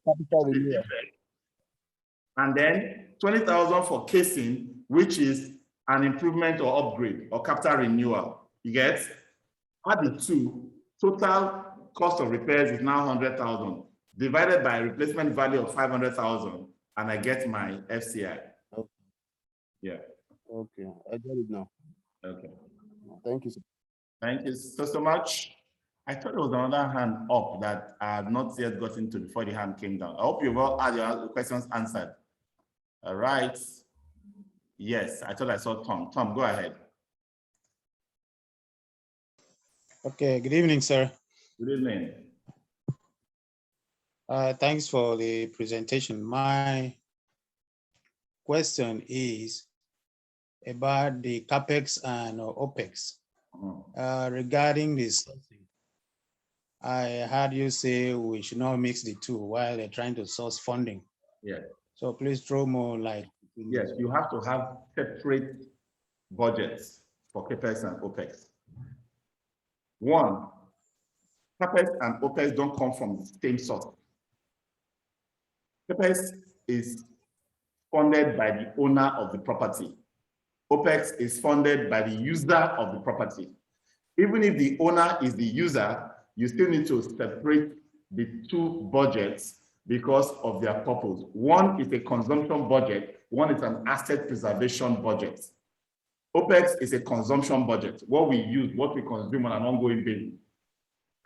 and then 20,000 for casing, which is an improvement or upgrade or capital renewal. You get? Add the two, total cost of repairs is now 100,000 divided by a replacement value of 500,000, and I get my FCI. Okay. Yeah. Okay, I get it now. Okay. Thank you, sir. Thank you so much. I thought there was another hand up that I had not yet gotten to before the hand came down. I hope you've all had your questions answered. All right. Yes, I thought I saw Tom. Tom, go ahead. Okay, good evening, sir. Good evening. Thanks for the presentation. My question is about the CAPEX and OPEX. Regarding this, I heard you say we should not mix the two while they're trying to source funding. Yeah. So please throw more light. Yes, you have to have separate budgets for CAPEX and OPEX. One, CAPEX and OPEX don't come from the same source. CAPEX is funded by the owner of the property. OPEX is funded by the user of the property. Even if the owner is the user, you still need to separate the two budgets because of their purpose. One is a consumption budget, one is an asset preservation budget. OPEX is a consumption budget, what we use, what we consume on an ongoing basis.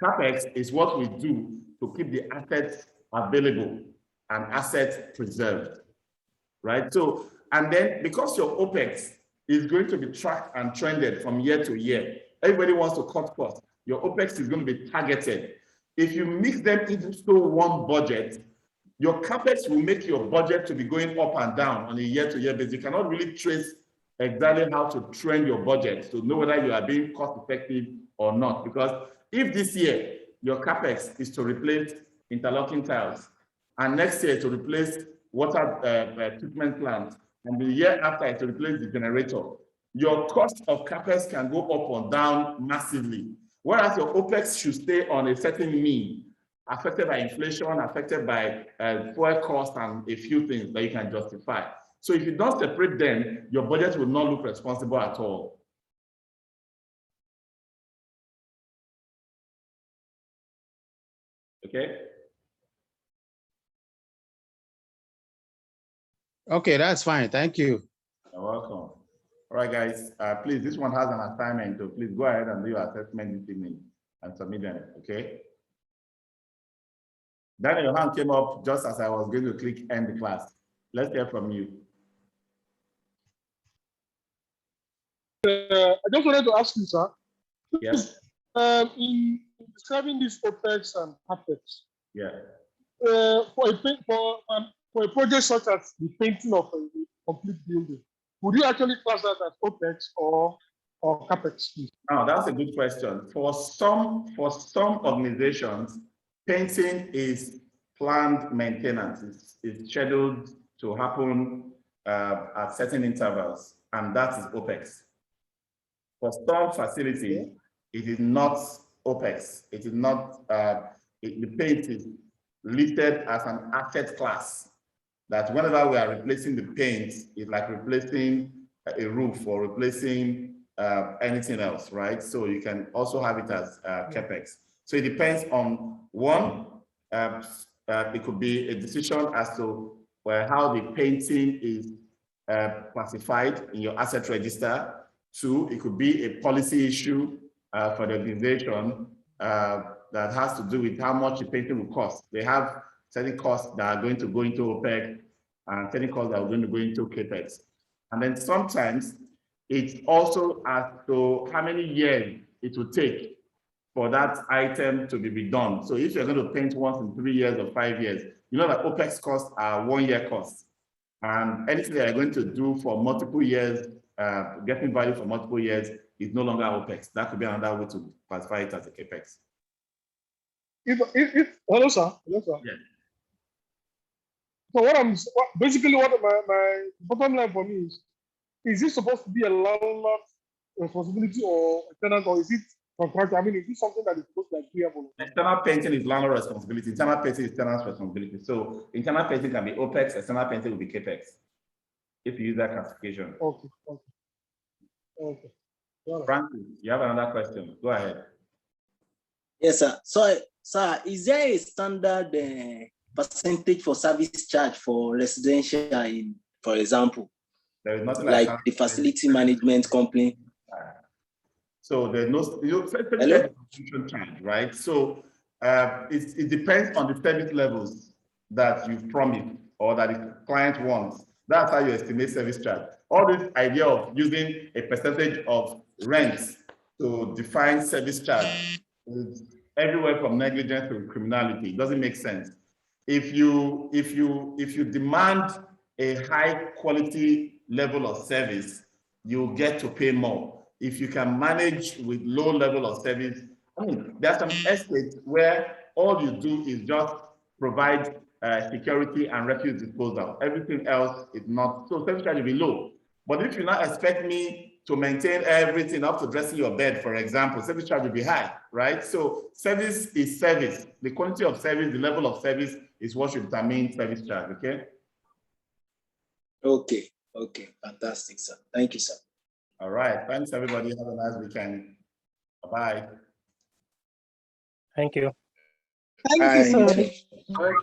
CAPEX is what we do to keep the assets available and assets preserved, right? So, and then because your OPEX is going to be tracked and trended from year to year, everybody wants to cut costs. Your OPEX is going to be targeted. If you mix them into one budget, your CAPEX will make your budget to be going up and down on a year-to-year basis. You cannot really trace exactly how to trend your budget to know whether you are being cost effective or not. Because if this year your CAPEX is to replace interlocking tiles, and next year to replace water treatment plants, and the year after it to replace the generator, your cost of CAPEX can go up or down massively. Whereas your OPEX should stay on a certain mean, affected by inflation, affected by fuel cost and a few things that you can justify. So if you don't separate them, your budget will not look responsible at all. Okay? Okay, that's fine. Thank you. You're welcome. All right, guys, please, this one has an assignment, so please go ahead and do your assessment this evening and submit them, okay? Daniel, your hand came up just as I was going to click end the class. Let's hear from you. I just wanted to ask you, sir. Yes. In describing this OPEX and CAPEX, yeah. For a project such as the painting of a complete building, would you actually class that as OPEX or CAPEX? Now, that's a good question. For some organizations, painting is planned maintenance. It's scheduled to happen at certain intervals, and that is OPEX. For some facilities, it is not OPEX. It is not, the paint is listed as an asset class, that whenever we are replacing the paint, it's like replacing a roof or replacing anything else, right? So you can also have it as CAPEX. So it depends on one, it could be a decision as to how the painting is classified in your asset register. Two, it could be a policy issue for the organization that has to do with how much the painting will cost. They have certain costs that are going to go into OPEX and certain costs that are going to go into CAPEX. And then sometimes it's also as to how many years it will take for that item to be redone. So if you're going to paint once in 3 years or 5 years, you know that OPEX costs are 1 year costs. And anything that you're going to do for multiple years, getting value for multiple years, is no longer OPEX. That could be another way to classify it as a CAPEX. Hello, sir. Hello, sir. Yeah. So basically what my bottom line for me is this supposed to be a landlord responsibility or a tenant, or is it contractual? I mean, is this something that is supposed to be agreeable? External painting is landlord responsibility. Internal painting is tenant's responsibility. So internal painting can be OPEX, external painting will be CAPEX, if you use that classification. Okay. Okay. Francis, you have another question. Go ahead. Yes, sir. So, sir, is there a standard percentage for service charge for residential, for example? There is nothing like the facility management company. So there's no subscription charge, right? So it depends on the service levels that you promised or that the client wants. That's how you estimate service charge. All this idea of using a percentage of rent to define service charge is everywhere from negligence to criminality. It doesn't make sense. If you demand a high quality level of service, you get to pay more. If you can manage with low level of service, I mean, there are some estates where all you do is just provide security and refuse disposal. Everything else is not, so service charge will be low. But if you now expect me to maintain everything up to dressing your bed, for example, service charge will be high, right? So service is service. The quality of service, the level of service is what should determine service charge, okay? Okay, okay, fantastic, sir. Thank you, sir. All right, thanks everybody. Have a nice weekend. Bye-bye. Thank you. Thank you, sir. Thank you.